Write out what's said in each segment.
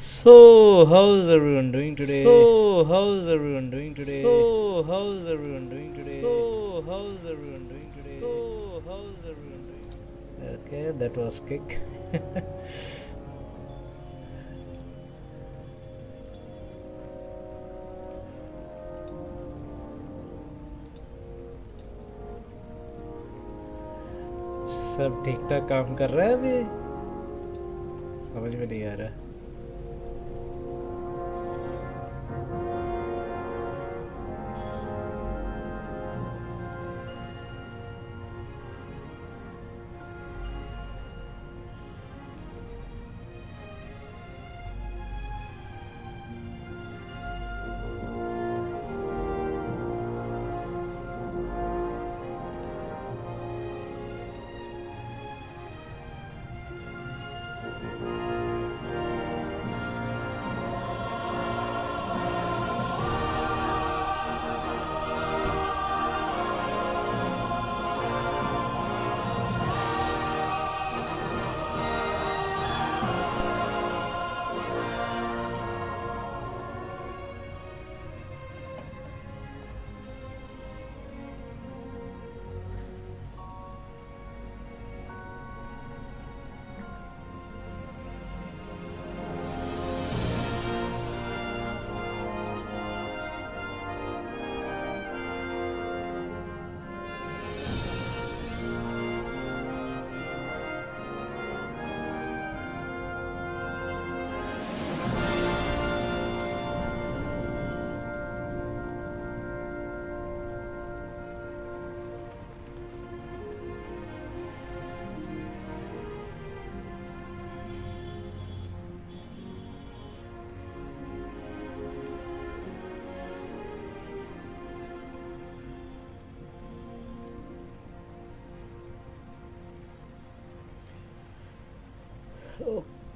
So, how's everyone doing today? So, how's everyone doing today? So, how's everyone doing today? So, how's everyone doing today? So, how's everyone doing today? Okay, that was quick. सब ठीक ठाक काम कर रहा है अभी समझ में नहीं आ रहा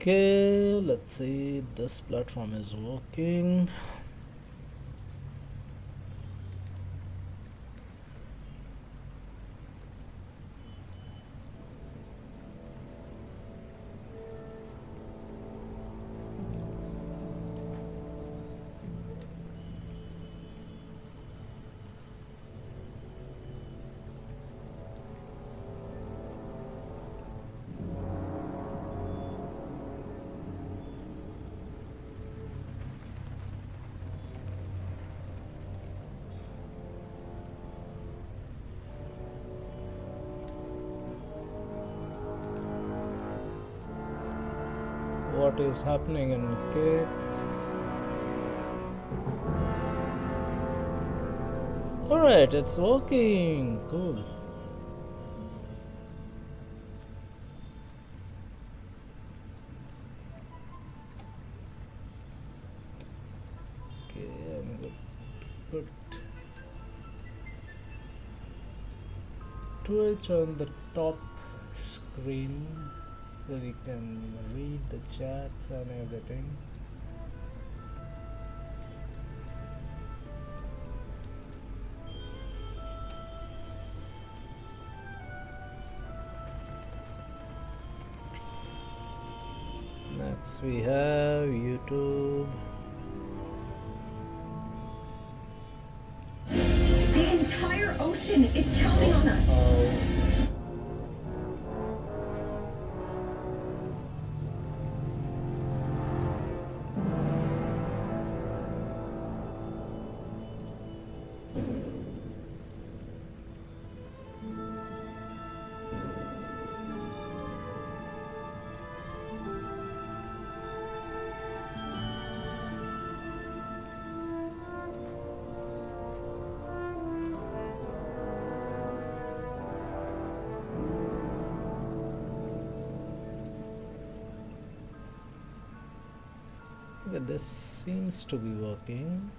Okay, let's see, this platform is working. What is happening in cake? Alright, it's working. Cool. Okay, I'm going to put Twitch on the top screen so you can read the chats and everything. Next we have YouTube. The entire ocean is counting on us. Okay, this seems to be working.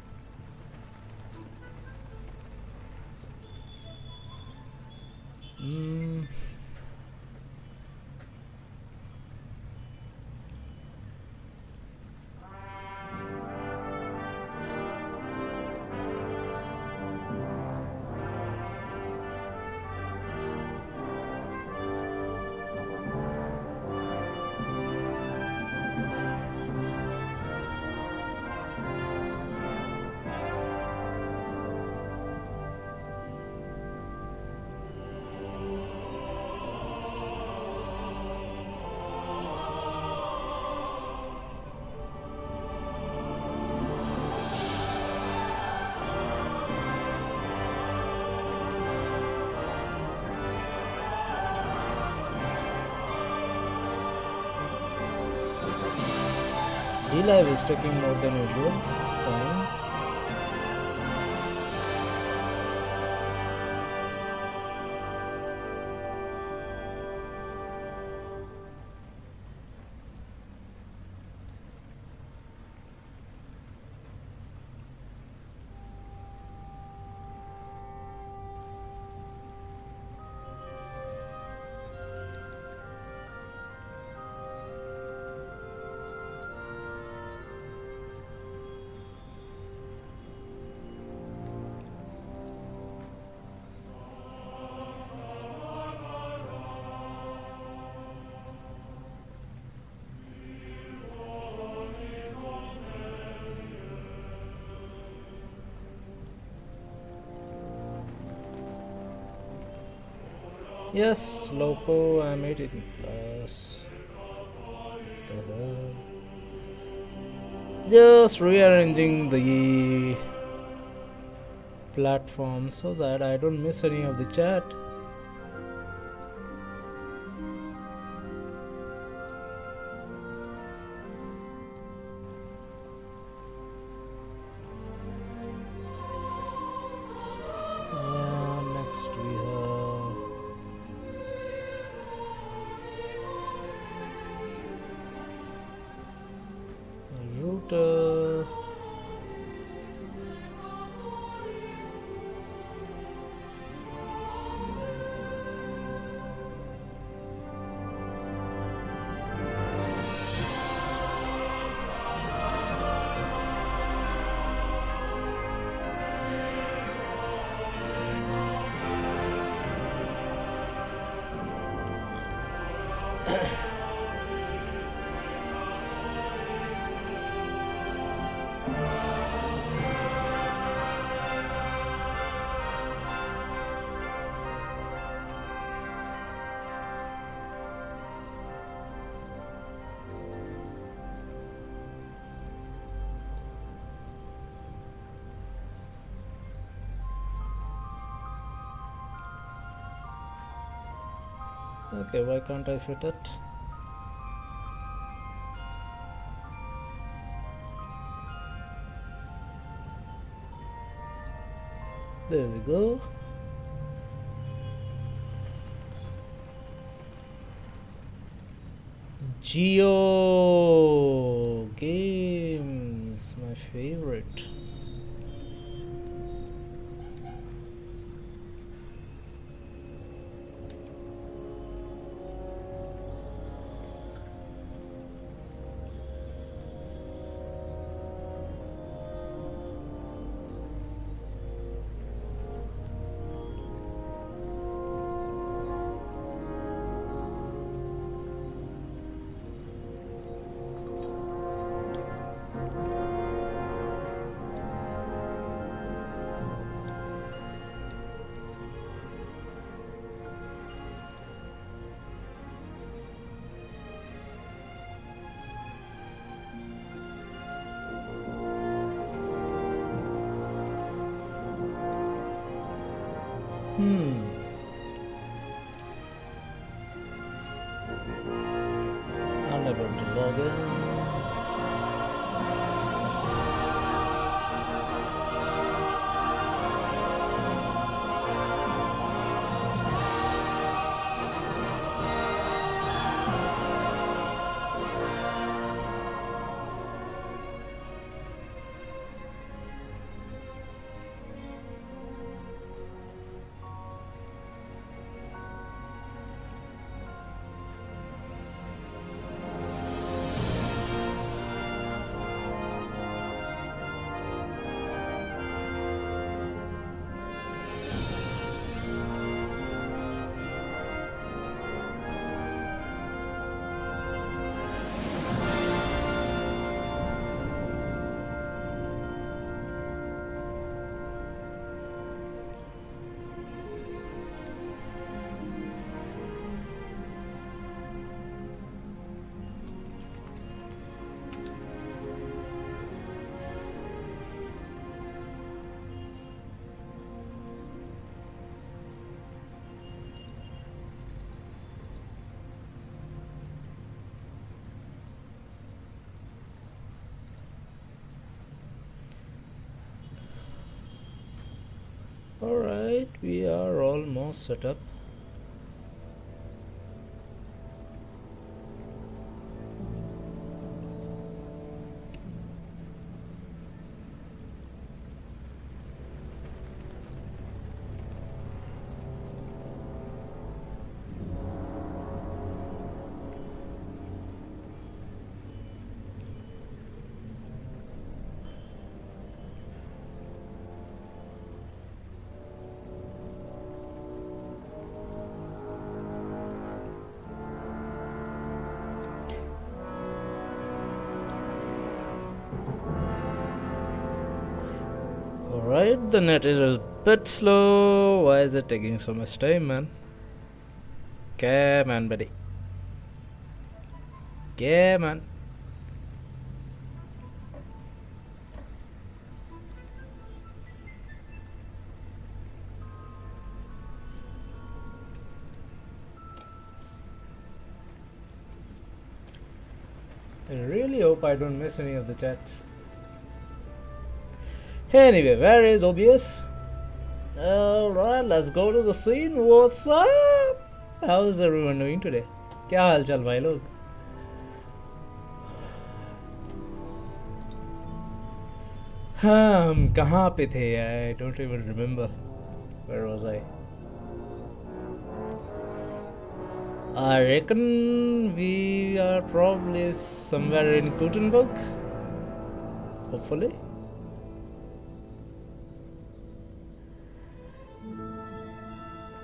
D-Live is taking more than usual time. Yes, Loco, I'm 18 plus. What the hell? Just rearranging the platform so that I don't miss any of the chat. Next we have router. Okay, why can't I fit it? There we go. Geo games, my favorite. Unable to log in. Alright, we are almost set up. Alright, the net is a bit slow. Why is it taking so much time, man? Come on, buddy. Come on. I really hope I don't miss any of the chats. Anyway, where is OBS? Alright, let's go to the scene. What's up? How is everyone doing today? क्या हाल चाल भाई लोग? हम कहाँ पे थे? I don't even remember. Where was I? I reckon we are probably somewhere in Gutenberg. Hopefully.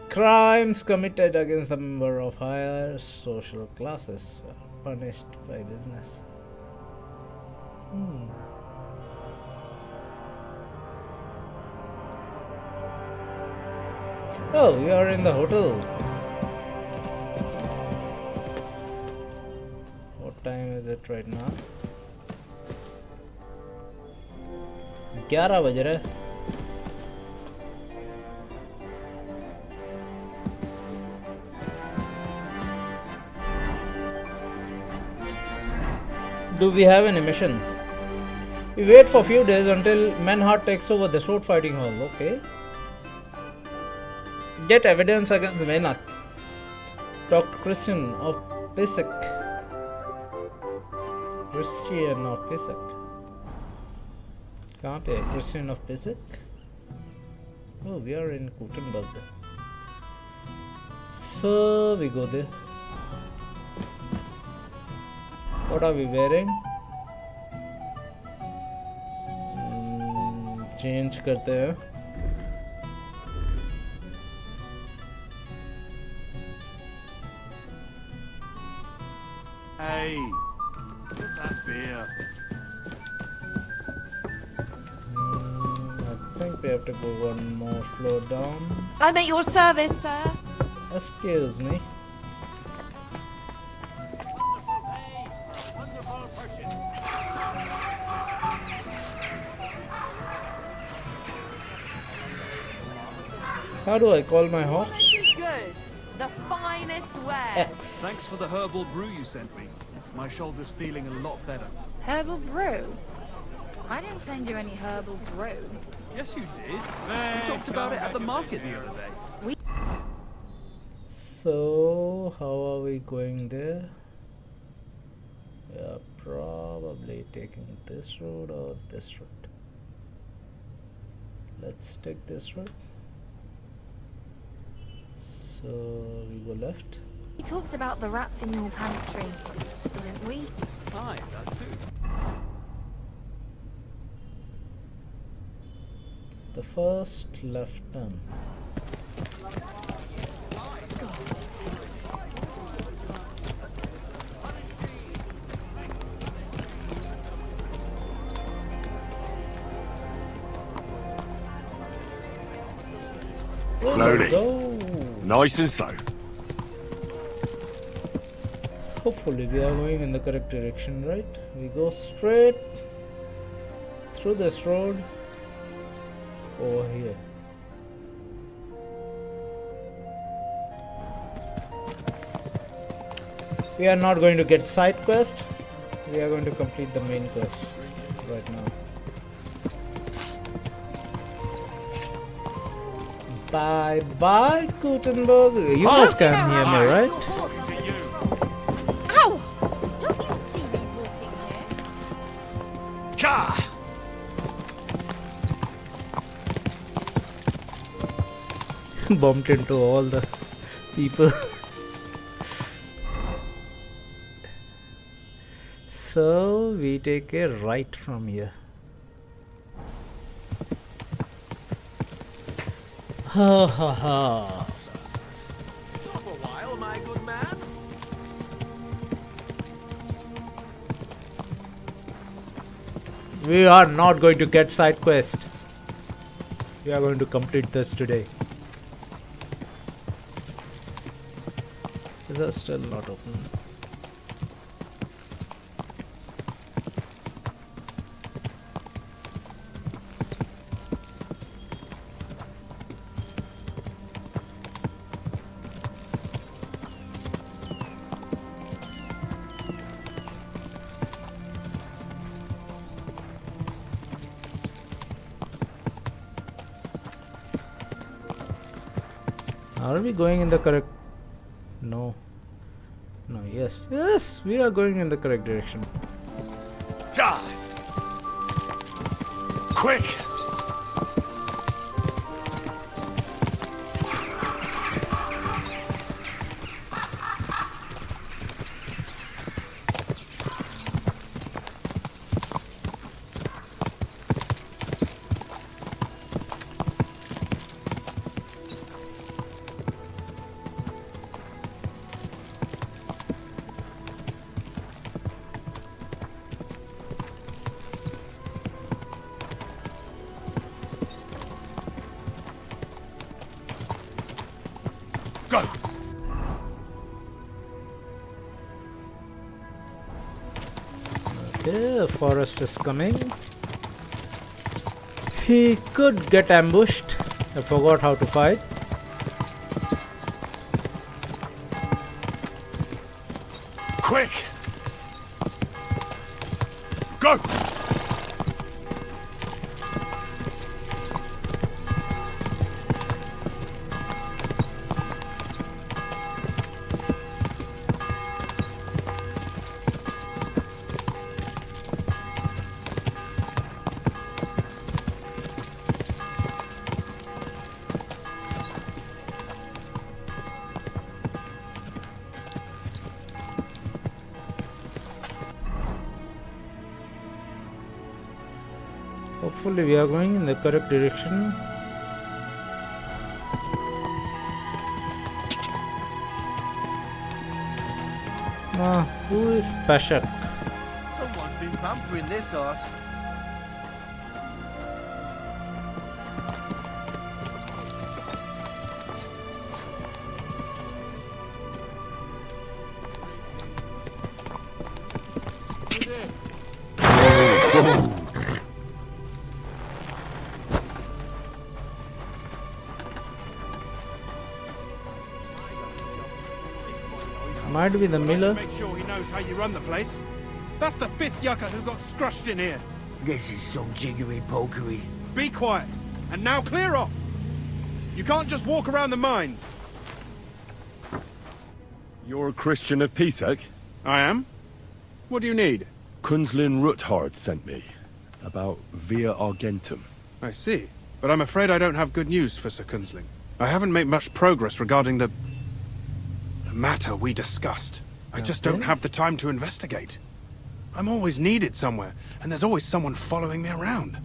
Crimes committed against a member of higher social classes were punished by business. Oh, we are in the hotel. What time is it right now? 11 बज रहा है. Do we have any mission? We wait for a few days until Manhart takes over the sword fighting hall. Okay. Get evidence against Menat. Talk to Christian of Pisek. Christian of Pisek. कहाँ पे है? Christian of Pisek? Oh, we are in Gutenberg. So we go there. What are we wearing? Change करते हैं. Hey, get that beer. I think we have to go one more floor down. I'm at your service, sir. Excuse me. How do I call my horse? Goods, the finest wear. X. Thanks for the herbal brew you sent me. My shoulder's feeling a lot better. Herbal brew. I didn't send you any herbal brew. Yes, you did. We talked about it at the market the other day. So, how are we going there? We are probably taking this road or this road. Let's take this road. So, we go left. We talked about the rats in your pantry, didn't we? Hi, that too. The first left turn. Slowly. Go. Nice and slow. Hopefully we are going in the correct direction, right? We go straight through this road over here. We are not going to get side quest. We are going to complete the main quest right now. Bye bye, Gutenberg. You guys can hear me, right? Ow! Don't you see me walking here? Ka! Bumped into all the people. So we take a right from here. Ha ha ha. Stop a while, my good man. We are not going to get side quest. We are going to complete this today. Is that still not open? Are we going in the correct? No. No, yes. Yes, we are going in the correct direction. Ka! Quick! Go! Okay, a forest is coming. He could get ambushed. I forgot how to fight. Quick! Go! Hopefully we are going in the correct direction. Who is Pashak? Someone's been pampering this horse. Might be the miller. Make sure he knows how you run the place. That's the fifth yucca who got scrushed in here. This is some jiggery pokery. Be quiet. And now clear off. You can't just walk around the mines. You're a Christian of Pisek? I am. What do you need? Kunzlin Ruthard sent me. About Via Argentum. I see. But I'm afraid I don't have good news for Sir Kunzling. I haven't made much progress regarding the matter we discussed. I just don't have the time to investigate. I'm always needed somewhere, and there's always someone following me around.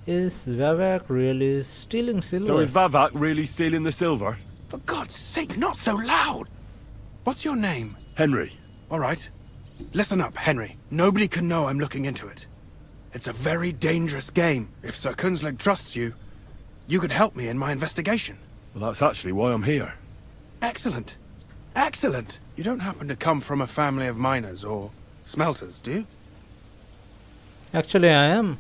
Is Vavak really stealing silver? So is Vavak really stealing the silver? For God's sake, not so loud! What's your name? Henry. All right. Listen up, Henry. Nobody can know I'm looking into it. It's a very dangerous game. If Sir Kunzling trusts you, you could help me in my investigation. Well, that's actually why I'm here. Excellent. Excellent. You don't happen to come from a family of miners or smelters, do you? Actually, I am.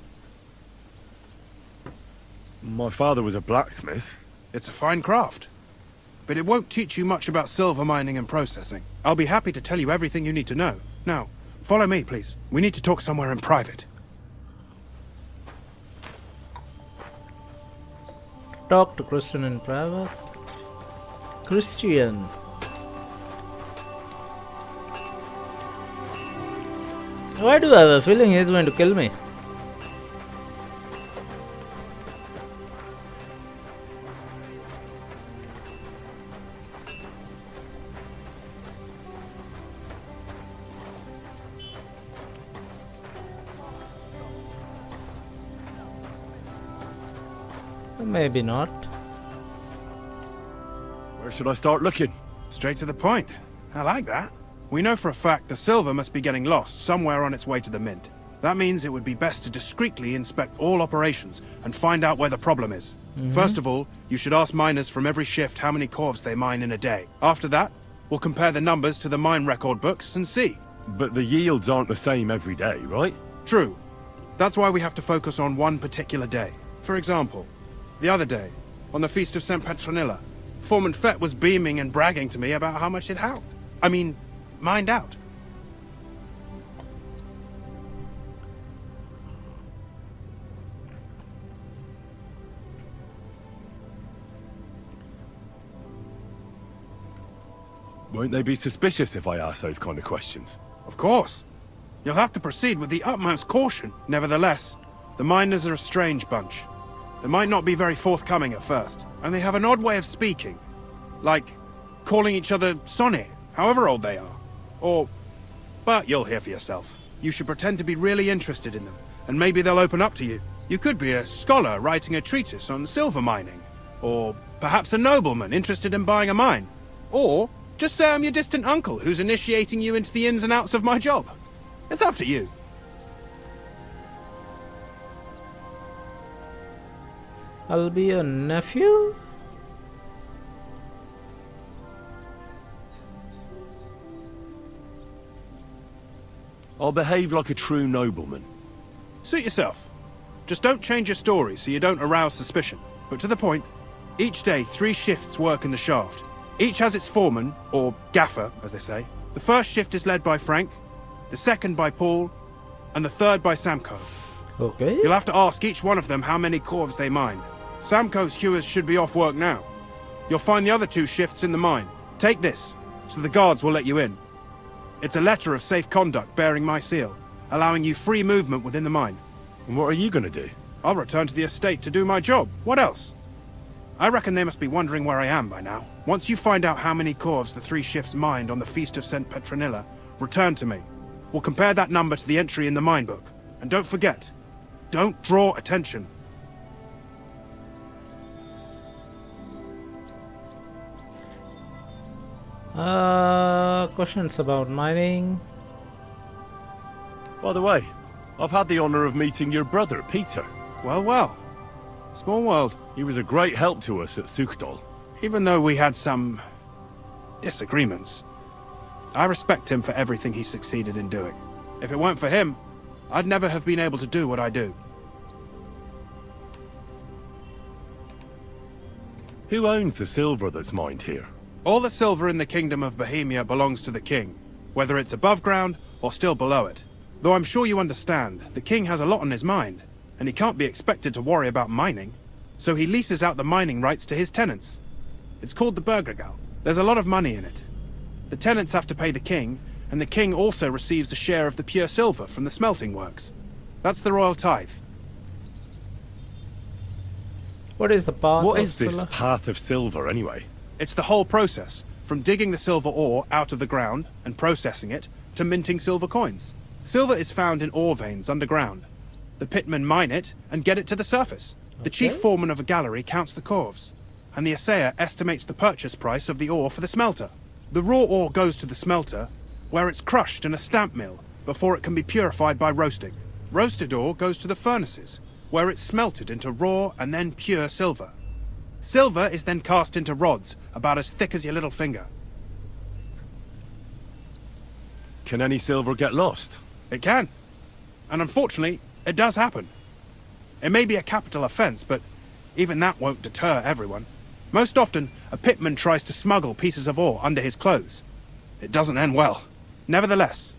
My father was a blacksmith. It's a fine craft. But it won't teach you much about silver mining and processing. I'll be happy to tell you everything you need to know. Now, follow me, please. We need to talk somewhere in private. Talk to Christian in private. Christian. Why do I have a feeling he's going to kill me? Maybe not. Where should I start looking? Straight to the point. I like that. We know for a fact the silver must be getting lost somewhere on its way to the mint. That means it would be best to discreetly inspect all operations and find out where the problem is. First of all, you should ask miners from every shift how many corves they mine in a day. After that, we'll compare the numbers to the mine record books and see. But the yields aren't the same every day, right? True. That's why we have to focus on one particular day. For example, the other day, on the Feast of St. Petronilla, Foreman Fett was beaming and bragging to me about how much it helped. Mined out. Won't they be suspicious if I ask those kind of questions? Of course. You'll have to proceed with the utmost caution. Nevertheless, the miners are a strange bunch. They might not be very forthcoming at first, and they have an odd way of speaking. Like, calling each other Sonny, however old they are. But you'll hear for yourself. You should pretend to be really interested in them, and maybe they'll open up to you. You could be a scholar writing a treatise on silver mining, or perhaps a nobleman interested in buying a mine. Or just say I'm your distant uncle who's initiating you into the ins and outs of my job. It's up to you. I'll be your nephew? I'll behave like a true nobleman. Suit yourself. Just don't change your story so you don't arouse suspicion. But to the point, each day 3 shifts work in the shaft. Each has its foreman, or gaffer, as they say. The first shift is led by Frank, the second by Paul, and the third by Samko. Okay. You'll have to ask each one of them how many corves they mine. Samko's hewers should be off work now. You'll find the other 2 shifts in the mine. Take this, so the guards will let you in. It's a letter of safe conduct bearing my seal, allowing you free movement within the mine. And what are you gonna do? I'll return to the estate to do my job. What else? I reckon they must be wondering where I am by now. Once you find out how many corves the 3 shifts mined on the Feast of St. Petronilla, return to me. We'll compare that number to the entry in the mine book. And don't forget, don't draw attention. Questions about mining. By the way, I've had the honor of meeting your brother, Peter. Well. Small world. He was a great help to us at Sukdal. Even though we had some disagreements, I respect him for everything he succeeded in doing. If it weren't for him, I'd never have been able to do what I do. Who owns the silver that's mined here? All the silver in the Kingdom of Bohemia belongs to the king, whether it's above ground or still below it. Though I'm sure you understand, the king has a lot on his mind, and he can't be expected to worry about mining. So he leases out the mining rights to his tenants. It's called the Burgergal. There's a lot of money in it. The tenants have to pay the king, and the king also receives a share of the pure silver from the smelting works. That's the royal tithe. What is the path What of is this silver? path of silver, anyway? It's the whole process, from digging the silver ore out of the ground and processing it, to minting silver coins. Silver is found in ore veins underground. The pitmen mine it and get it to the surface. The chief foreman of a gallery counts the corves, and the assayer estimates the purchase price of the ore for the smelter. The raw ore goes to the smelter, where it's crushed in a stamp mill before it can be purified by roasting. Roasted ore goes to the furnaces, where it's smelted into raw and then pure silver. Silver is then cast into rods about as thick as your little finger. Can any silver get lost? It can. And unfortunately, it does happen. It may be a capital offense, but even that won't deter everyone. Most often, a pitman tries to smuggle pieces of ore under his clothes. It doesn't end well. Nevertheless,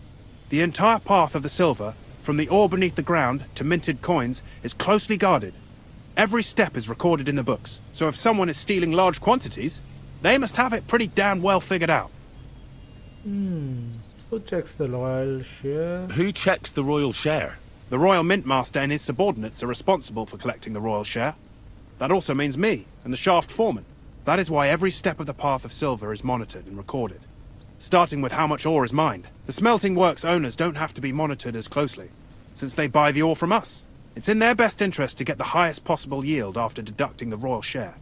the entire path of the silver, from the ore beneath the ground to minted coins, is closely guarded. Every step is recorded in the books, so if someone is stealing large quantities, they must have it pretty damn well figured out. Who checks the royal share? Who checks the royal share? The Royal Mint Master and his subordinates are responsible for collecting the royal share. That also means me, and the shaft foreman. That is why every step of the path of silver is monitored and recorded. Starting with how much ore is mined. The smelting works owners don't have to be monitored as closely, since they buy the ore from us. It's in their best interest to get the highest possible yield after deducting the royal share.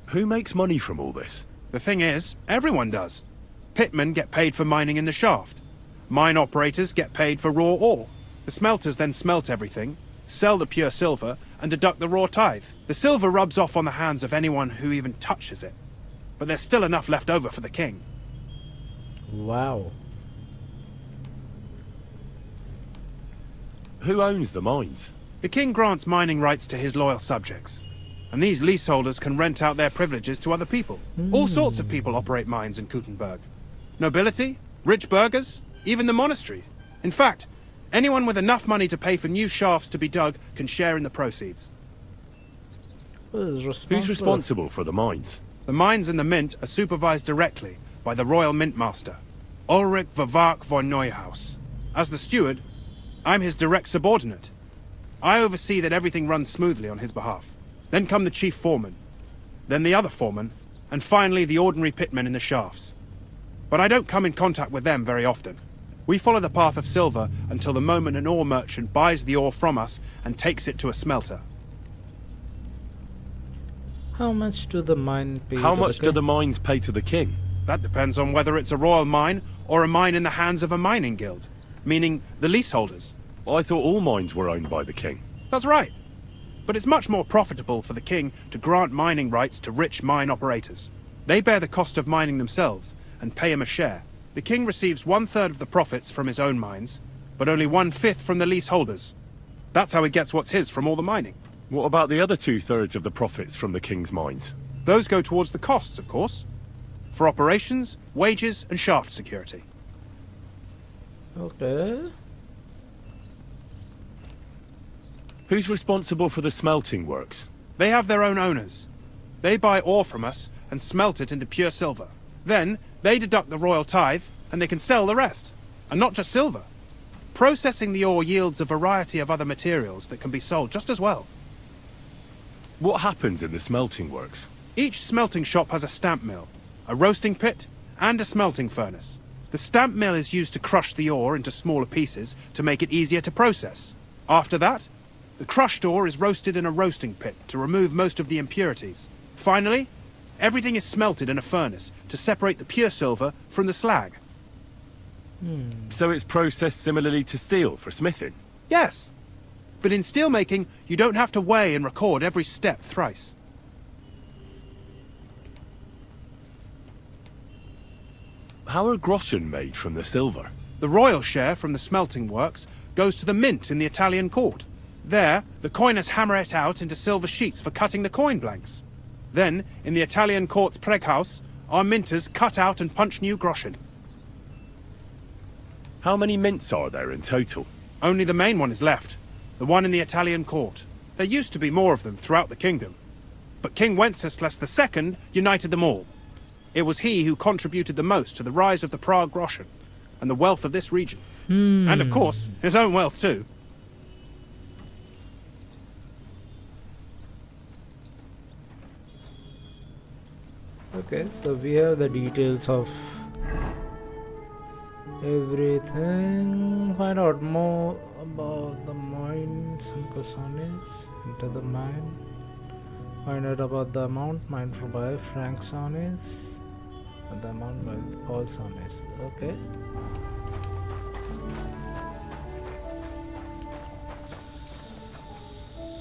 Who makes money from all this? The thing is, everyone does. Pitmen get paid for mining in the shaft. Mine operators get paid for raw ore. The smelters then smelt everything, sell the pure silver, and deduct the raw tithe. The silver rubs off on the hands of anyone who even touches it. But there's still enough left over for the king. Wow. Who owns the mines? The king grants mining rights to his loyal subjects. And these leaseholders can rent out their privileges to other people. All sorts of people operate mines in Kuttenberg. Nobility, rich burghers, even the monastery. In fact, anyone with enough money to pay for new shafts to be dug can share in the proceeds. Who's responsible? Who's responsible for the mines? The mines and the mint are supervised directly by the Royal Mint Master, Ulrich Vervark von Neuhaus. As the steward, I'm his direct subordinate. I oversee that everything runs smoothly on his behalf. Then come the chief foreman, then the other foreman, and finally the ordinary pitmen in the shafts. But I don't come in contact with them very often. We follow the path of silver until the moment an ore merchant buys the ore from us and takes it to a smelter. How much do the mine pay? How to much the do the mines pay to the king? That depends on whether it's a royal mine or a mine in the hands of a mining guild, meaning the leaseholders. I thought all mines were owned by the king. That's right. But it's much more profitable for the king to grant mining rights to rich mine operators. They bear the cost of mining themselves and pay him a share. The king receives 1/3 of the profits from his own mines, but only 1/5 from the leaseholders. That's how he gets what's his from all the mining. What about the other 2/3 of the profits from the king's mines? Those go towards the costs, of course. For operations, wages, and shaft security. Okay. Who's responsible for the smelting works? They have their own owners. They buy ore from us and smelt it into pure silver. Then, they deduct the royal tithe, and they can sell the rest. And not just silver. Processing the ore yields a variety of other materials that can be sold just as well. What happens in the smelting works? Each smelting shop has a stamp mill, a roasting pit, and a smelting furnace. The stamp mill is used to crush the ore into smaller pieces to make it easier to process. After that, the crushed ore is roasted in a roasting pit to remove most of the impurities. Finally, everything is smelted in a furnace to separate the pure silver from the slag. So it's processed similarly to steel for smithing? Yes, but in steelmaking, you don't have to weigh and record every step thrice. How are groschen made from the silver? The royal share from the smelting works goes to the mint in the Italian court. There, the coiners hammer it out into silver sheets for cutting the coin blanks. Then, in the Italian court's preghouse, our minters cut out and punch new groschen. How many mints are there in total? Only the main one is left, the one in the Italian court. There used to be more of them throughout the kingdom. But King Wenceslas II united them all. It was he who contributed the most to the rise of the Prague groschen and the wealth of this region. And of course, his own wealth too. Okay, so we have the details of everything. Find out more about the mines and Cosanis. Enter the mine. Find out about the amount mined by Frank Sonis and the amount by Paul Sonis. Okay.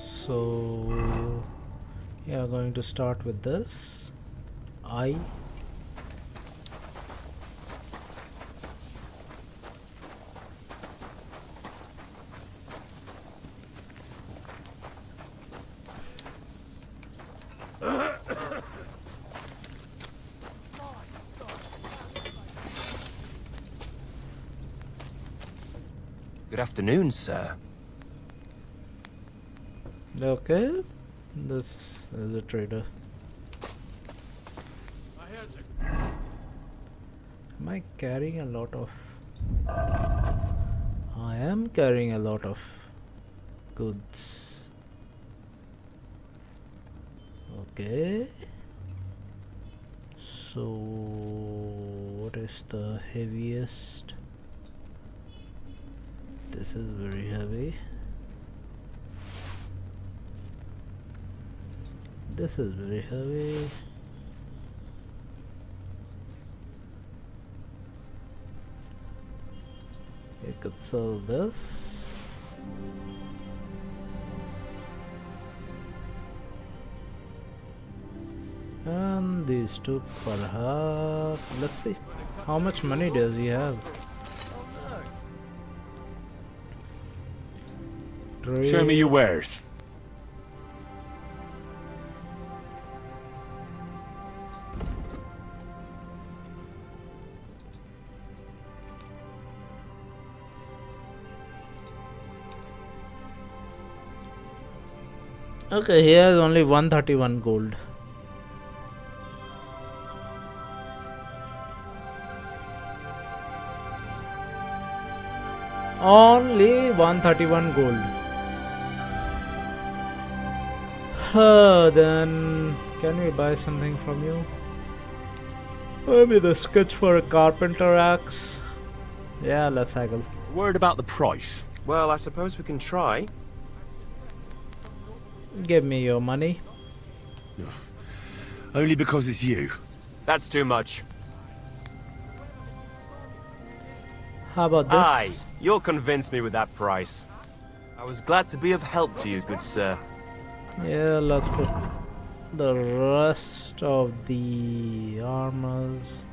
So yeah, going to start with this. I Good afternoon, sir. Okay, this is a trader. Am I carrying a lot of... I am carrying a lot of goods. Okay. So, what is the heaviest? This is very heavy. This is very heavy. You could sell this. And these two perhaps. Let's see. How much money does he have? Show me your wares. Okay, he has only 131 gold. Only 131 gold. Then can we buy something from you? Maybe the sketch for a carpenter axe. Yeah, let's haggle. Word about the price. Well, I suppose we can try. Give me your money. Only because it's you. That's too much. How about this? Aye, you'll convince me with that price. I was glad to be of help to you, good sir. Yeah, let's put the rest of the armors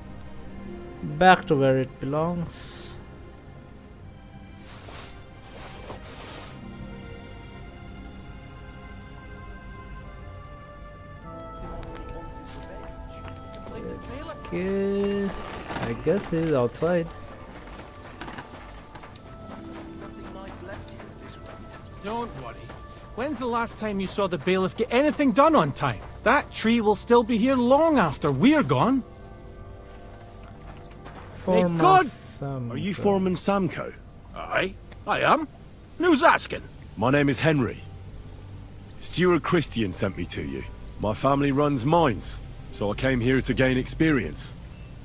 back to where it belongs. Okay, I guess he's outside. Don't worry. When's the last time you saw the bailiff get anything done on time? That tree will still be here long after we're gone. Foreman God! Samco. Are you Foreman Samco? Aye, I am. And who's asking? My name is Henry. Stuart Christian sent me to you. My family runs mines, so I came here to gain experience.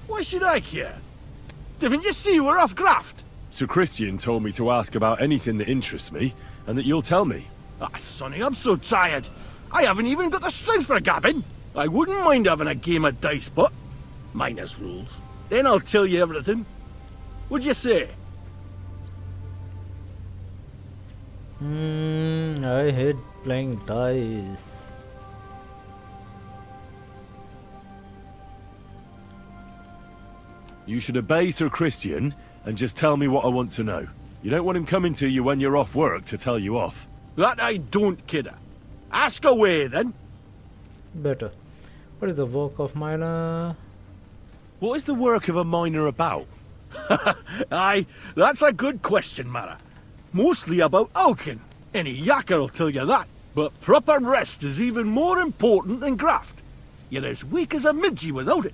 Why should I care? Didn't you see we're off graft? Sir Christian told me to ask about anything that interests me, and that you'll tell me. Ah, Sonny, I'm so tired. I haven't even got the strength for gabbing. I wouldn't mind having a game of dice, but minus rules. Then I'll tell you everything. What'd you say? I hate playing dice. You should obey Sir Christian and just tell me what I want to know. You don't want him coming to you when you're off work to tell you off. That I don't, kidder. Ask away, then. Better. What is the work of miner? What is the work of a miner about? Aye, that's a good question, Mara. Mostly about Alkin. Any yakker will tell you that. But proper rest is even more important than graft. You're as weak as a midgie without it.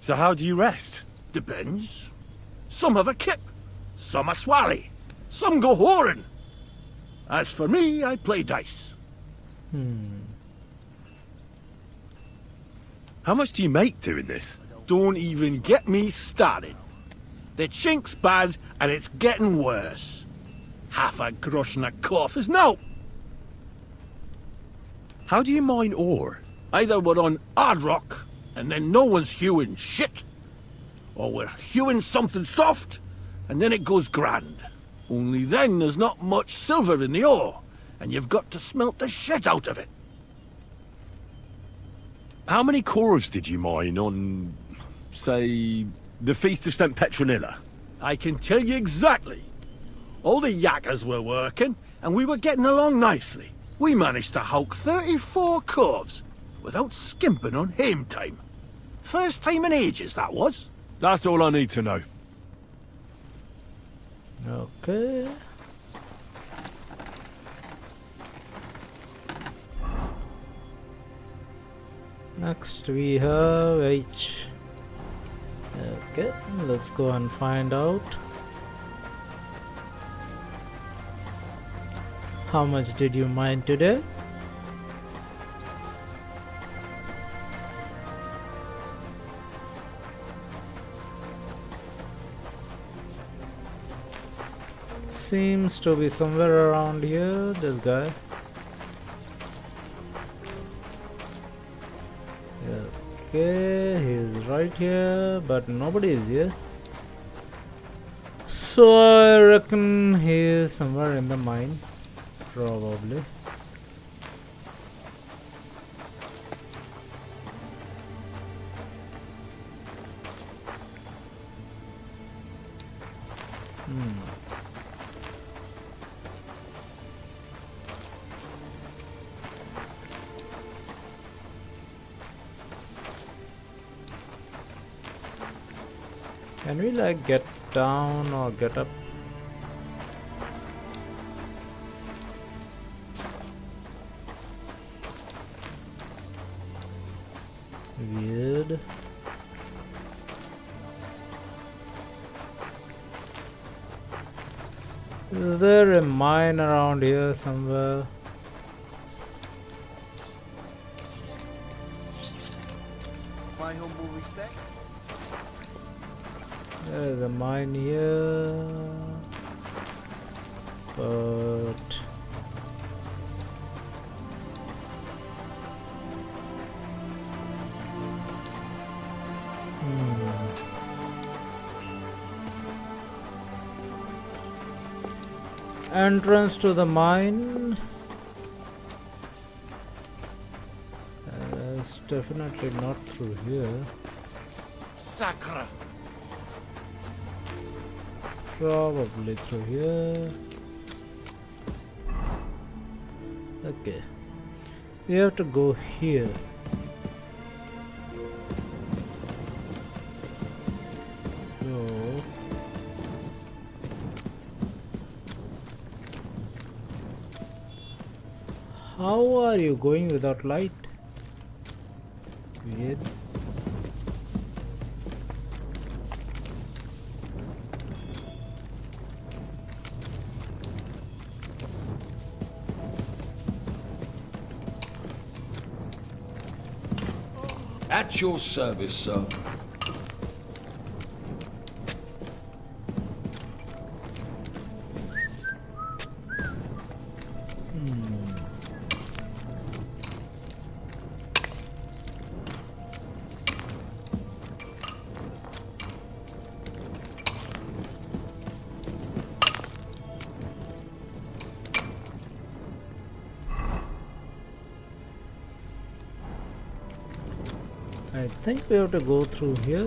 So how do you rest? Depends. Some have a kip, some a swally, some go whoring. As for me, I play dice. How much do you make doing this? Don't even get me started. The chink's bad, and it's getting worse. Half a grosh and a cough is no. How do you mine ore? Either we're on hard rock, and then no one's hewing shit, or we're hewing something soft, and then it goes grand. Only then there's not much silver in the ore, and you've got to smelt the shit out of it. How many cores did you mine on, say, the Feast of St. Petronilla? I can tell you exactly. All the yakkers were working, and we were getting along nicely. We managed to hulk 34 coves without skimping on hame time. First time in ages, that was. That's all I need to know. Okay. Next we have H. Okay, let's go and find out how much did you mine today. Seems to be somewhere around here, this guy. Okay, he's right here, but nobody is here. So I reckon he is somewhere in the mine, probably. Can we like get down or get up? Weird. Is there a mine around here somewhere? My humble respect. There's a mine here, but entrance to the mine is definitely not through here. Sacre. Probably through here. Okay, we have to go here. So how are you going without light? Weird. At your service, sir. I think we have to go through here.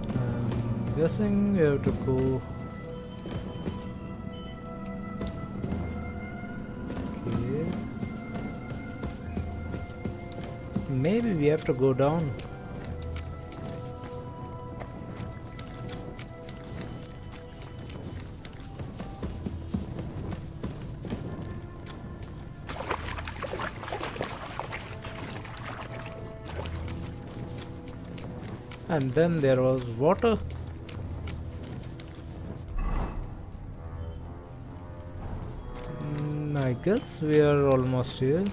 I'm guessing we have to go. Maybe we have to go down. And then there was water. I guess we are almost here.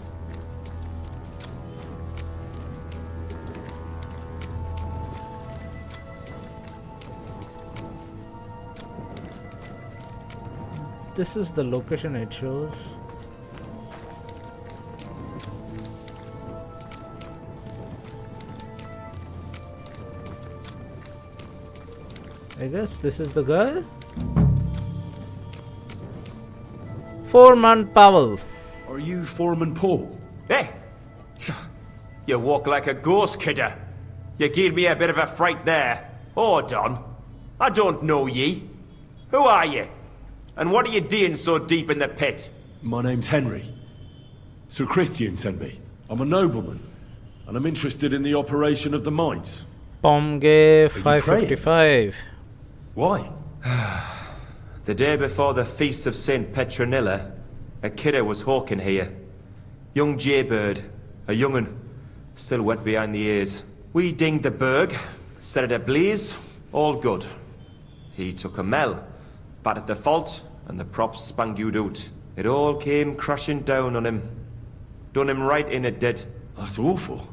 This is the location it shows. I guess this is the guy. Foreman Powell. Are you Foreman Paul? Hey! You walk like a ghost, kidder. You gave me a bit of a fright there. Hold on. I don't know ye. Who are you? And what are you doing so deep in the pit? My name's Henry. Sir Christian sent me. I'm a nobleman, and I'm interested in the operation of the mines. Pomge 555. Why? The day before the feast of St. Petronilla, a kidder was hawking here. Young jaybird, a young'un, still wet behind the ears. We dinged the berg, set it ablaze, all good. He took a mell, battered the fault, and the props spangued out. It all came crashing down on him. Done him right in, it did. That's awful.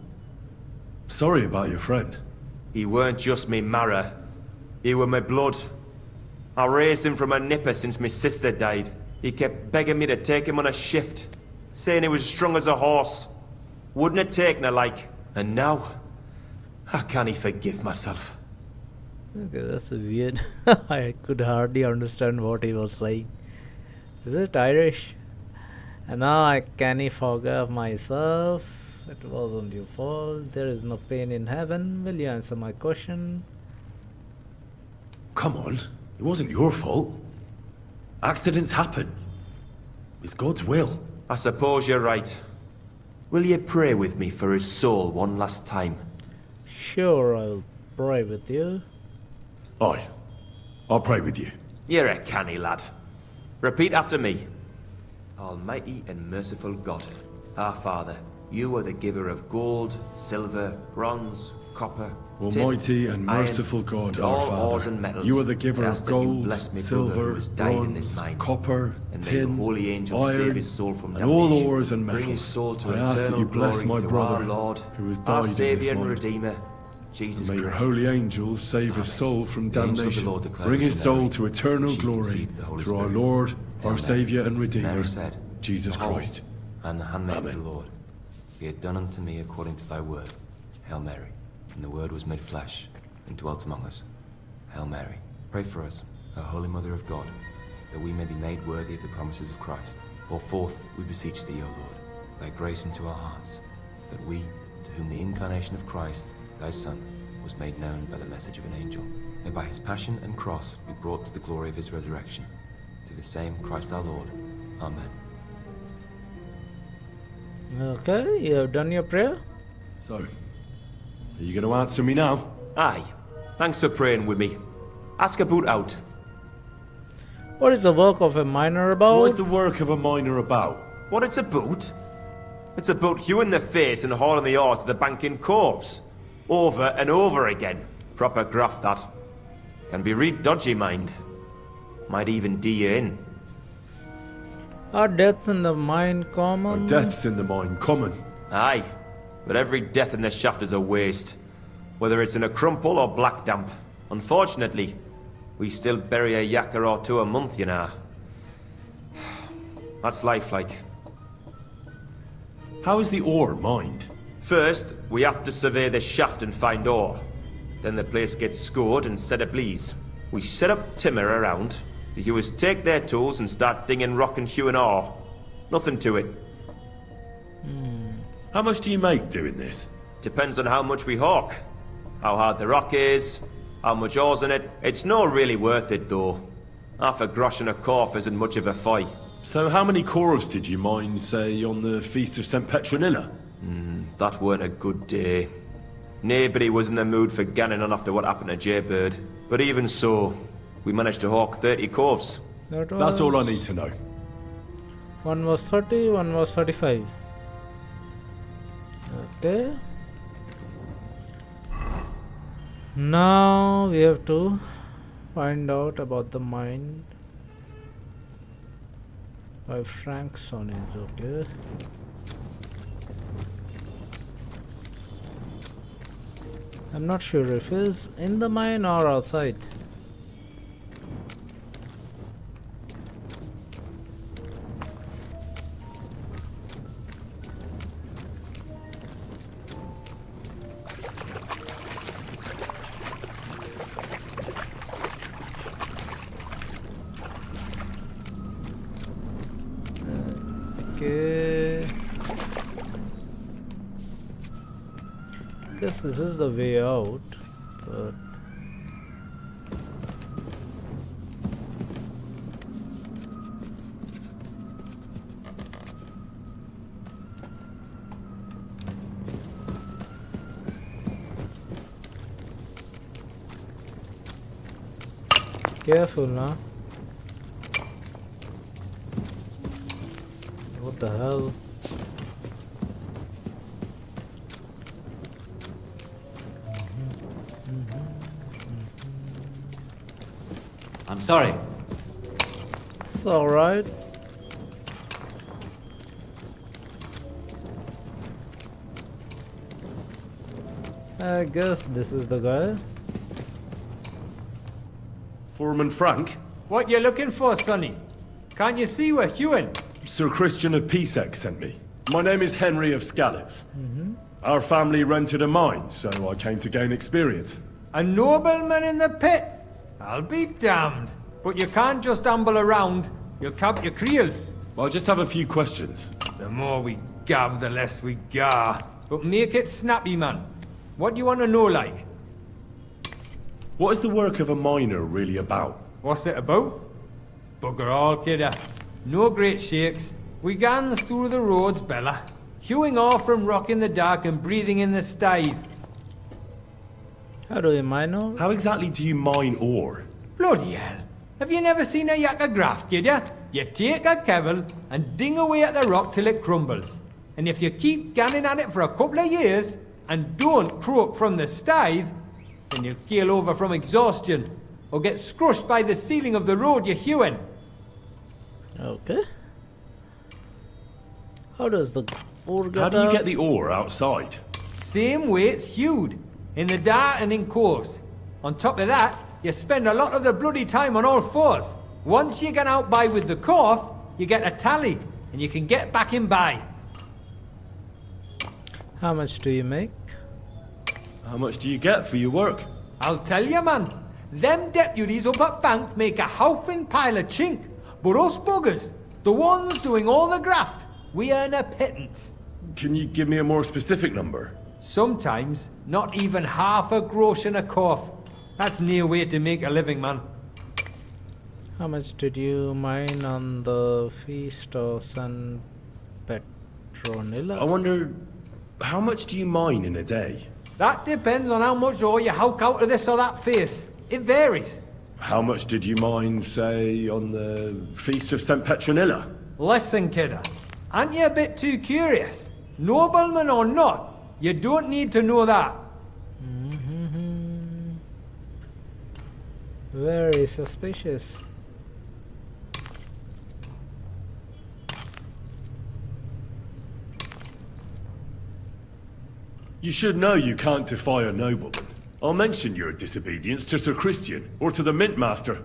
Sorry about your friend. He weren't just me marrow. He were my blood. I raised him from a nipper since my sister died. He kept begging me to take him on a shift, saying he was strong as a horse. Wouldn't have taken her like. And now, I can't forgive myself. Okay, that's weird. I could hardly understand what he was saying. Is it Irish? And now I can't forgive myself. It wasn't your fault. There is no pain in heaven. Will you answer my question? Come on, it wasn't your fault. Accidents happen. It's God's will. I suppose you're right. Will you pray with me for his soul one last time? Sure, I'll pray with you. Aye, I'll pray with you. You're a canny lad. Repeat after me. Almighty and merciful God, our Father, you are the giver of gold, silver, bronze, copper, Almighty tin, and merciful iron, God, and our all ores Father, and metals. you are the giver I of ask that you gold, bless me brother silver, who has died in this bronze, mine. copper, And may the tin, holy angels save iron, his soul from and all damnation. ores and Bring his metals. soul to I ask that eternal you bless glory my through brother, our Lord, who has our died in Saviour this and mine. Redeemer, Jesus May your Christ. holy angels save his soul from The angels of the damnation. Lord declare Bring it his to soul Mary, to eternal she glory conceived the Holy through our Spirit. Lord, Hail our Mary. Saviour and Redeemer, Mary said, Jesus Behold, Christ. I am the handmaid of Amen. the Lord. Be it done unto me according to thy word. Hail Mary. And the word was made flesh and dwelt among us. Hail Mary. Pray for us, O Holy Mother of God, that we may be made worthy of the promises of Christ. Pour forth, we beseech thee, O Lord, thy grace into our hearts, that we, to whom the incarnation of Christ, thy Son, was made known by the message of an angel, may by his passion and cross be brought to the glory of his resurrection. Through the same Christ our Lord. Amen. Okay, you have done your prayer? So, are you going to answer me now? Aye. Thanks for praying with me. Ask about out. What is the work of a miner about? What is the work of a miner about? What it's about? It's about hewing the face and hauling the ore to the bank in coves. Over and over again. Proper graft, that. Can be real dodgy, mind. Might even do you in. Are deaths in the mine common? Are deaths in the mine common? Aye. But every death in the shaft is a waste. Whether it's in a crumple or black damp. Unfortunately, we still bury a yakker or two a month, you know. That's life like. How is the ore mined? First, we have to survey the shaft and find ore. Then the place gets scored and set ablaze. We set up timber around. The hewers take their tools and start dinging rock and hewing ore. Nothing to it. How much do you make doing this? Depends on how much we hawk. How hard the rock is, how much ore's in it. It's not really worth it though. Half a grosh and a corf isn't much of a fight. So how many corves did you mine, say, on the Feast of St. Petronilla? That weren't a good day. Nobody was in the mood for ganning on after what happened to Jaybird. But even so, we managed to hawk 30 corves. That's all I need to know. One was 30, one was 35. Okay. Now we have to find out about the mine by Frank Sonis. Okay. I'm not sure if he's in the mine or outside. Okay. Guess this is the way out, but careful now. What the hell? I'm sorry. It's alright. I guess this is the guy. Foreman Frank? What you looking for, Sonny? Can't you see we're Hewin? Sir Christian of Pisek sent me. My name is Henry of Scallows. Our family rented a mine, so I came to gain experience. A nobleman in the pit? I'll be damned. But you can't just amble around. You'll cap your creels. I just have a few questions. The more we gab, the less we gar. But make it snappy, man. What do you want to know, like? What is the work of a miner really about? What's it about? Bugger all, kidder. No great shakes. We gans through the roads, Bella. Hewing off from rock in the dark and breathing in the stide. How do you mine ore? How exactly do you mine ore? Bloody hell. Have you never seen a yakka graft, kidder? You take a kevel and ding away at the rock till it crumbles. And if you keep ganning at it for a couple of years and don't croak from the stithe, then you'll keel over from exhaustion or get scrushed by the ceiling of the road you're hewing. Okay. How does the ore get How do you out? get the ore outside? Same way it's hewed, in the dark and in coves. On top of that, you spend a lot of the bloody time on all fours. Once you get out by with the cough, you get a tally, and you can get back in by. How much do you make? How much do you get for your work? I'll tell you, man. Them deputies up at bank make a howfing pile of chink. But us buggers, the ones doing all the graft, we earn a pittance. Can you give me a more specific number? Sometimes, not even half a grosh and a cough. That's near way to make a living, man. How much did you mine on the Feast of San Petronilla? I wonder, how much do you mine in a day? That depends on how much ore you howk out of this or that face. It varies. How much did you mine, say, on the Feast of St. Petronilla? Listen, kidder. Aren't you a bit too curious? Nobleman or not, you don't need to know that. Very suspicious. You should know you can't defy a nobleman. I'll mention your disobedience to Sir Christian, or to the Mint Master.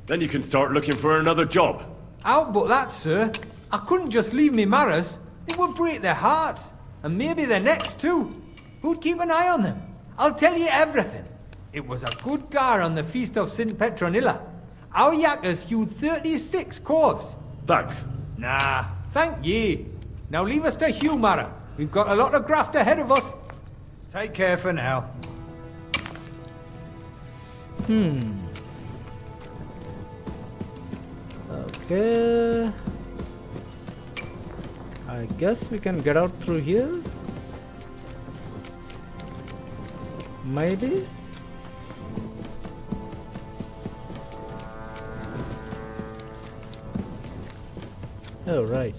Then you can start looking for another job. Out but that, sir. I couldn't just leave me marrows. It would break their hearts. And maybe their necks too. Who'd keep an eye on them? I'll tell you everything. It was a good gar on the Feast of St. Petronilla. Our yakkers hewed 36 corves. Thanks. Nah, thank ye. Now leave us to hew, Mara. We've got a lot of graft ahead of us. Take care for now. Okay. I guess we can get out through here. Maybe. Oh, right.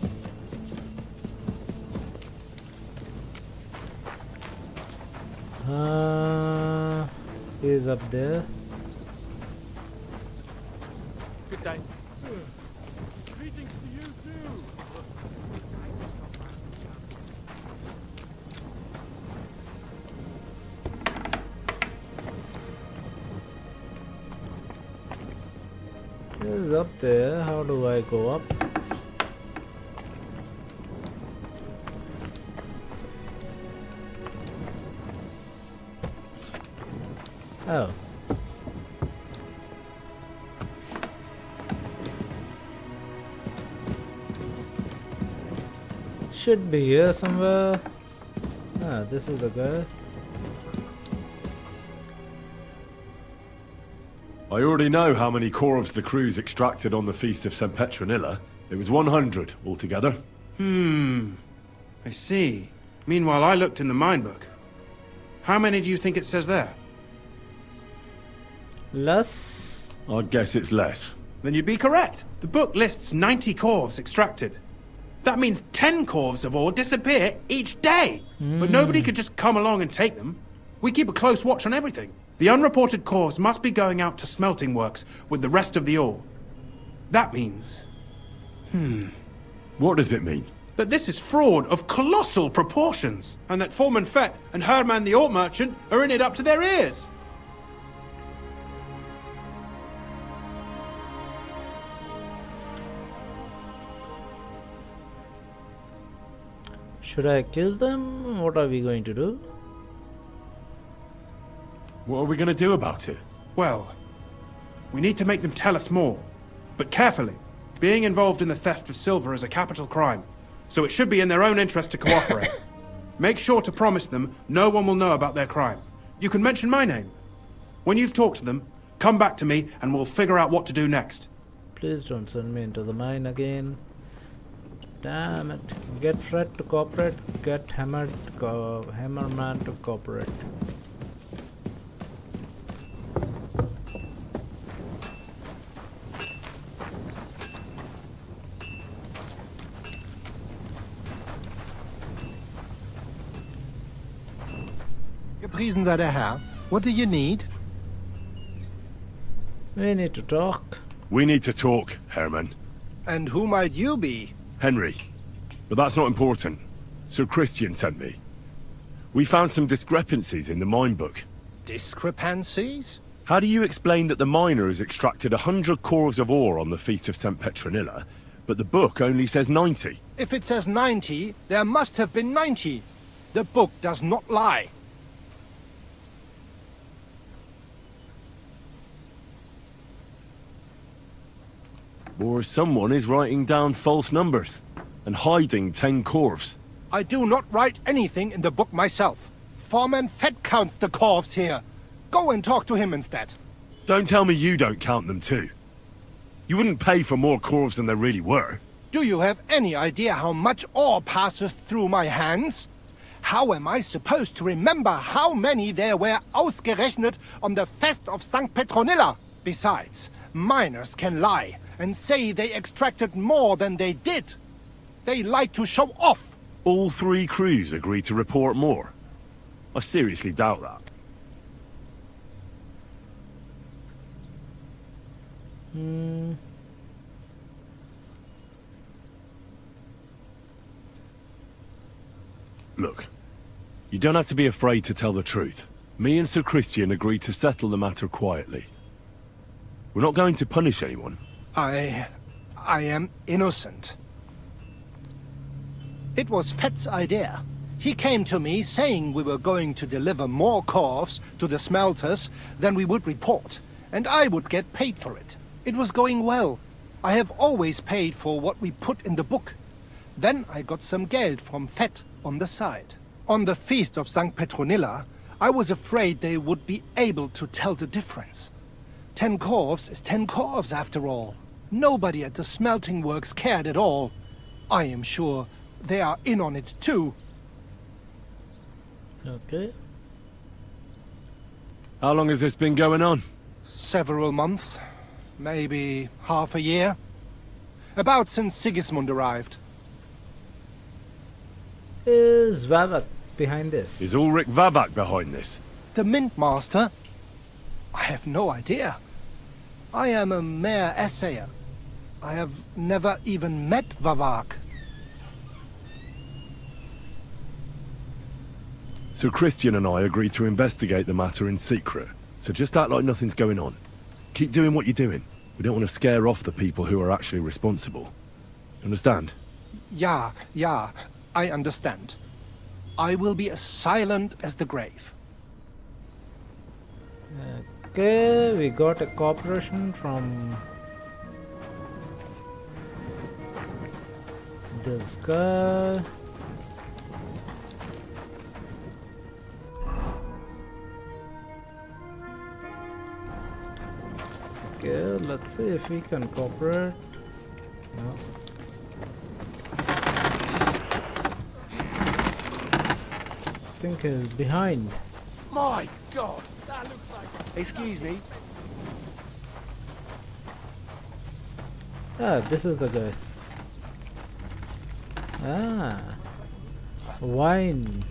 He's up there. Good day. Greetings to you too. He's up there. How do I go up? Oh. Should be here somewhere. Ah, this is the guy. I already know how many corvs the crews extracted on the Feast of St. Petronilla. It was 100 altogether. I see. Meanwhile, I looked in the mine book. How many do you think it says there? Less. I'd guess it's less. Then you'd be correct. The book lists 90 corvs extracted. That means 10 corvs of ore disappear each day. But nobody could just come along and take them. We keep a close watch on everything. The unreported corvs must be going out to smelting works with the rest of the ore. That means... What does it mean? that this is fraud of colossal proportions, and that Foreman Fett and Herman the ore merchant are in it up to their ears. Should I kill them? What are we going to do? What are we going to do about it? Well, we need to make them tell us more, but carefully. Being involved in the theft of silver is a capital crime, so it should be in their own interest to cooperate. Make sure to promise them no one will know about their crime. You can mention my name. When you've talked to them, come back to me and we'll figure out what to do next. Please don't send me into the mine again. Damn it. Get Fred to cooperate, get Hammerman to cooperate. Gepriesen sei der Herr. What do you need? We need to talk. We need to talk, Herman. And who might you be? Henry. But that's not important. Sir Christian sent me. We found some discrepancies in the mine book. Discrepancies? How do you explain that the miner has extracted 100 cores of ore on the Feast of St. Petronilla, but the book only says 90? If it says 90, there must have been 90. The book does not lie. Or someone is writing down false numbers and hiding 10 corvs. I do not write anything in the book myself. Foreman Fett counts the corvs here. Go and talk to him instead. Don't tell me you don't count them too. You wouldn't pay for more corvs than there really were. Do you have any idea how much ore passes through my hands? How am I supposed to remember how many there were ausgerechnet on the Fest of St. Petronilla? Besides, miners can lie and say they extracted more than they did. They like to show off. All 3 crews agreed to report more. I seriously doubt that. Look, you don't have to be afraid to tell the truth. Me and Sir Christian agreed to settle the matter quietly. We're not going to punish anyone. I am innocent. It was Fett's idea. He came to me saying we were going to deliver more corvs to the smelters than we would report, and I would get paid for it. It was going well. I have always paid for what we put in the book. Then I got some geld from Fett on the side. On the Feast of St. Petronilla, I was afraid they would be able to tell the difference. 10 corvs is 10 corvs after all. Nobody at the smelting works cared at all. I am sure they are in on it too. Okay. How long has this been going on? Several months. Maybe half a year. About since Sigismund arrived. Is Vavak behind this? Is Ulrich Vavak behind this? The Mint Master? I have no idea. I am a mere assayer. I have never even met Vavak. Sir Christian and I agreed to investigate the matter in secret, so just act like nothing's going on. Keep doing what you're doing. We don't want to scare off the people who are actually responsible. Understand? Yeah, I understand. I will be as silent as the grave. Okay, we got a cooperation from this guy. Okay, let's see if we can cooperate. No. I think he's behind. My God, that looks like... Excuse me. Ah, this is the guy. Ah, wine.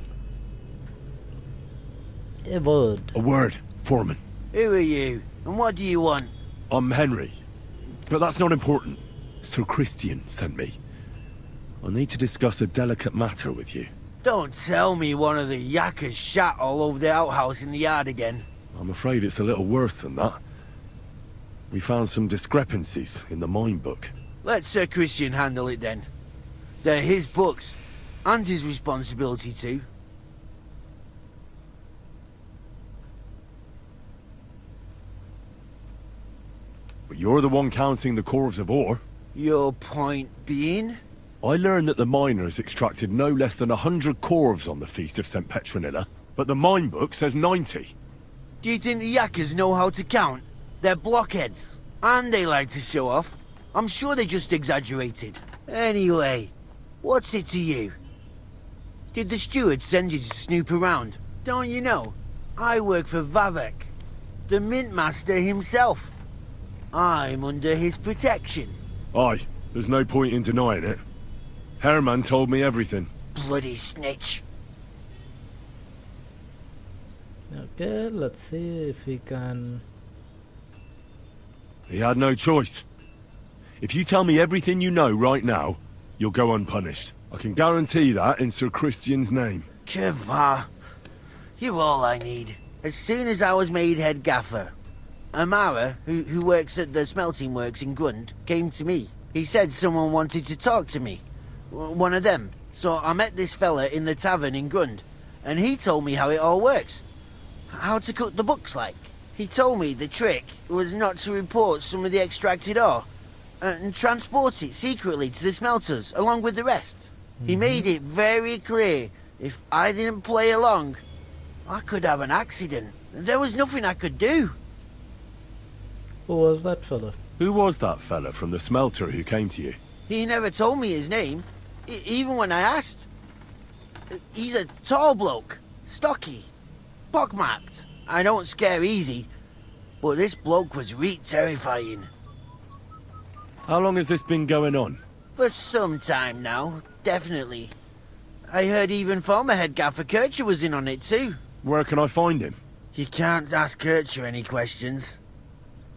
A word. A word, Foreman. Who are you? And what do you want? I'm Henry. But that's not important. Sir Christian sent me. I need to discuss a delicate matter with you. Don't tell me one of the yakkers shat all over the outhouse in the yard again. I'm afraid it's a little worse than that. We found some discrepancies in the mine book. Let Sir Christian handle it then. They're his books, and his responsibility too. But you're the one counting the corves of ore. Your point being? I learned that the miners extracted no less than 100 corves on the Feast of St. Petronilla, but the mine book says 90. Do you think the yakkers know how to count? They're blockheads, and they like to show off. I'm sure they just exaggerated. Anyway, what's it to you? Did the steward send you to snoop around? Don't you know? I work for Vavek, the mint master himself. I'm under his protection. Aye, there's no point in denying it. Herman told me everything. Bloody snitch. Okay, let's see if we can... He had no choice. If you tell me everything you know right now, you'll go unpunished. I can guarantee that in Sir Christian's name. Keva, you're all I need. As soon as I was made head gaffer, Amara, who works at the smelting works in Grund, came to me. He said someone wanted to talk to me. One of them. So I met this fella in the tavern in Grund, and he told me how it all works. How to cut the books like. He told me the trick was not to report some of the extracted ore, and transport it secretly to the smelters, along with the rest. He made it very clear, if I didn't play along, I could have an accident. There was nothing I could do. Who was that fella? Who was that fella from the smelter who came to you? He never told me his name, even when I asked. He's a tall bloke, stocky, pockmarked. I don't scare easy, but this bloke was terrifying. How long has this been going on? For some time now, definitely. I heard even former head gaffer Kircher was in on it too. Where can I find him? You can't ask Kircher any questions.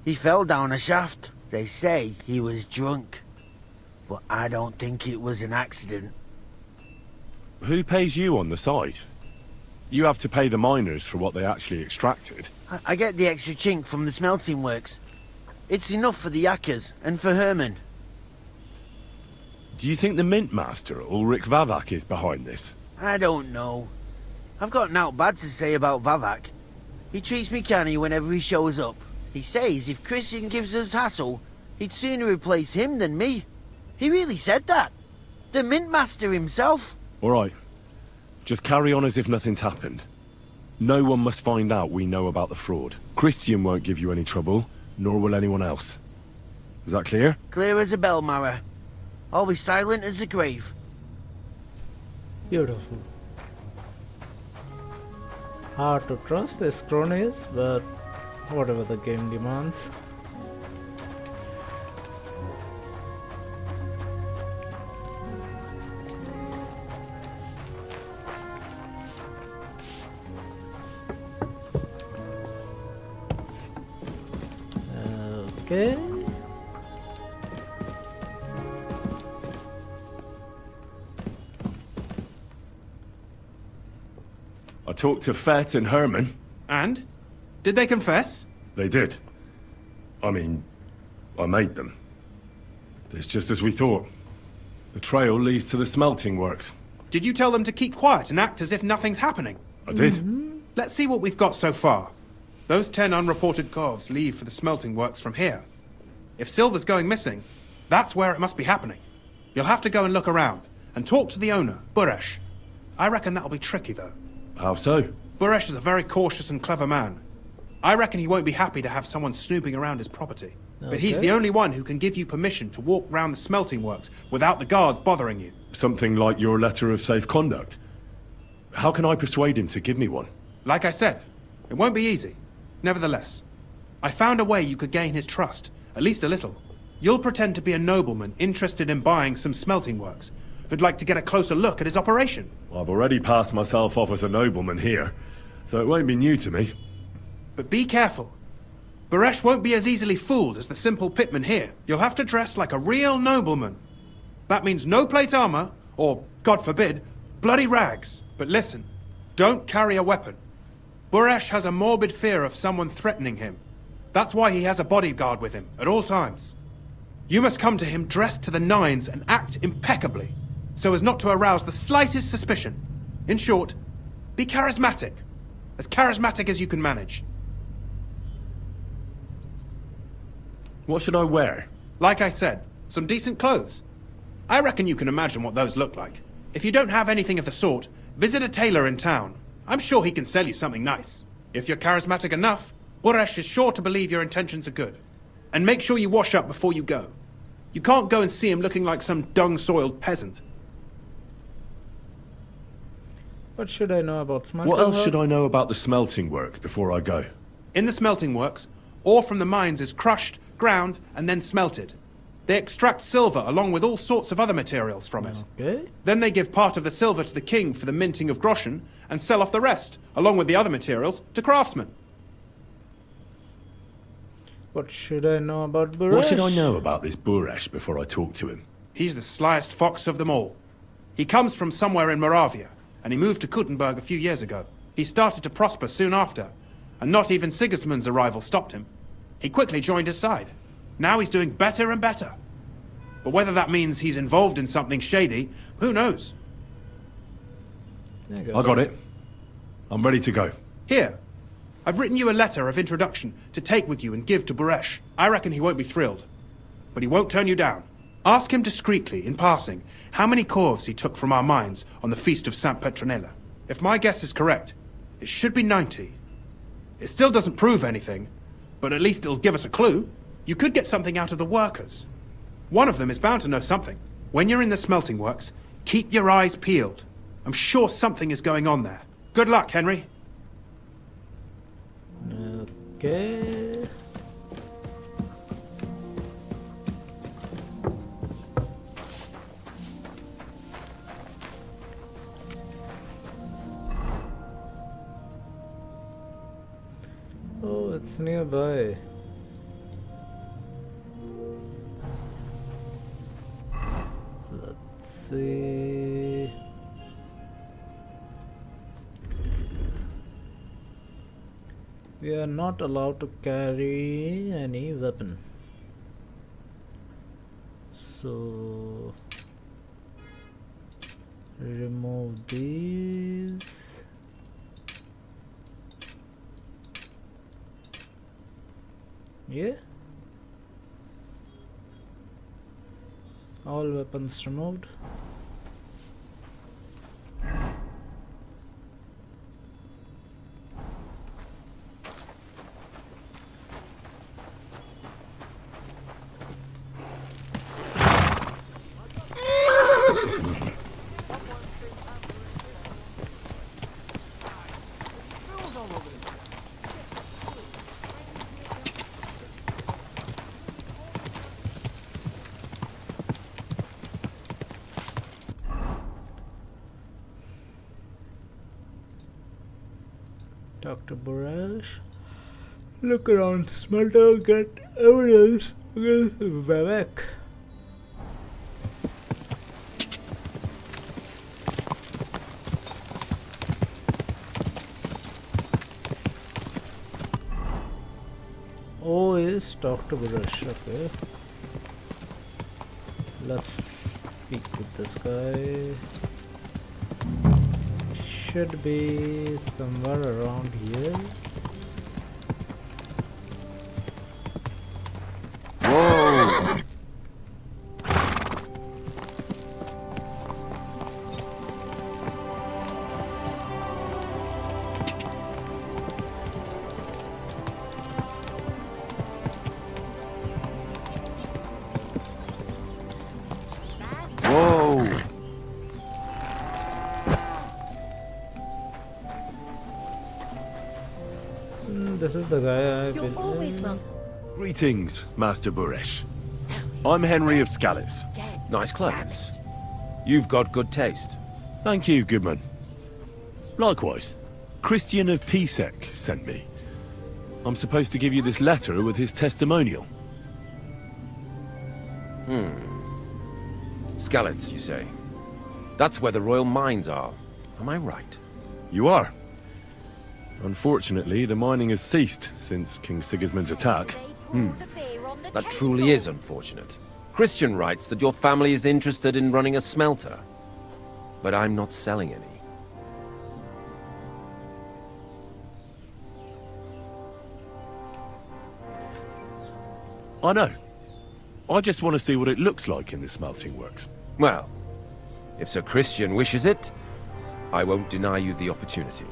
He fell down a shaft. They say he was drunk. But I don't think it was an accident. Who pays you on the side? You have to pay the miners for what they actually extracted. I get the extra chink from the smelting works. It's enough for the yakkers and for Herman. Do you think the mint master, Ulrich Vavak, is behind this? I don't know. I've got naught bad to say about Vavak. He treats me canny whenever he shows up. He says if Christian gives us hassle, he'd sooner replace him than me. He really said that. The mint master himself. All right. Just carry on as if nothing's happened. No one must find out we know about the fraud. Christian won't give you any trouble, nor will anyone else. Is that clear? Clear as a bell, Mara. I'll be silent as the grave. Beautiful. Hard to trust these cronies, but whatever the game demands. Okay. I talked to Fett and Herman. And? Did they confess? They did. I mean, I made them. It's just as we thought. The trail leads to the smelting works. Did you tell them to keep quiet and act as if nothing's happening? I did. Let's see what we've got so far. Those 10 unreported corves leave for the smelting works from here. If silver's going missing, that's where it must be happening. You'll have to go and look around, and talk to the owner, Buresh. I reckon that'll be tricky, though. How so? Buresh is a very cautious and clever man. I reckon he won't be happy to have someone snooping around his property. But he's Okay. the only one who can give you permission to walk round the smelting works without the guards bothering you. Something like your letter of safe conduct. How can I persuade him to give me one? Like I said, it won't be easy. Nevertheless, I found a way you could gain his trust, at least a little. You'll pretend to be a nobleman interested in buying some smelting works, who'd like to get a closer look at his operation. I've already passed myself off as a nobleman here, so it won't be new to me. But be careful. Baresh won't be as easily fooled as the simple pitman here. You'll have to dress like a real nobleman. That means no plate armor, or, God forbid, bloody rags. But listen, don't carry a weapon. Baresh has a morbid fear of someone threatening him. That's why he has a bodyguard with him at all times. You must come to him dressed to the nines and act impeccably, so as not to arouse the slightest suspicion. In short, be charismatic. As charismatic as you can manage. What should I wear? Like I said, some decent clothes. I reckon you can imagine what those look like. If you don't have anything of the sort, visit a tailor in town. I'm sure he can sell you something nice. If you're charismatic enough, Boresh is sure to believe your intentions are good. And make sure you wash up before you go. You can't go and see him looking like some dung-soiled peasant. What should I know about smelting? What else should I know about the smelting works before I go? In the smelting works, ore from the mines is crushed, ground, and then smelted. They extract silver along with all sorts of other materials from it. Okay. Then they give part of the silver to the king for the minting of groschen, and sell off the rest, along with the other materials, to craftsmen. What should I know about Baresh? What should I know about this Buresh before I talk to him? He's the slyest fox of them all. He comes from somewhere in Moravia, and he moved to Kuttenberg a few years ago. He started to prosper soon after, and not even Sigismund's arrival stopped him. He quickly joined his side. Now he's doing better and better. But whether that means he's involved in something shady, who knows? I got it. I'm ready to go. Here, I've written you a letter of introduction to take with you and give to Baresh. I reckon he won't be thrilled, but he won't turn you down. Ask him discreetly, in passing, how many corves he took from our mines on the feast of Saint Petronella. If my guess is correct, it should be 90. It still doesn't prove anything, but at least it'll give us a clue. You could get something out of the workers. One of them is bound to know something. When you're in the smelting works, keep your eyes peeled. I'm sure something is going on there. Good luck, Henry. Okay. Oh, it's nearby. Let's see. We are not allowed to carry any weapon. So remove these. Yeah. All weapons removed. Dr. Baresh. Look around, smelter, get evidence against Vivek. Oh, yes, Dr. Baresh. Okay. Let's speak with this guy. Should be somewhere around here. Whoa! this is the guy I You're always welcome. Greetings, Master Buresh. I'm Henry of Scallis. Nice clothes. You've got good taste. Thank you, Goodman. Likewise, Christian of Pisek sent me. I'm supposed to give you this letter with his testimonial. Skalitz, you say? That's where the royal mines are. Am I right? You are. Unfortunately, the mining has ceased since King Sigismund's attack. That truly is unfortunate. Christian writes that your family is interested in running a smelter. But I'm not selling any. I know. I just want to see what it looks like in the smelting works. Well, if Sir Christian wishes it, I won't deny you the opportunity.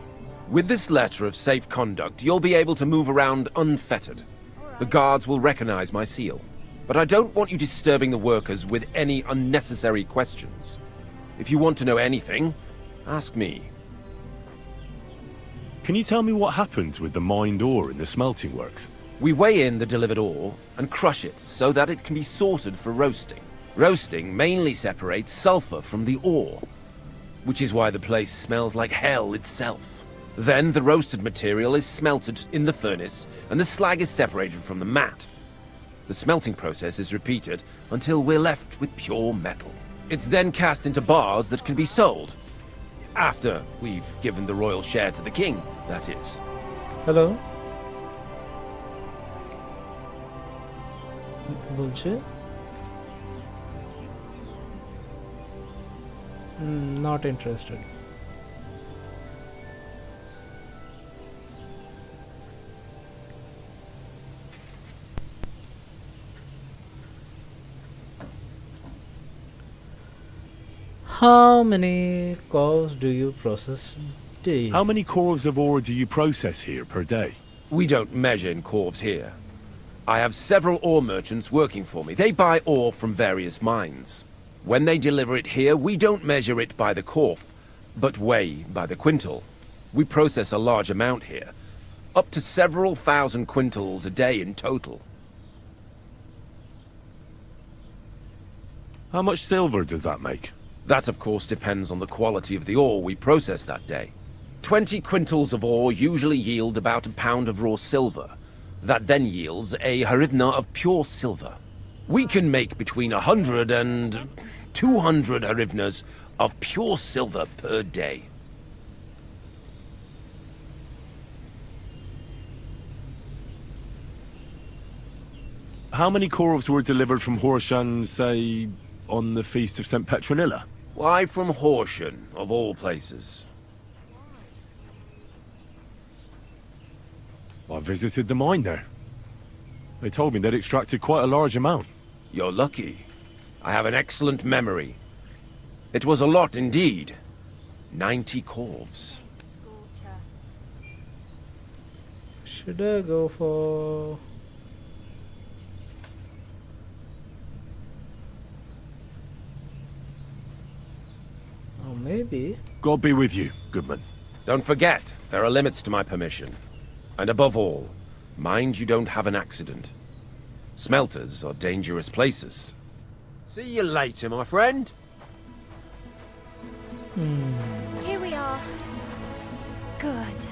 With this letter of safe conduct, you'll be able to move around unfettered. The guards will recognize my seal. But I don't want you disturbing the workers with any unnecessary questions. If you want to know anything, ask me. Can you tell me what happened with the mined ore in the smelting works? We weigh in the delivered ore and crush it so that it can be sorted for roasting. Roasting mainly separates sulfur from the ore, which is why the place smells like hell itself. Then the roasted material is smelted in the furnace and the slag is separated from the matte. The smelting process is repeated until we're left with pure metal. It's then cast into bars that can be sold. After we've given the royal share to the king, that is. Hello? Bullshit? Not interested. How many calls do you process a day? How many corves of ore do you process here per day? We don't measure in corves here. I have several ore merchants working for me. They buy ore from various mines. When they deliver it here, we don't measure it by the corf, but weigh by the quintal. We process a large amount here, up to several thousand quintals a day in total. How much silver does that make? That, of course, depends on the quality of the ore we process that day. 20 quintals of ore usually yield about a pound of raw silver. That then yields a harivna of pure silver. We can make between 100 and 200 harivnas of pure silver per day. How many corves were delivered from Horshan, say, on the Feast of St. Petronilla? Why from Horshan, of all places? I visited the mine there. They told me they'd extracted quite a large amount. You're lucky. I have an excellent memory. It was a lot indeed. 90 corves. Should I go for... Oh, maybe. God be with you, Goodman. Don't forget, there are limits to my permission. And above all, mind you don't have an accident. Smelters are dangerous places. See you later, my friend. Here we are. Good.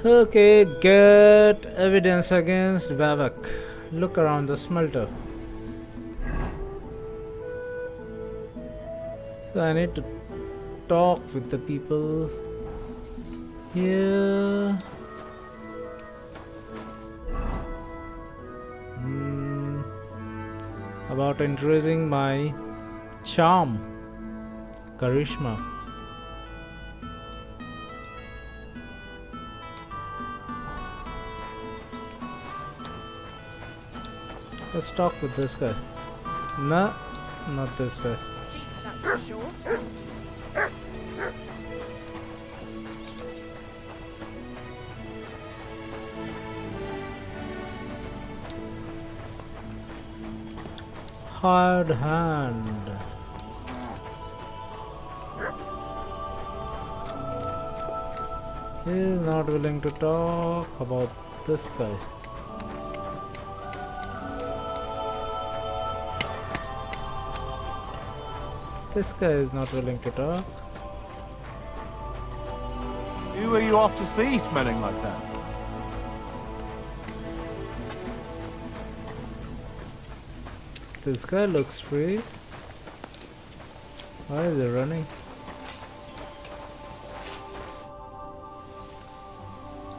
Okay, get evidence against Vavak. Look around the smelter. So I need to talk with the people here. About increasing my charm, charisma. Let's talk with this guy. Nah, not this guy. That's for sure. Hard hand. He is not willing to talk about this guy. This guy is not willing to talk. Who are you off to see smelling like that? This guy looks free. Why is he running?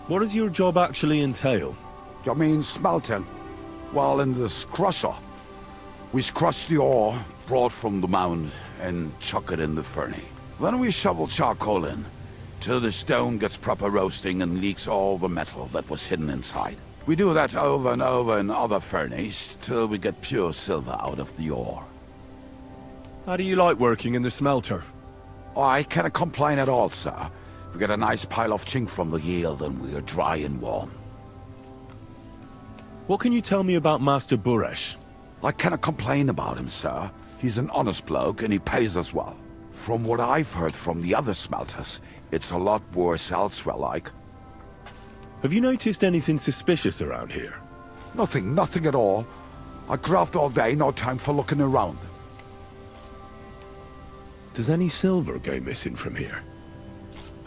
What does your job actually entail? You mean smelting? Well, in this crusher, we crush the ore brought from the mound and chuck it in the furnace. Then we shovel charcoal in, till the stone gets proper roasting and leaks all the metal that was hidden inside. We do that over and over in other furnaces, till we get pure silver out of the ore. How do you like working in the smelter? Oh, I cannot complain at all, sir. We get a nice pile of chink from the yield and we are dry and warm. What can you tell me about Master Buresh? I cannot complain about him, sir. He's an honest bloke and he pays us well. From what I've heard from the other smelters, it's a lot worse elsewhere like. Have you noticed anything suspicious around here? Nothing at all. I graft all day, no time for looking around. Does any silver go missing from here?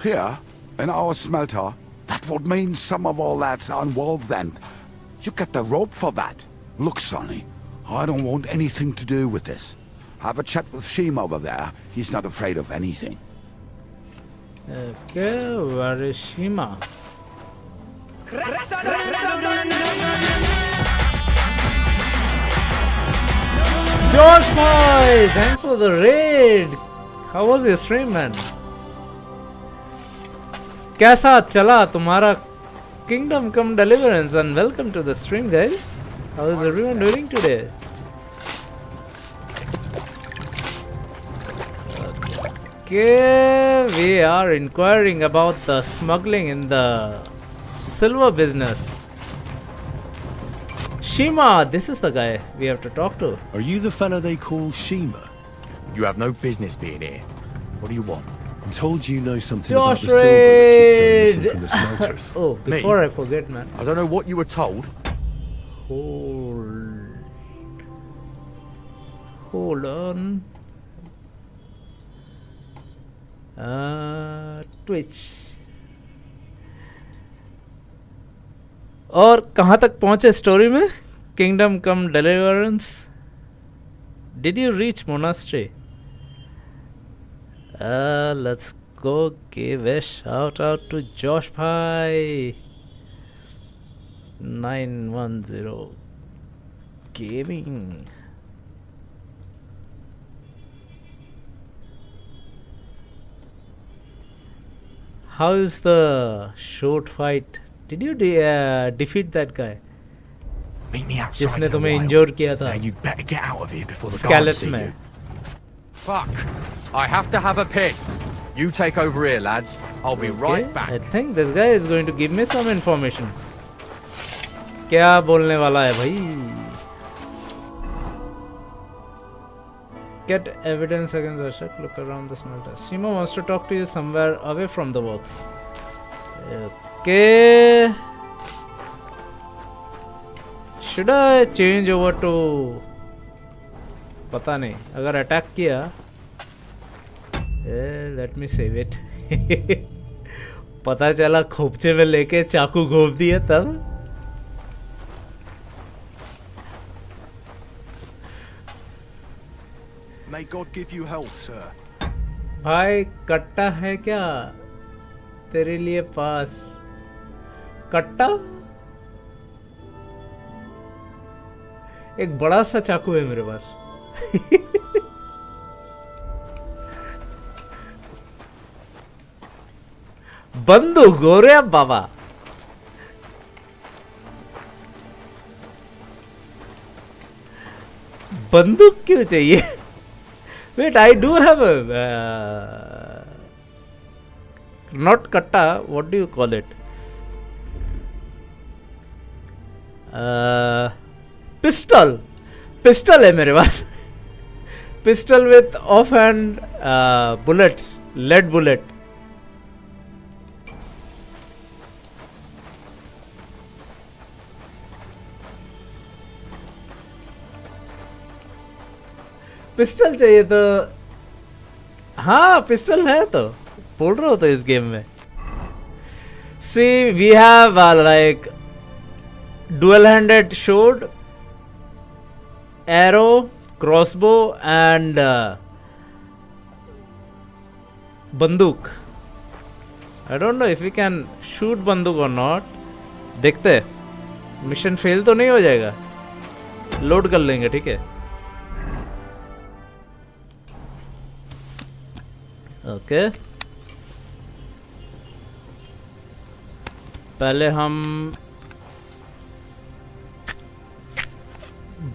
Here, in our smelter, that would mean some of our lads are involved then. You get the rope for that. Look, Sonny, I don't want anything to do with this. Have a chat with Sheem over there. He's not afraid of anything. Okay, where is Shima? Josh boy, thanks for the raid. How was your stream, man? कैसा चला तुम्हारा Kingdom Come Deliverance? And welcome to the stream, guys. How is everyone doing today? Okay, we are inquiring about the smuggling in the silver business. Shima, this is the guy we have to talk to. Are you the fella they call Shima? You have no business being here. What do you want? I'm told you know something Josh about the silver that keeps going missing Raid! from the smelters. Oh, before I forget, man. I don't know what you were told. Hold on. Twitch. और कहाँ तक पहुँचे story में? Kingdom Come Deliverance. Did you reach monastery? Let's go give a shout out to Josh Bhai 910 Gaming. How is the short fight? Did you defeat that guy? Meet me outside जिसने in a तुम्हें while. Injure किया था? Now you better get out of here before the guards Scallops see में. you. Fuck. I have to have a piss. You take over here, lads. I'll be right back. I think this guy is going to give me some information. क्या बोलने वाला है भाई? Get evidence against Ashok. Look around the smelter. Shima wants to talk to you somewhere away from the works. Okay. Should I change over to? पता नहीं. अगर attack किया, let me save it. पता चला खोपचे में लेके चाकू घोप दिया तब. May God give you health, sir. भाई कट्टा है क्या तेरे लिए पास? कट्टा एक बड़ा सा चाकू है मेरे पास. बंदूक गोरे बाबा. बंदूक क्यों चाहिए? Wait, I do have a not katta. What do you call it? Pistol. Pistol है मेरे पास. Pistol with offhand bullets, lead bullet. Pistol चाहिए तो हाँ पिस्टल है तो बोल रहा हो तो इस गेम में see we have like dual-handed sword, arrow, crossbow and बंदूक. I don't know if we can shoot बंदूक or not. देखते हैं मिशन फेल तो नहीं हो जाएगा. लोड कर लेंगे ठीक है. ओके पहले हम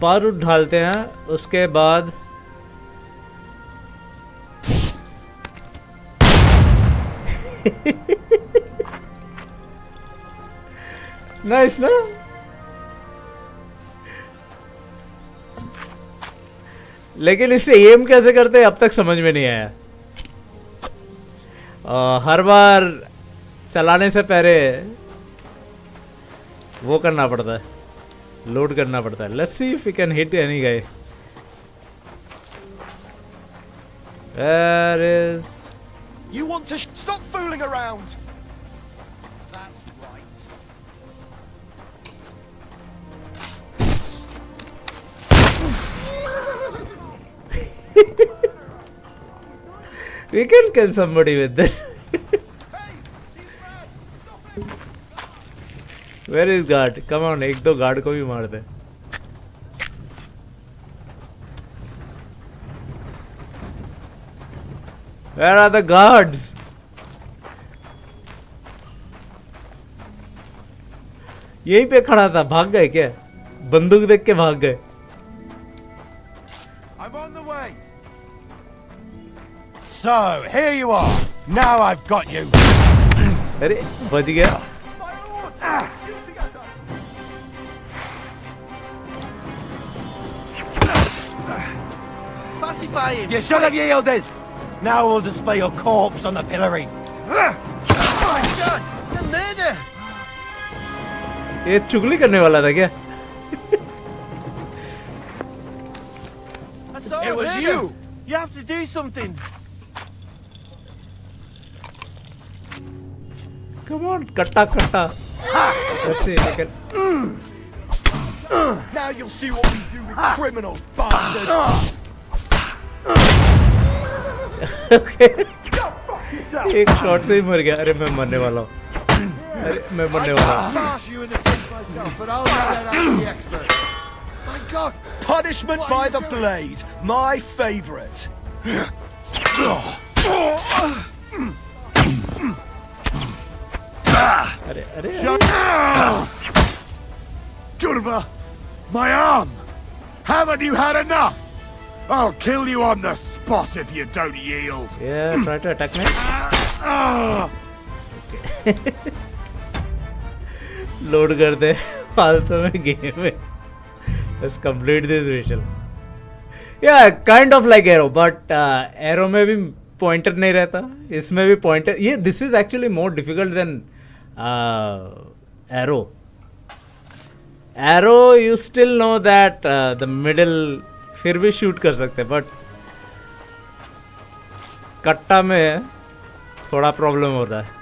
बारूद ढालते हैं उसके बाद नाइस ना लेकिन इससे एम कैसे करते हैं अब तक समझ में नहीं आया. हर बार चलाने से पहले वो करना पड़ता है, लोड करना पड़ता है. Let's see if we can hit any guy. Where is You want to stop fooling around. we can kill somebody with this. Where is guard? Come on, एक दो गार्ड को भी मार दे. Where are the guards? यहीं पे खड़ा था, भाग गए क्या? बंदूक देख के भाग गए. I'm on the way. So, here you are. Now I've got you. अरे बच गया. Pacify him. You should have yielded. Now we'll display your corpse on the pillory. It's a murder. ये चुगली करने वाला था क्या? It was you. You have to do something. Come on, कट्टा कट्टा. Let's see if we can. Now you'll see what we do with criminals, bastard. Okay. एक shot से ही मर गया. अरे मैं मरने वाला हूँ. अरे मैं मरने वाला हूँ. Smash you in the face myself, but I'll let that out the expert. My God! Punishment by the blade, my favorite. अरे अरे. Gurva, my arm! Haven't you had enough? I'll kill you on the spot if you don't yield. Yeah, try to attack me. Load कर दे फालतू में game में. Let's complete this visual. Yeah, kind of like arrow, but arrow में भी pointer नहीं रहता. इसमें भी pointer. ये this is actually more difficult than arrow. Arrow you still know that the middle फिर भी shoot कर सकते, but कट्टा में थोड़ा प्रॉब्लम होता है.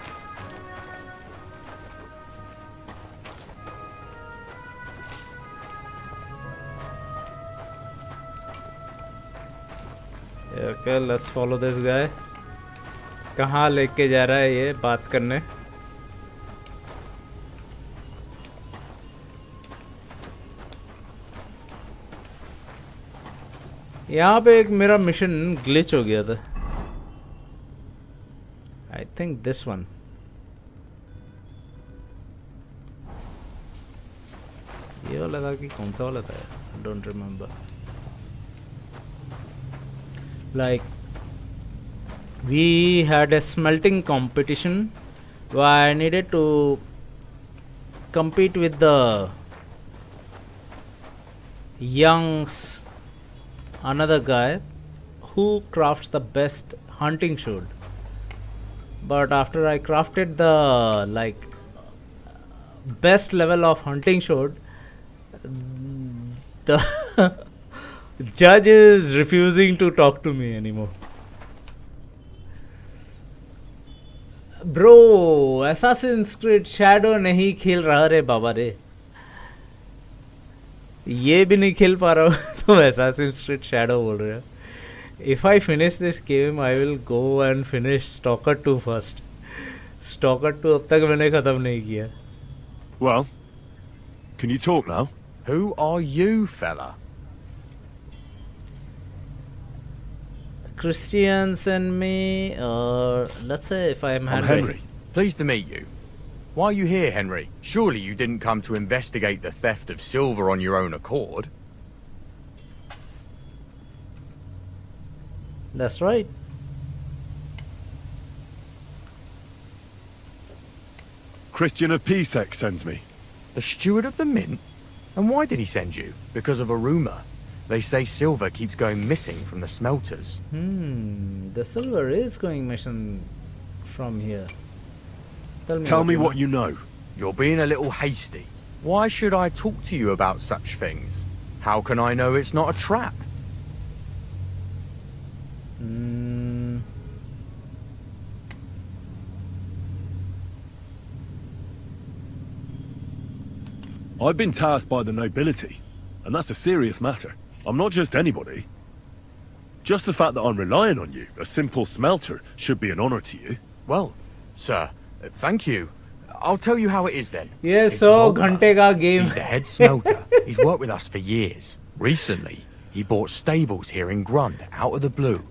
Okay, let's follow this guy. कहाँ लेके जा रहा है ये बात करने? यहाँ पे एक मेरा मिशन ग्लिच हो गया था. I think this one. ये वाला था कि कौन सा वाला था? I don't remember. Like we had a smelting competition where I needed to compete with the another guy who crafts the best hunting sword. But after I crafted the like best level of hunting sword, the Judge is refusing to talk to me anymore. Bro, Assassin's Creed Shadow नहीं खेल रहा रे बाबा रे. ये भी नहीं खेल पा रहा हूँ तो Assassin's Creed Shadow बोल रहे हो. If I finish this game, I will go and finish Stalker 2 first. Stalker 2 अब तक मैंने खत्म नहीं किया. Well, can you talk now? Who are you, fella? Christians and me, or let's say if I'm Henry. Pleased to meet you. Why are you here, Henry? Surely you didn't come to investigate the theft of silver on your own accord. That's right. Christian of Pisek sends me. The steward of the mint? And why did he send you? Because of a rumor. They say silver keeps going missing from the smelters. The silver is going missing from here. Tell me what you know. You're being a little hasty. Why should I talk to you about such things? How can I know it's not a trap? I've been tasked by the nobility, and that's a serious matter. I'm not just anybody. Just the fact that I'm relying on you, a simple smelter, should be an honor to you. Well, sir, thank you. I'll tell you how it is then. Yeah, It's so Volga. ghante ka game. He's the head smelter. He's worked with us for years. Recently, he bought stables here in Grund, out of the blue.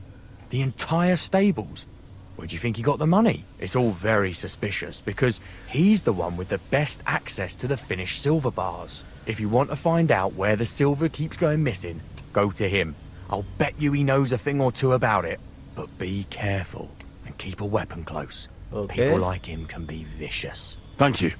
The entire stables. Where do you think he got the money? It's all very suspicious, because he's the one with the best access to the finished silver bars. If you want to find out where the silver keeps going missing, go to him. I'll bet you he knows a thing or two about it. But be careful, and keep a weapon close. Okay. People like him can be vicious. Thank you.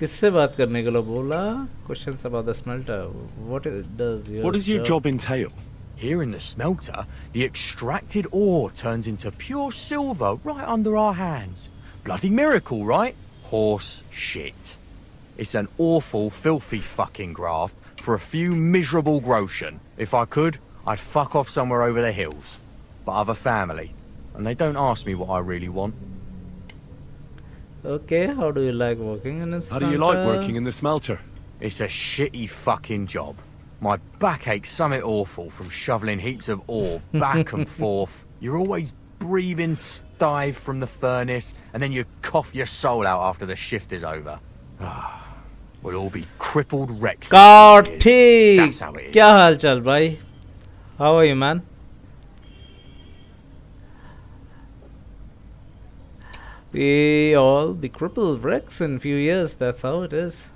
किससे बात करने के लिए बोला? Questions about the smelter. What does your job entail? Here in the smelter, the extracted ore turns into pure silver right under our hands. Bloody miracle, right? Horse shit. It's an awful, filthy fucking graft for a few miserable groschen. If I could, I'd fuck off somewhere over the hills. But I've a family, and they don't ask me what I really want. Okay, how do you like working in a How smelter? do you like working in the smelter? It's a shitty fucking job. My back aches something awful from shoveling heaps of ore back and forth. You're always breathing stive from the furnace, and then you cough your soul out after the shift is over. We'll all be crippled wrecks. Kartik, That's how it is. क्या हाल चाल भाई? How are you, man? We all be crippled wrecks in few years. That's how it is.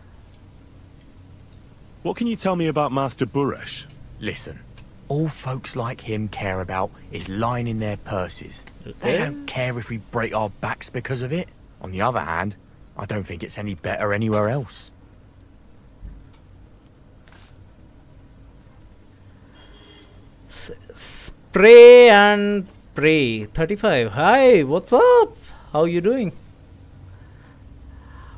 What can you tell me about Master Buresh? Listen, all folks like him care about is lining their purses. They don't care if we break our backs because of it. On the other hand, I don't think it's any better anywhere else. Spray and pray. 35. Hi, what's up? How you doing?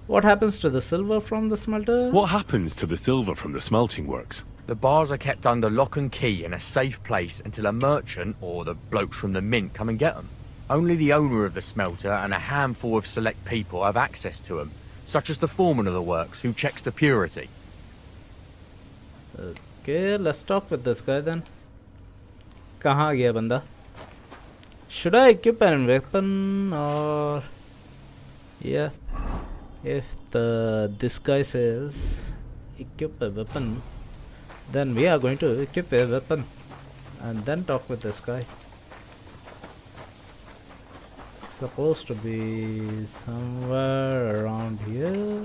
What happens to the silver from the smelter? What happens to the silver from the smelting works? The bars are kept under lock and key in a safe place until a merchant or the blokes from the mint come and get them. Only the owner of the smelter and a handful of select people have access to them, such as the foreman of the works who checks the purity. Okay, let's talk with this guy then. कहाँ गया बंदा? Should I equip a weapon or yeah? If this guy says equip a weapon, then we are going to equip a weapon and then talk with this guy. Supposed to be somewhere around here.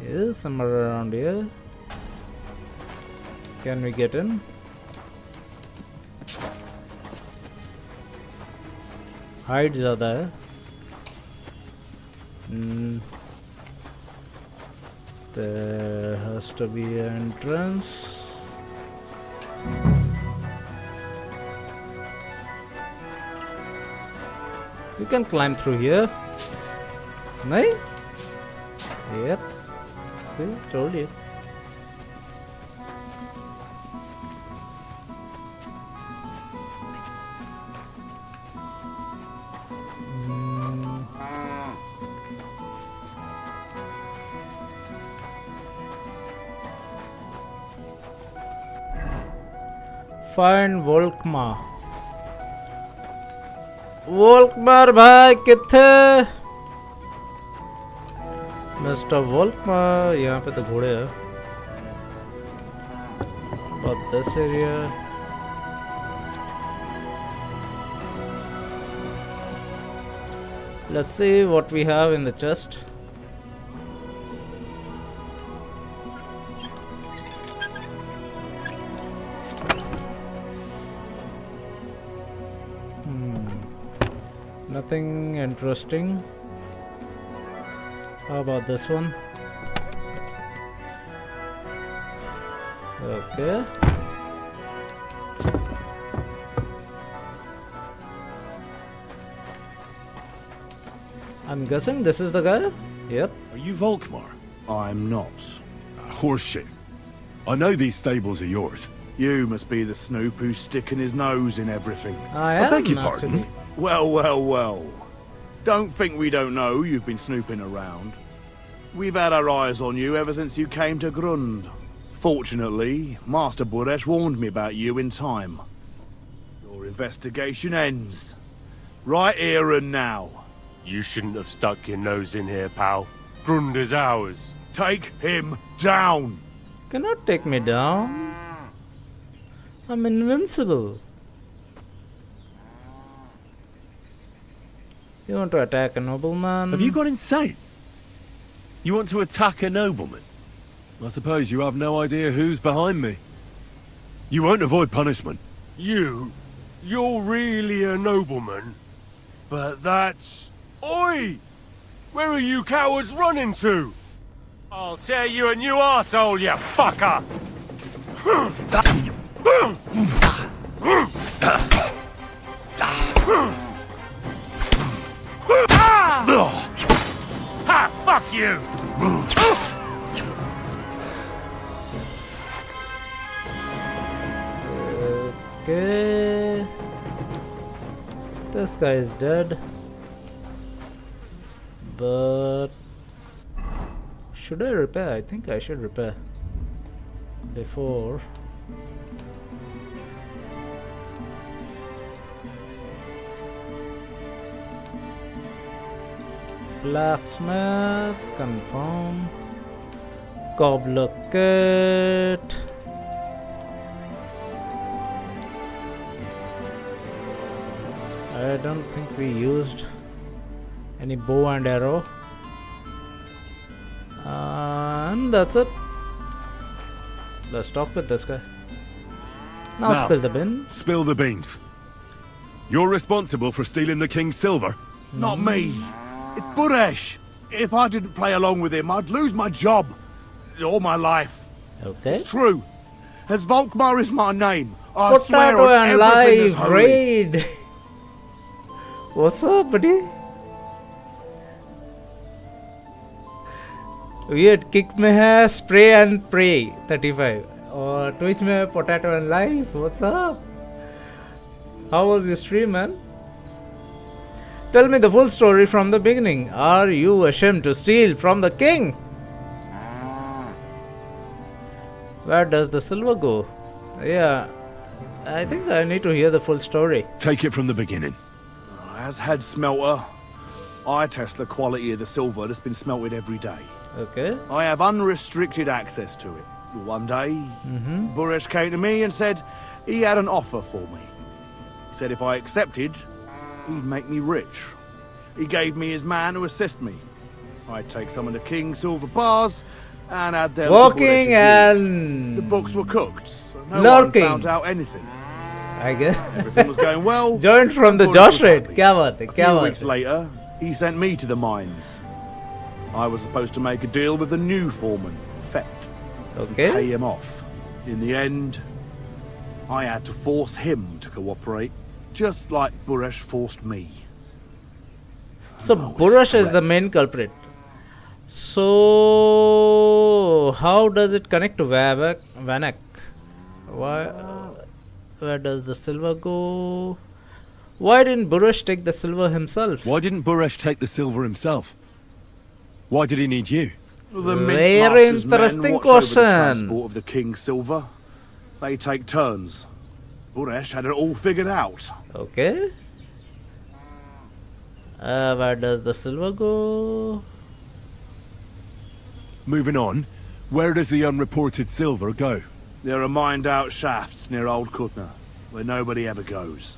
Yeah, somewhere around here. Can we get in? Height ज़्यादा है. There has to be an entrance. You can climb through here. No? Yep. See, told you. Find Volkmar. Volkmar भाई किथे? Mr. Volkmar, यहाँ पे तो घोड़े हैं. About this area. Let's see what we have in the chest. Nothing interesting. How about this one? Okay. I'm guessing this is the guy? Yep. Are you Volkmar? I'm not. Horseshit. I know these stables are yours. You must be the snoop who's sticking his nose in everything. I beg your am, pardon? actually. Well. Don't think we don't know you've been snooping around. We've had our eyes on you ever since you came to Grund. Fortunately, Master Buresh warned me about you in time. Your investigation ends. Right here and now. You shouldn't have stuck your nose in here, pal. Grund is ours. Take him down! Cannot take me down. I'm invincible. You want to attack a nobleman? Have you gone insane? You want to attack a nobleman? I suppose you have no idea who's behind me. You won't avoid punishment. You're really a nobleman? But that's... Oi! Where are you cowards running to? I'll tear you a new arsehole, you fucker! Ha! Fuck you! Okay. This guy is dead. But should I repair? I think I should repair before. Blacksmith, confirm. Cobbler kit. I don't think we used any bow and arrow. And that's it. Let's talk with this guy. Now spill the bin. Spill the beans. You're responsible for stealing the king's silver? Not me. It's Buresh. If I didn't play along with him, I'd lose my job. All my life. Okay. It's true. As Volkmar is my name, I swear Potato on and everything that's live holy. raid. What's up, buddy? Weird kick में है spray and pray 35 और Twitch में है potato and live. What's up? How was your stream, man? Tell me the full story from the beginning. Are you ashamed to steal from the king? Where does the silver go? Yeah, I think I need to hear the full story. Take it from the beginning. As head smelter, I test the quality of the silver that's been smelted every day. Okay. I have unrestricted access to it. One day, Buresh came to me and said he had an offer for me. He said if I accepted, he'd make me rich. He gave me his man to assist me. I'd take some of the king's silver bars and add them Walking to Buresh's and The books were cooked, so no lurking. one found out anything. I guess. Everything was going well. Joined from the Buresh Josh was raid. happy. क्या बात है? A क्या few बात weeks है? later, he sent me to the mines. I was supposed to make a deal with the new foreman, Fett. Okay. And pay him off. In the end, I had to force him to cooperate, just like Buresh forced me. So Burush is the main culprit. So how does it connect to Vanak? Where does the silver go? Why didn't Burush take the silver himself? Why didn't Burush take the silver himself? Why did he need you? The Very Mint Master's men interesting watch over the question. transport of the King's silver. They take turns. Buresh had it all figured out. Okay. Where does the silver go? Moving on, where does the unreported silver go? There are mined-out shafts near Old Kutna, where nobody ever goes.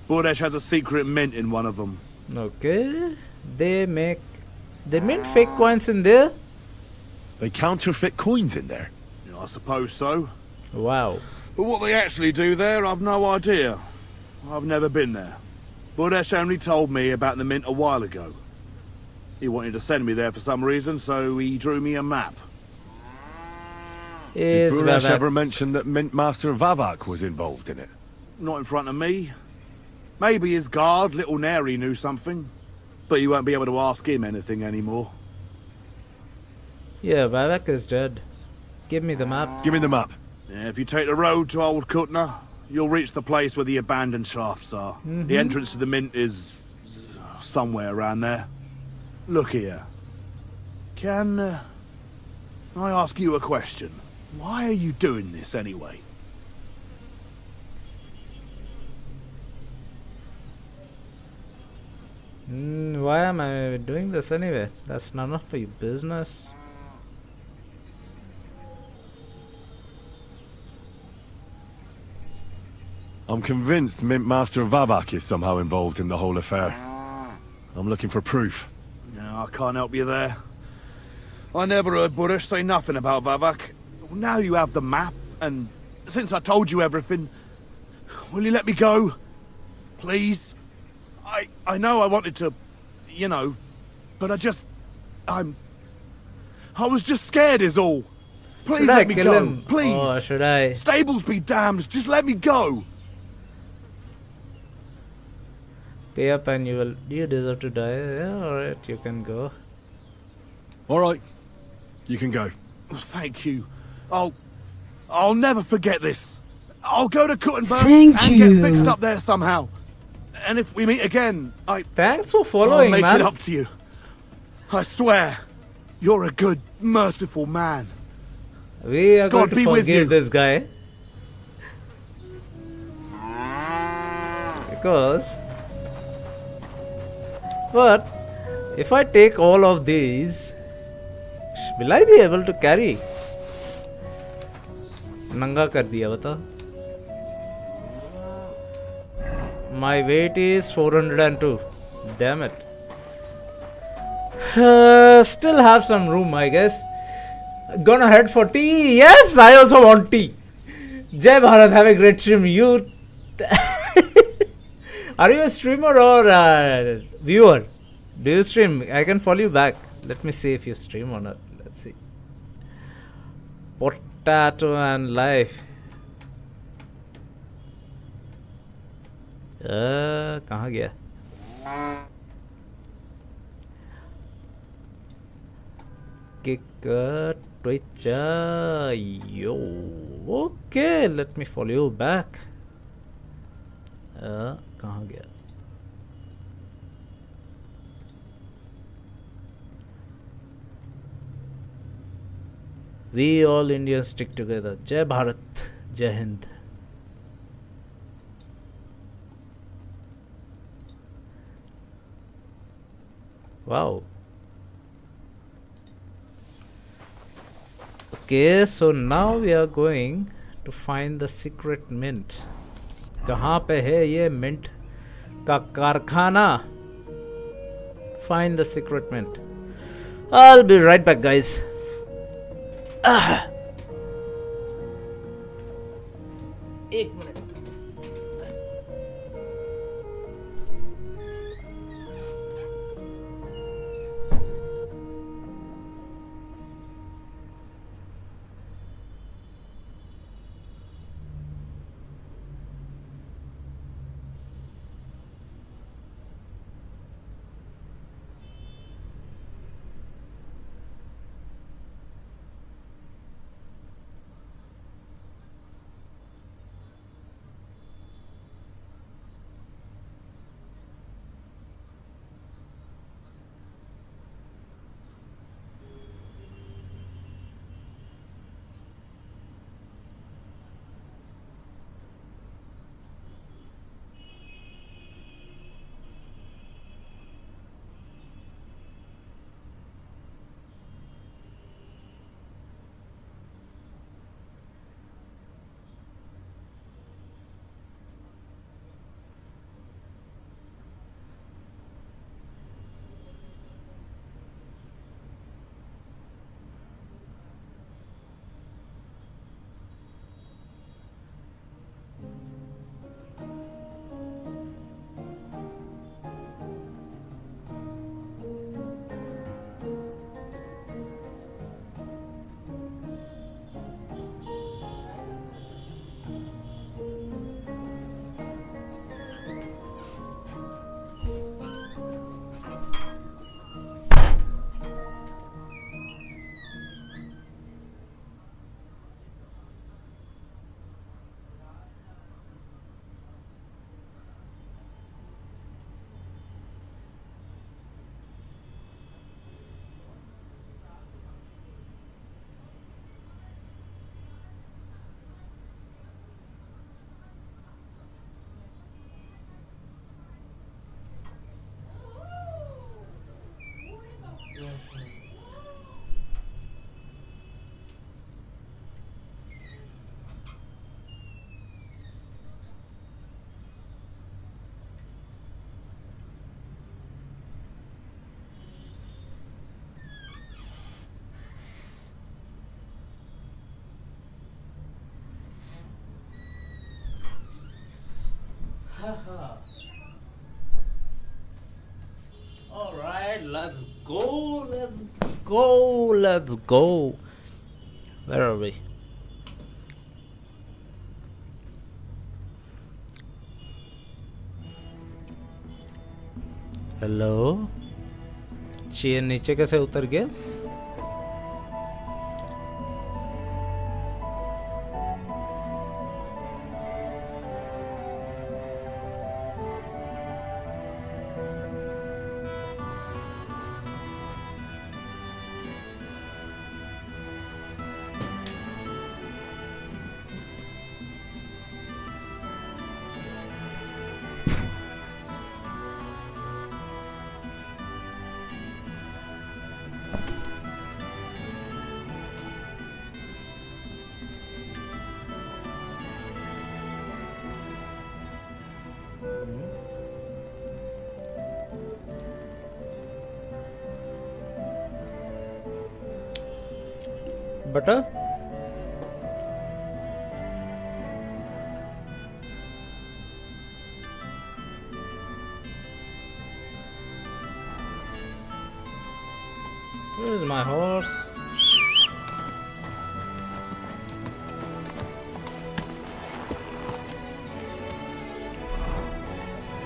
Buresh has a secret mint in one of them. Okay. They mint fake coins in there? They counterfeit coins in there? Yeah, I suppose so. Wow. But what they actually do there, I've no idea. I've never been there. Buresh only told me about the mint a while ago. He wanted to send me there for some reason, so he drew me a map. Did Buresh ever mention that Mint Master Vavak was involved in it? Not in front of me. Maybe his guard, Little Neri, knew something. But you won't be able to ask him anything anymore. Yeah, Vavak is dead. Give me the map. Give me the map. Yeah, if you take the road to Old Kutna, you'll reach the place where the abandoned shafts are. The entrance to the mint is somewhere around there. Look here. Can I ask you a question? Why are you doing this anyway? Why am I doing this anyway? That's none of your business. I'm convinced Mint Master Vavak is somehow involved in the whole affair. I'm looking for proof. No, I can't help you there. I never heard Buresh say nothing about Vavak. Now you have the map, and since I told you everything, will you let me go? Please? I know I wanted to, you know, but I was just scared is all. Please let me go, him? please. Or should I? Stables be damned, just let me go. Pay up and you deserve to die. Yeah, alright, you can go. Alright, you can go. Thank you. I'll never forget this. I'll go to Kuttenberg Thank and you. get fixed up there somehow. And if we meet again, Thanks for following, I'll make man. it up to you. I swear, you're a good, merciful man. We are God going be to with forgive you. this guy. Because... But, if I take all of these, will I be able to carry? नंगा कर दिया बता. My weight is 402. Damn it. Still have some room, I guess. Gonna head for tea. Yes, I also want tea. Jai Bharat, have a great stream. You are you a streamer or a viewer? Do you stream? I can follow you back. Let me see if you stream or not. Let's see. Potato and life. कहाँ गया? Kick Twitch. Yo. Okay, let me follow you back. कहाँ गया? We all Indians stick together. Jai Bharat, Jai Hind. Wow. Okay, so now we are going to find the secret mint. कहाँ पे है ये mint का कारखाना? Find the secret mint. I'll be right back, guys. एक minute. Alright, let's go, let's go. Where are we? Hello chair नीचे कैसे उतर गया butter where's my horse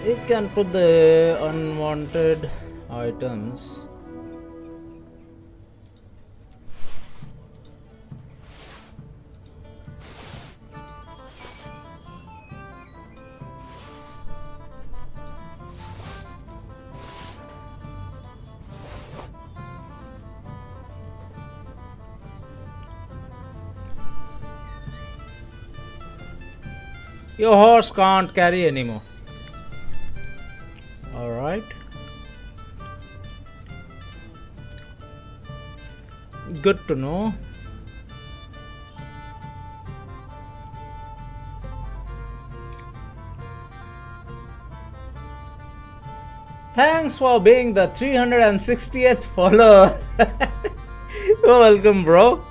it can put the unwanted items. Your horse can't carry anymore. Alright. Good to know. Thanks for being the 360th follower. You're welcome, bro.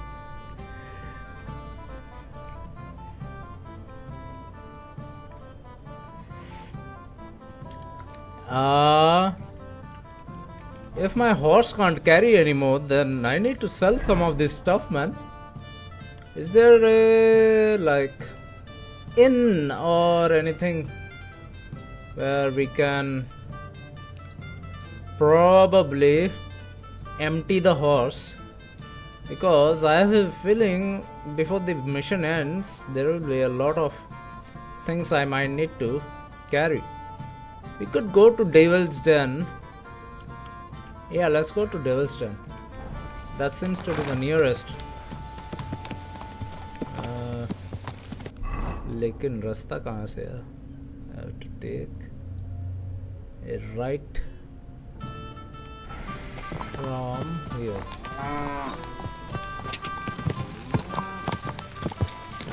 If my horse can't carry anymore, then I need to sell some of this stuff, man. Is there a like inn or anything where we can probably empty the horse? Because I have a feeling before the mission ends there will be a lot of things I might need to carry. We could go to Devil's Den. Yeah, let's go to Devil's Den. That seems to be the nearest. लेकिन रास्ता कहाँ से है? I have to take a right from here.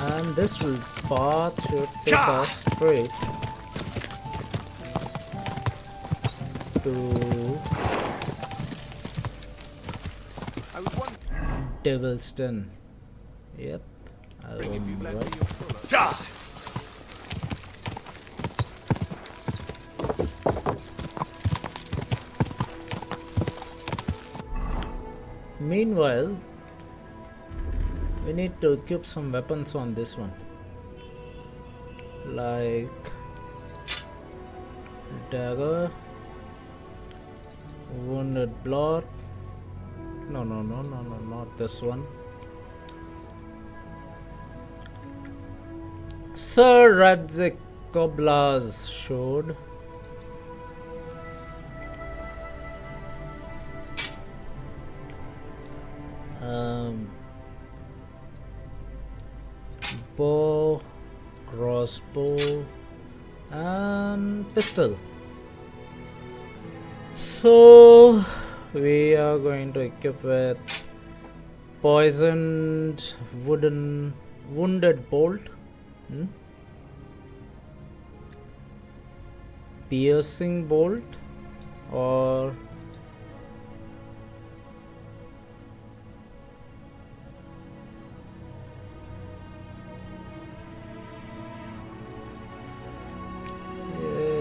And this path should take us straight to Devil's Den. Yep, I will be right. Meanwhile, we need to equip some weapons on this one, like dagger, wounded blot. No, not this one. Sir Radzik Koblas showed. Bow, crossbow, and pistol. So we are going to equip with poisoned wounded bolt, piercing bolt, or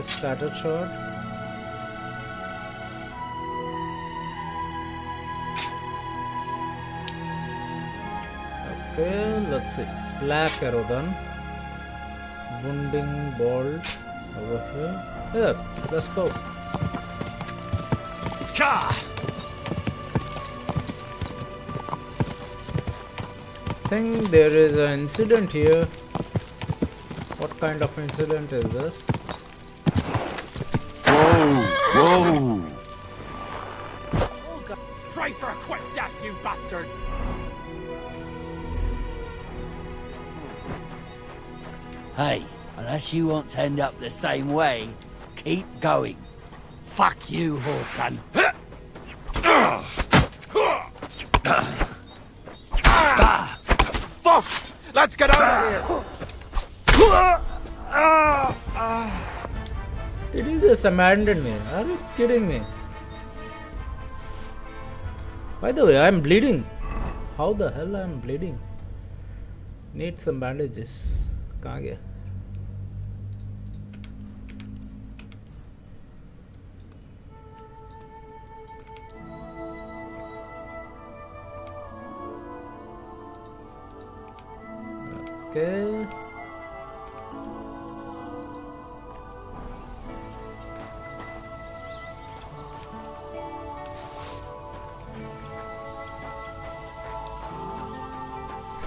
Scattered shot. Okay, let's see. Black arrow then. Wounding bolt over here. Yeah, let's go. I think there is an incident here. What kind of incident is this? Whoa! Pray for a quick death, you bastard! Hey, unless you want to end up the same way, keep going. Fuck you, whoreson. Fuck! Let's get out of here! Did he just abandon me? Are you kidding me? By the way, I'm bleeding. How the hell I'm bleeding? Need some bandages. कहाँ गया? Okay.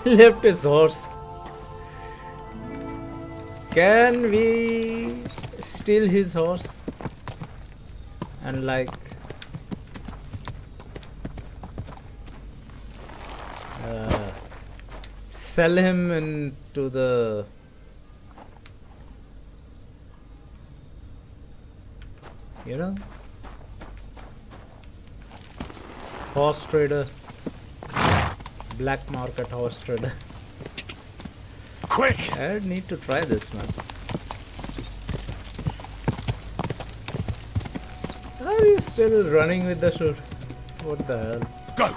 Left his horse. Can we steal his horse and like sell him into the horse trader, black market horse trader? Quick! I need to try this, man. Are you still running with the shoot? What the hell? Go!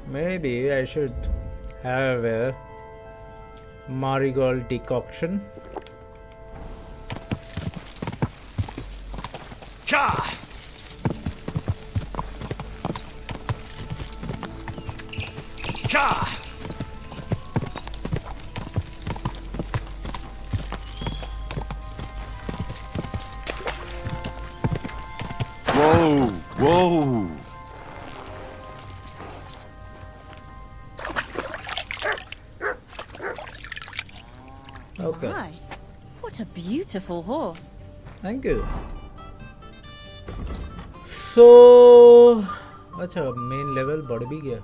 Maybe I should have a marigold decoction. Ka! Ka! Whoa! Whoa! Okay. My, what a beautiful horse. Thank you. So, अच्छा main level बढ़ भी गया.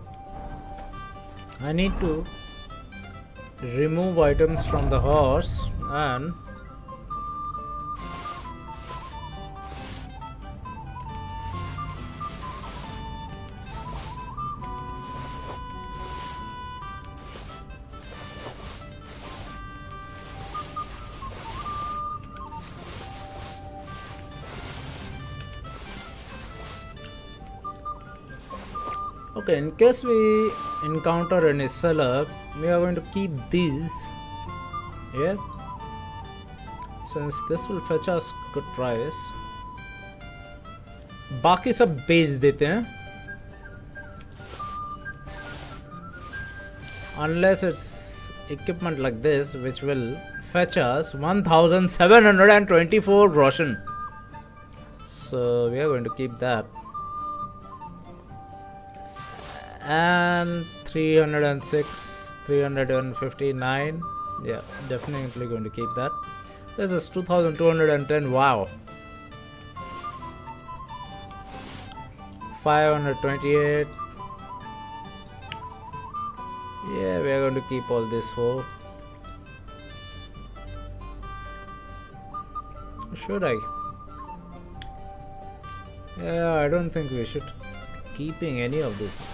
I need to remove items from the horse and okay, in case we encounter any seller, we are going to keep these here since this will fetch us good price. बाकी सब बेच देते हैं unless it's equipment like this which will fetch us 1724 groschen. So we are going to keep that. And 306, 359, yeah, definitely going to keep that. This is 2210. Wow. 528. Yeah, we are going to keep all this for. Should I? Yeah, I don't think we should keeping any of this.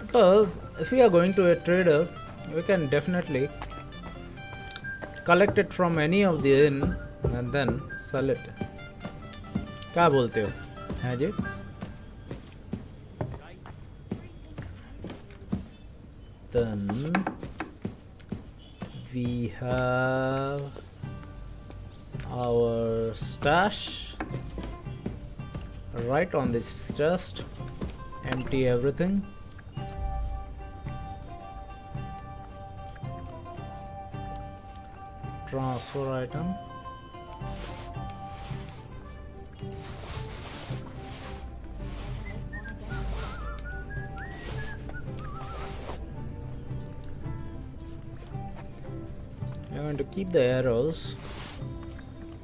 Because if we are going to a trader, we can definitely collect it from any of the inn and then sell it. क्या बोलते हो हैं जी? Then we have our stash right on this chest. Empty everything. Transfer item. I'm going to keep the arrows,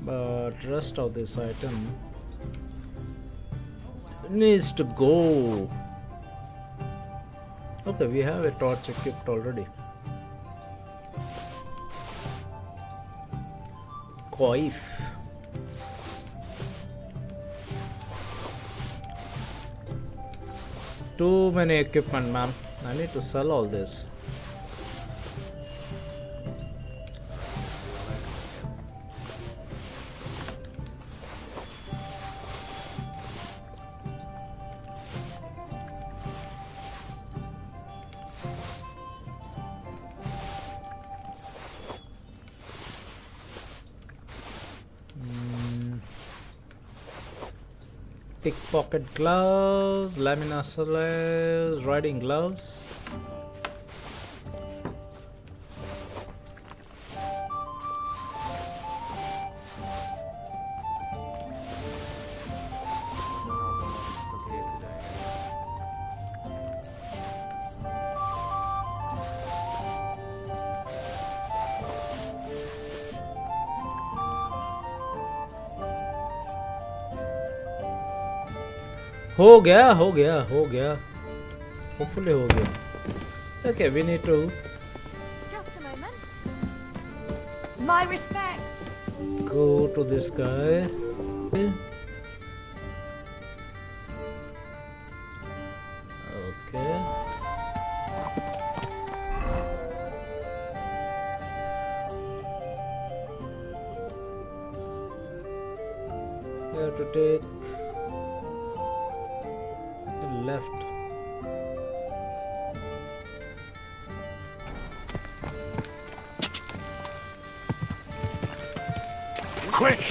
but rest of this item needs to go. Okay, we have a torch equipped already. Coif. Too many equipment, man. I need to sell all this. Pickpocket gloves, lamina sleeves, riding gloves. हो गया hopefully हो गया. Okay, we need to Just a moment. My respects. go to this guy. Okay. We have to take left. Quick!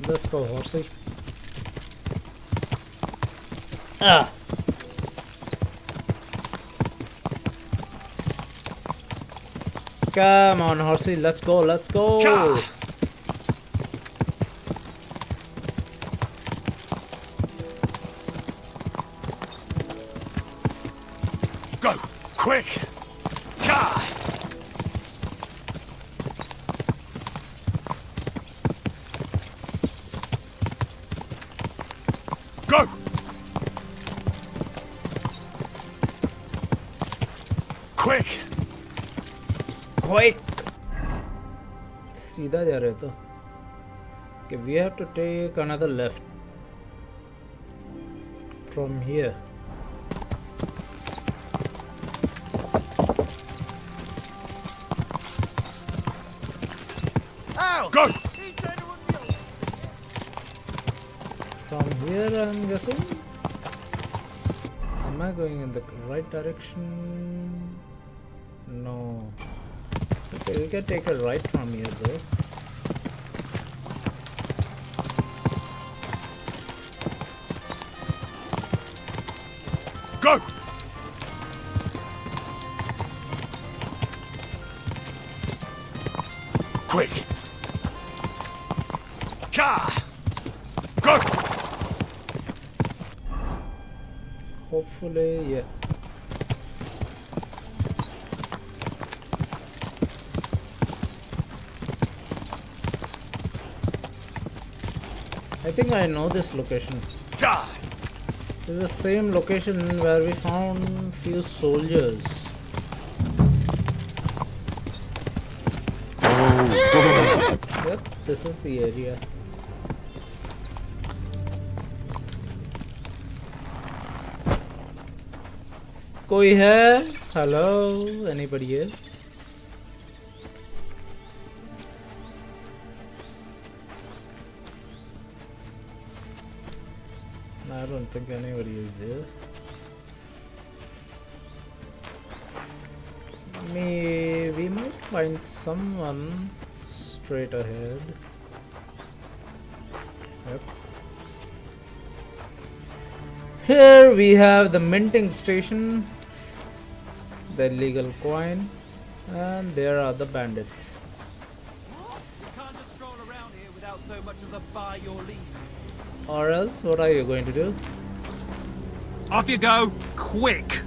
Let's go, horsey. Ah! Come on, horsey, let's go. Ka! Go! Quick! Ka! Go! Quick! सीधा जा रहे तो कि we have to take another left from here. Ow! Go! From here, I'm guessing. Am I going in the right direction? No. Okay, we can take a right from here though. Go! Quick! Ka! Go! Hopefully, yeah. I think I know this location. Ka! This is the same location where we found few soldiers. Yep, this is the area. कोई है? Hello, anybody here? I don't think anybody is here. We might find someone straight ahead. Yep. Here we have the minting station, the illegal coin, and there are the bandits. You can't just stroll around here without so much as a by your leave. Or else, what are you going to do? Off you go, quick!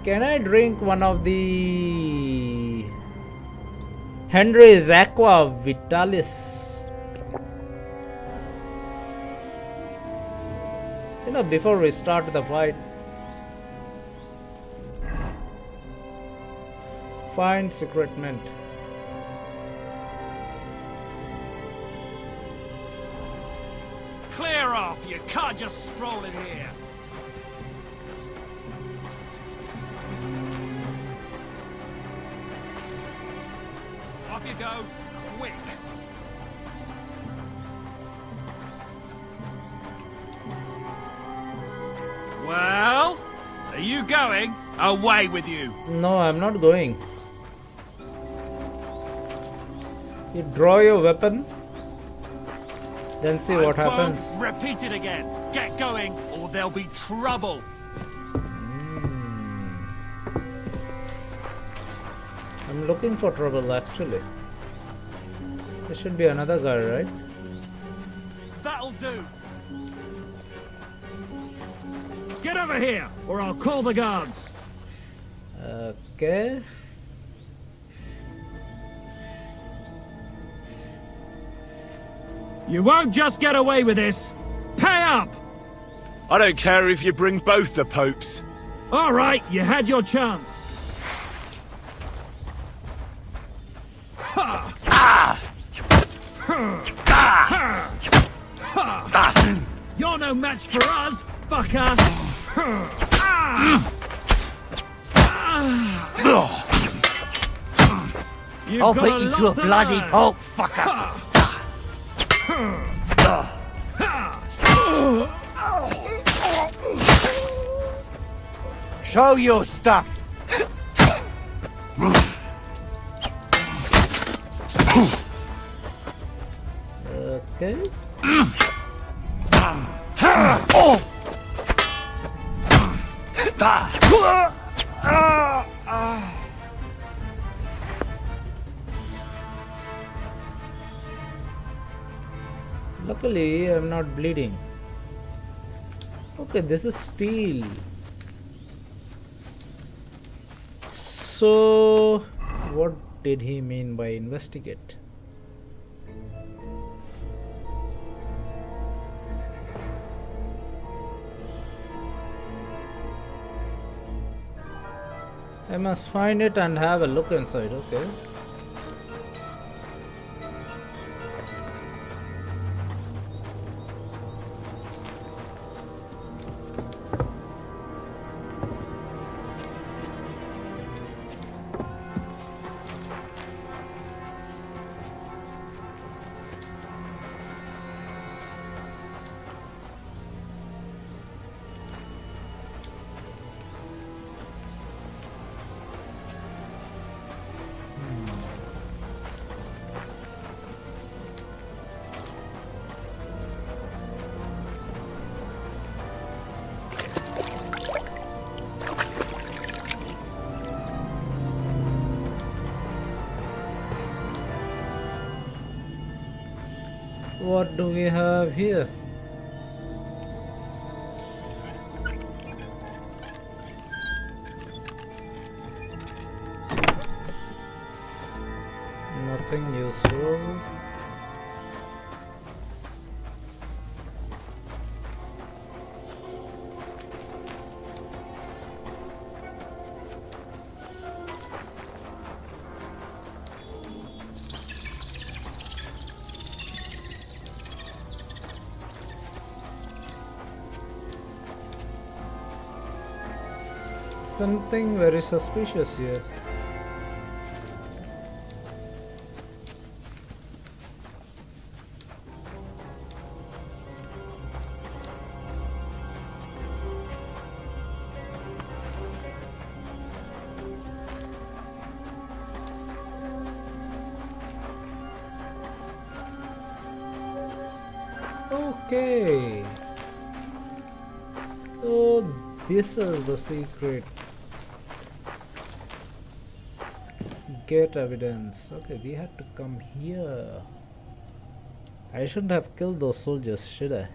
Can I drink one of the Henry's Aqua Vitalis? You know, before we start the fight. Find secret mint. Clear off! You can't just stroll in here! Off you go, quick! Well, are you going? Away with you! No, I'm not going. You draw your weapon, then see what happens. Won't repeat it again. Get going, or there'll be trouble. I'm looking for trouble, actually. There should be another guy, right? That'll do. Get over here, or I'll call the guards. Okay. You won't just get away with this. Pay up! I don't care if you bring both the popes. All right, you had your chance. Ha! Ah! Ha! Ha! You're no match for us, fucker! I'll beat you to a bloody pulp, fucker! Show your stuff! Okay. Luckily, I'm not bleeding. Okay, this is steel. So, what did he mean by investigate? I must find it and have a look inside, okay. What do we have here? Nothing useful. Something very suspicious here. Okay. So this is the secret. Get evidence. Okay, we had to come here. I shouldn't have killed those soldiers, should I?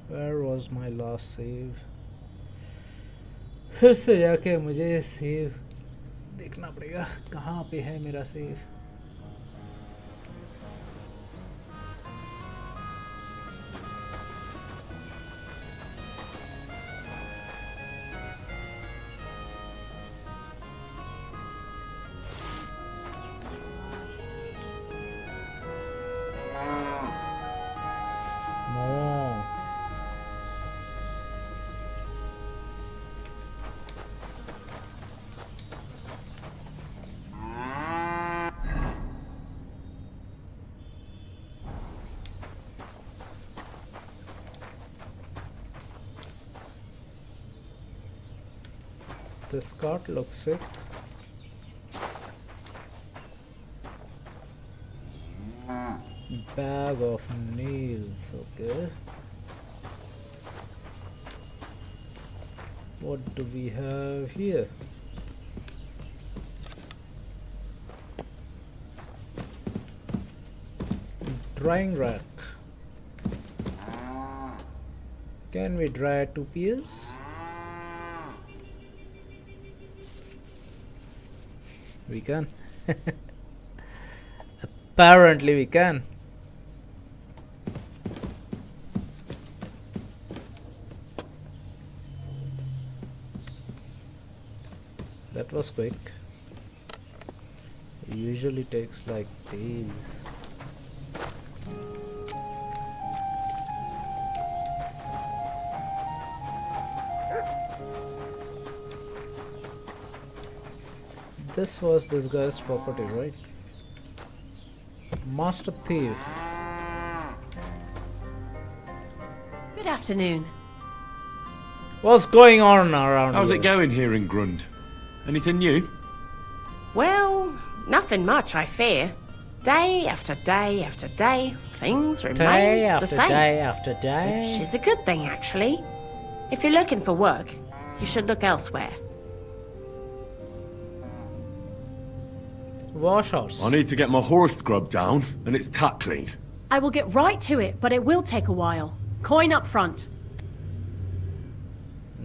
Where was my last save? फिर से जाके मुझे save देखना पड़ेगा कहाँ पे है मेरा save. This cart looks sick. Bag of nails, okay. What do we have here? Drying rack. Can we dry 2 peas? We can. Apparently we can. That was quick. It usually takes like days. This was this guy's property, right? Master thief. Good afternoon. What's going on around How's here? it going here in Grund? Anything new? Well, nothing much, I fear. Day after day after day, things remain Day the after same. day after day. Which is a good thing, actually. If you're looking for work, you should look elsewhere. Wash horse. I need to get my horse scrubbed down, and it's tack cleaned. I will get right to it, but it will take a while. Coin up front.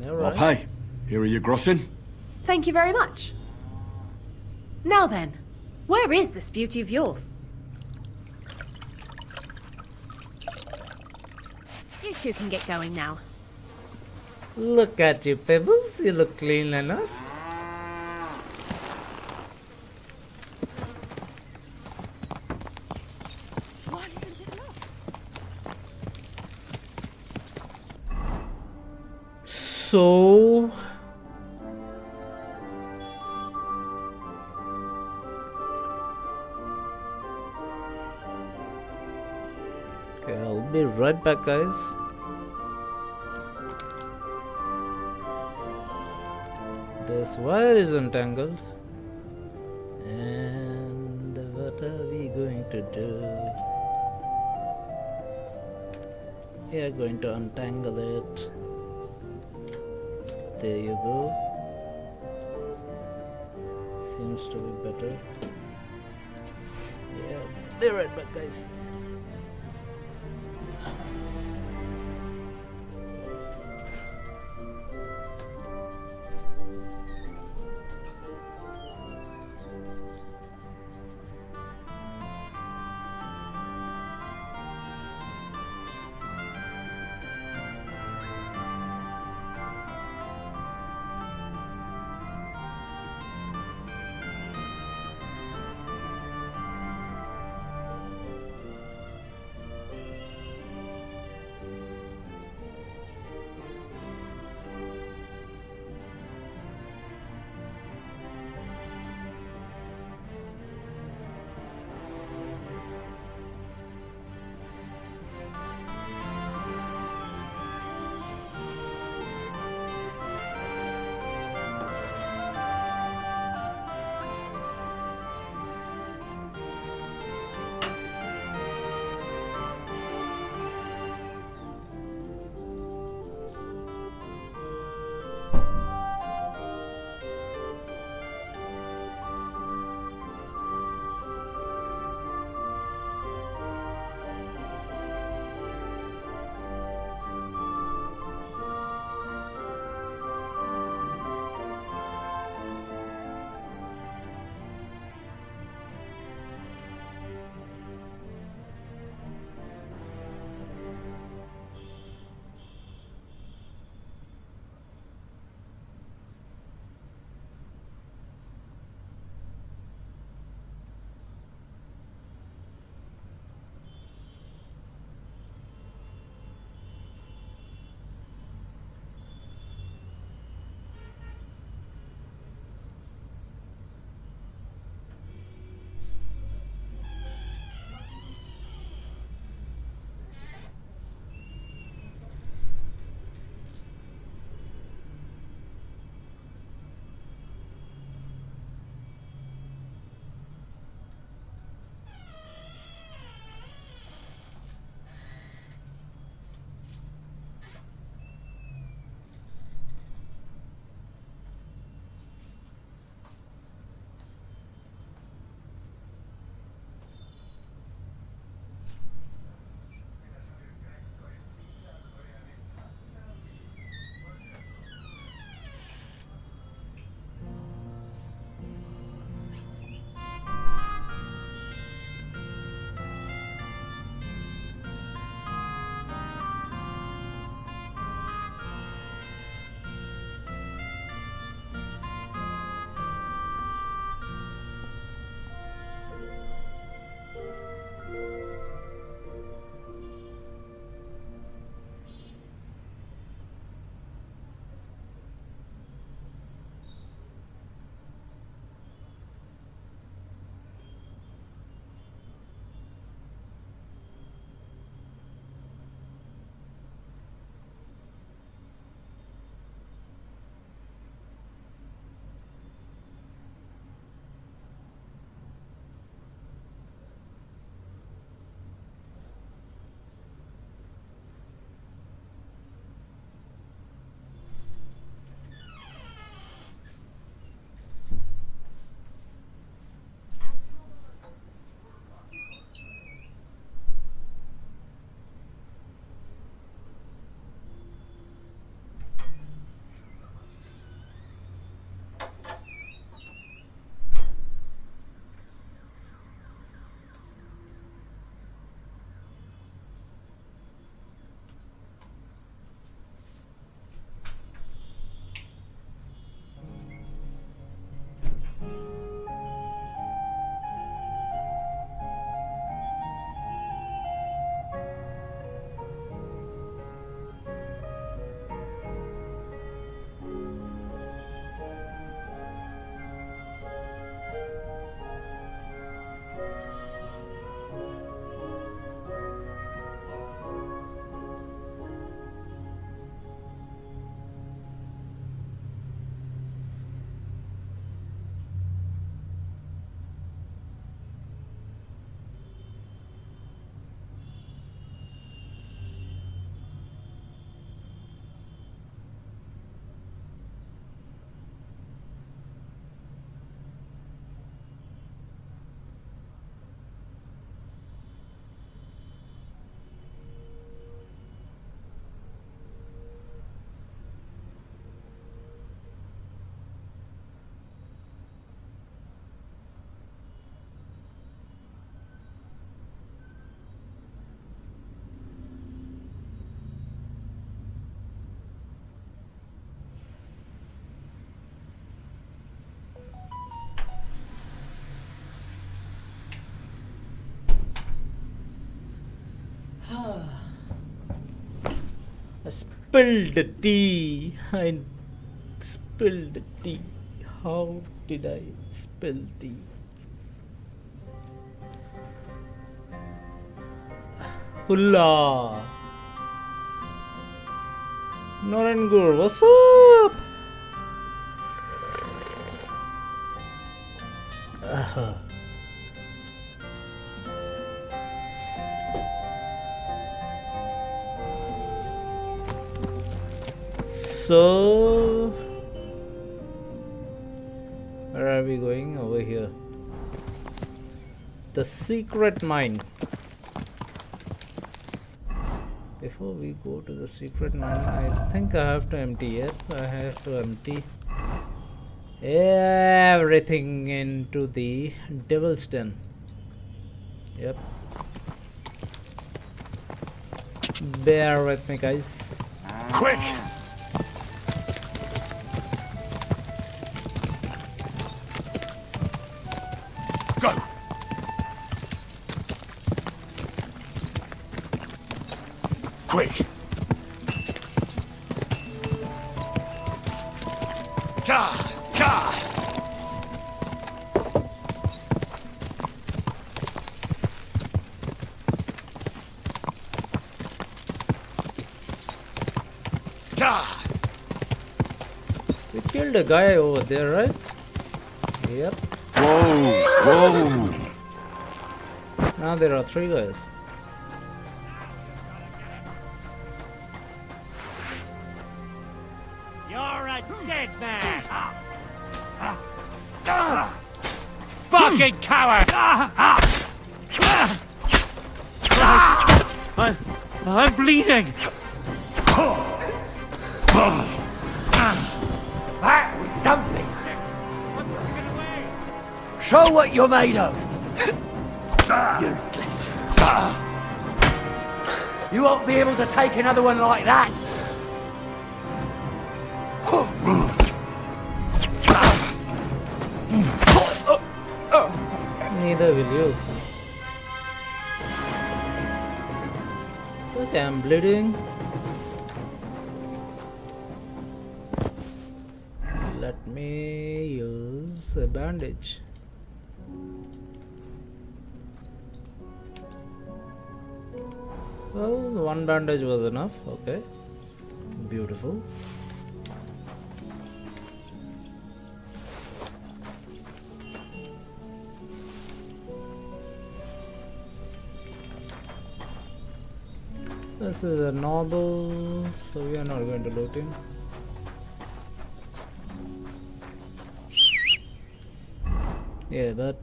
I'll pay. Here are your groschen. Thank you very much. Now then, where is this beauty of yours? You two can get going now. Look at you, Pebbles. You look clean enough. So okay, I'll be right back, guys. This wire is entangled, and what are we going to do? We are going to untangle it. There you go. Seems to be better. Yeah, be right back, guys. spilled the tea. I spilled the tea. How did I spill tea? Hola. Norangur, what's up? So, where are we going? Over here. The secret mine. Before we go to the secret mine, I think I have to empty it. I have to empty everything into the devil's den. Yep. Bear with me, guys. Quick! Go! Quick! Ka! Ka! Ka! We killed a guy over there, right? Yep. Whoa! Whoa! Now there are 3 guys. You're a dead man! Fucking coward! I'm bleeding! That was something. Show what you're made of. You won't be able to take another one like that. Neither will you. Look, I'm bleeding. Let me use a bandage. Well, 1 bandage was enough. Okay. Beautiful. This is a noble, so we are not going to loot him. Yeah, but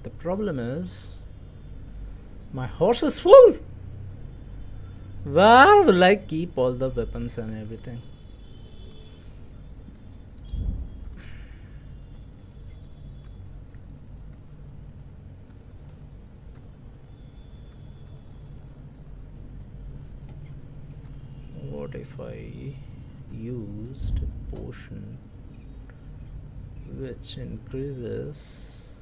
the problem is my horse is full. Where will I keep all the weapons and everything? What if I used a potion which increases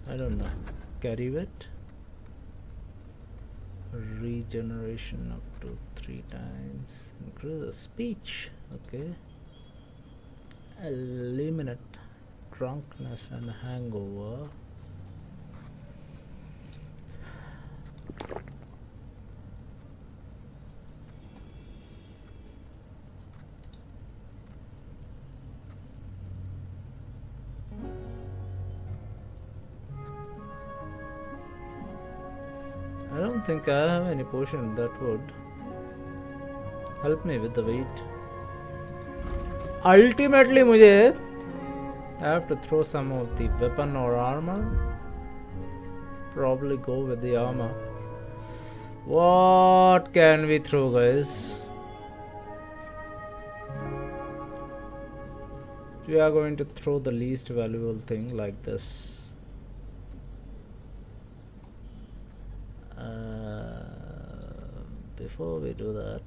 I don't know, carry weight, regeneration up to 3 times, increases speech, okay, eliminate drunkenness and hangover. I don't think I have any potion that would help me with the weight. Ultimately, I have to throw some of the weapon or armor. Probably go with the armor. What can we throw, guys? We are going to throw the least valuable thing like this. Before we do that,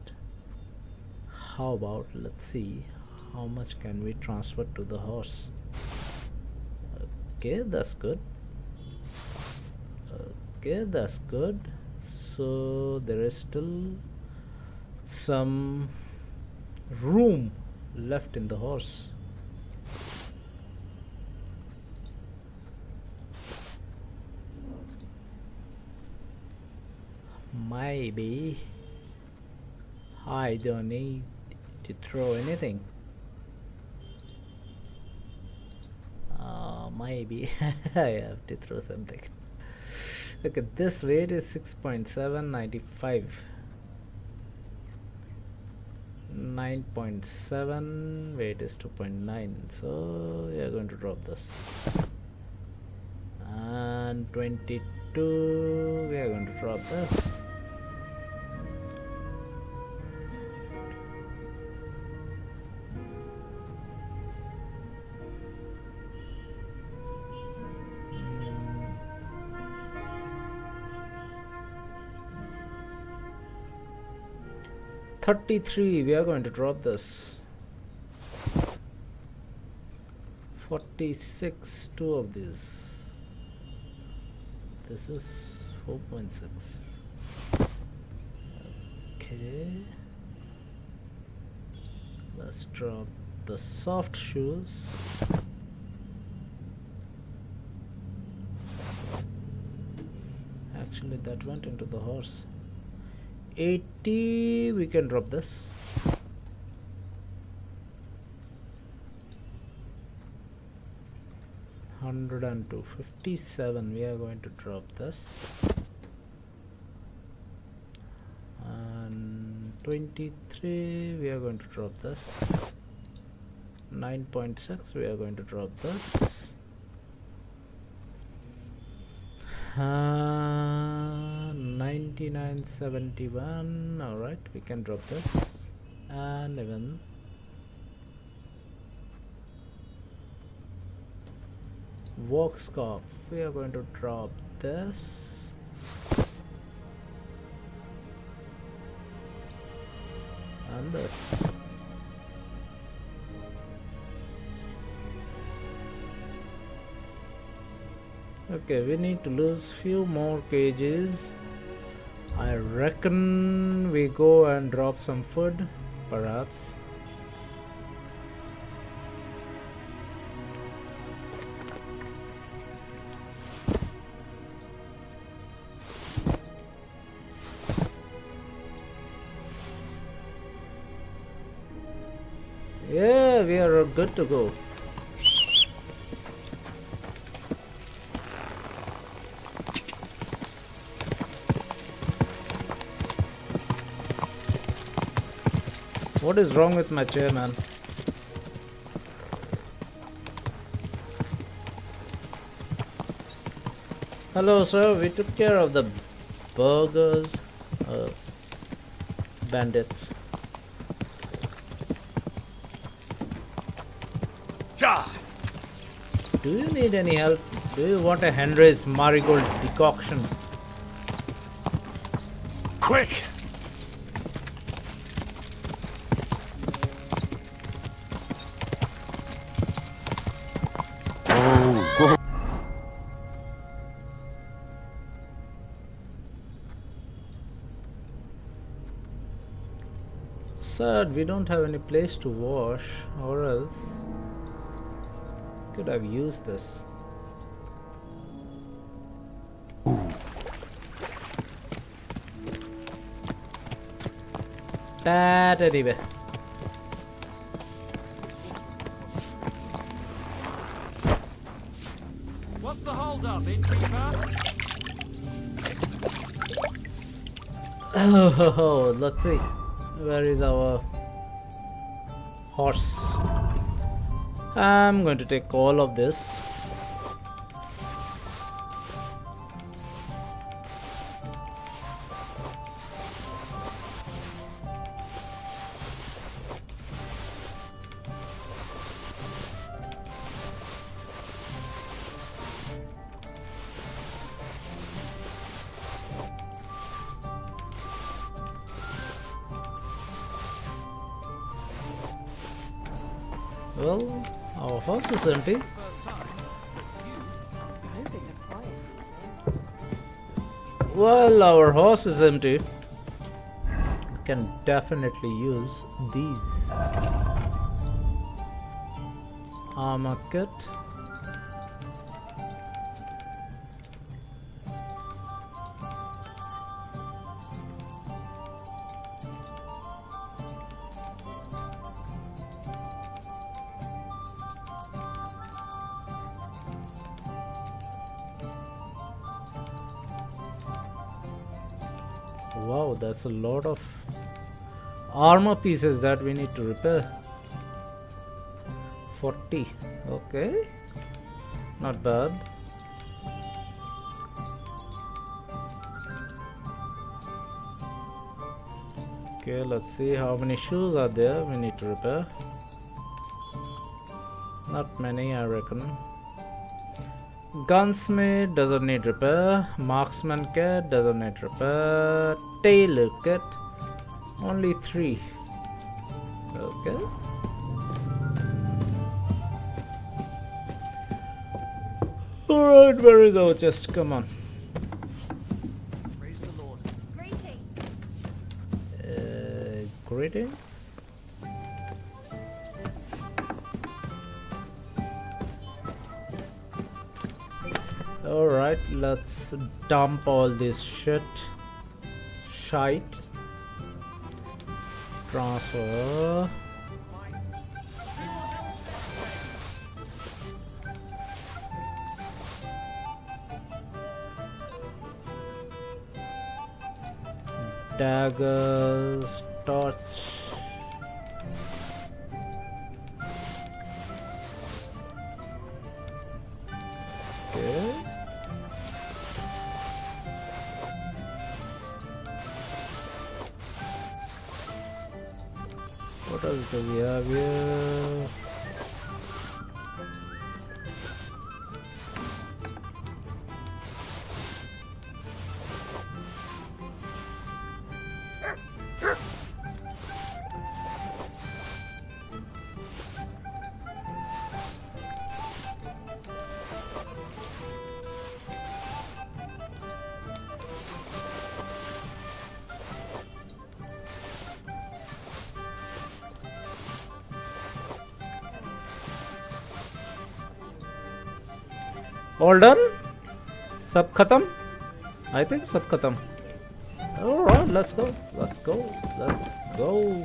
how about let's see how much can we transfer to the horse. Okay, that's good. Okay, that's good. So there is still some room left in the horse. Maybe I don't need to throw anything. Maybe I have to throw something. Okay, this weight is 6.795. 9.7, weight is 2.9, so we are going to drop this. And 22, we are going to drop this. $33, we are going to drop this. 46, two of these. This is 4.6. Okay, let's drop the soft shoes. Actually, that went into the horse. 80, we can drop this. $102, 57, we are going to drop this. And 23, we are going to drop this. 9.6, we are going to drop this. 99.71, alright, we can drop this. And even walk scarf, we are going to drop this. And this. Okay, we need to lose few more kgs. I reckon we go and drop some food, perhaps. Yeah, we are good to go. What is wrong with my chair, man? Hello, sir. We took care of the burgers, bandits. Do you need any help? Do you want a Henry's marigold decoction? Quick! Sad, we don't have any place to wash, or else could have used this. That anyway. What's the hold up, innkeeper? Oh, let's see. Where is our horse? I'm going to take all of this. Well, our horse is empty. Well, our horse is empty. Can definitely use these. Armor kit. Wow, that's a lot of armor pieces that we need to repair. 40. Okay, not bad. Okay, let's see how many shoes are there we need to repair. Not many, I reckon. Gunsmith doesn't need repair. Marksman kit doesn't need repair. Tailor kit, only 3. Okay. Alright, where is our chest? Come on. Praise the Lord. Greetings. Alright, let's dump all this shite. Transfer. Daggers, torch. Okay. What else do we have here? All done? Sab khatam? I think sab khatam. Alright, let's go. Let's go. Let's go.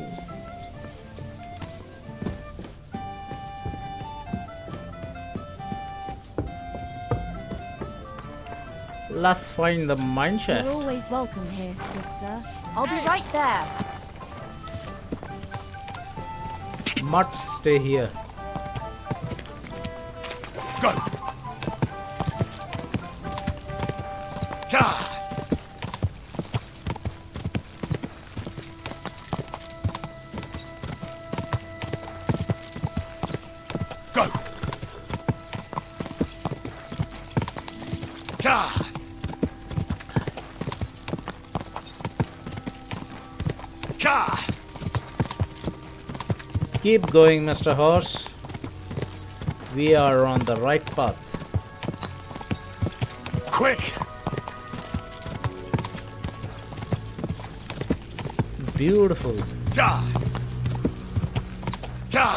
Let's find the mine shaft. You're always welcome here, good sir. I'll be right there. Must stay here. Go! Ja! Go! Ja! Ja! Keep going, Mr. Horse. We are on the right path. Quick! Beautiful. Ja! Ja!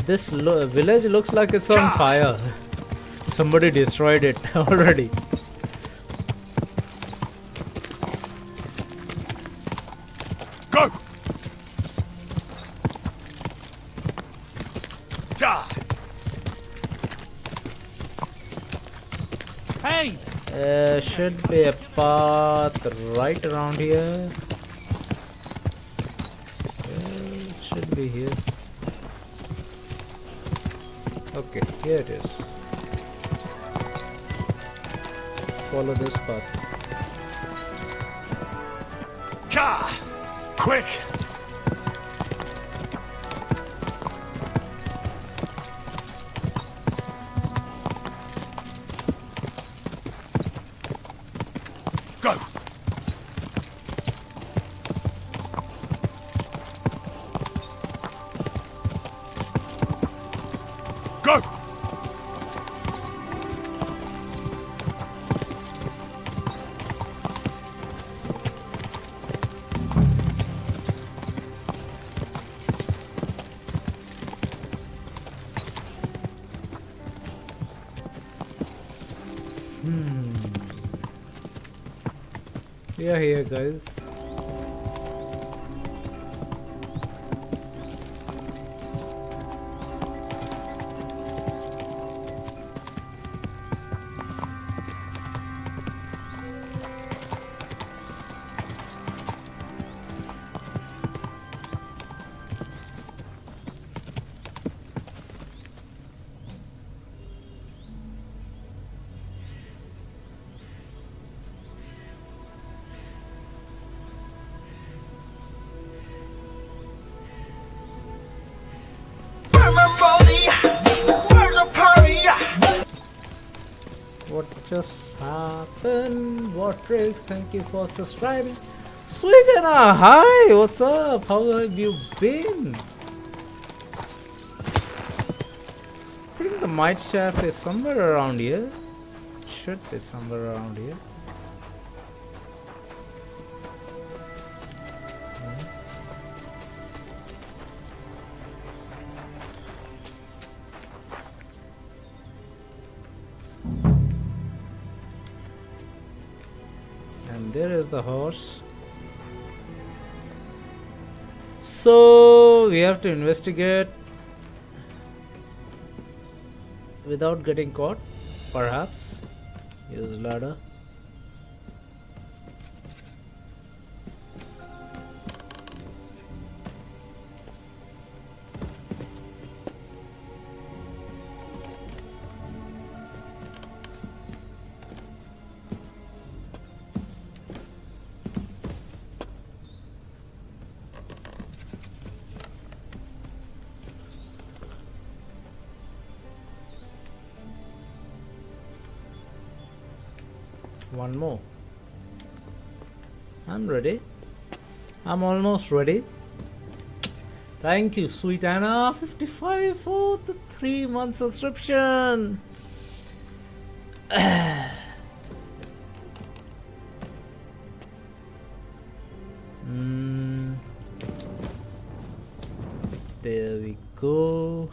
This village looks like it's on fire. Somebody destroyed it already. Go! Ja! Hey! Should be a path right around here. It should be here. Okay, here it is. Follow this path. Ja! Quick! Go! Go! We are here, guys. What just happened? What tricks? Thank you for subscribing. Sweet Anna, hi, what's up? How have you been? I think the mite shaft is somewhere around here. Should be somewhere around here. And there is the horse. So we have to investigate without getting caught, perhaps. Use ladder. One more. I'm ready. I'm almost ready. Thank you, Sweet Anna 55 for the 3-month subscription. There we go.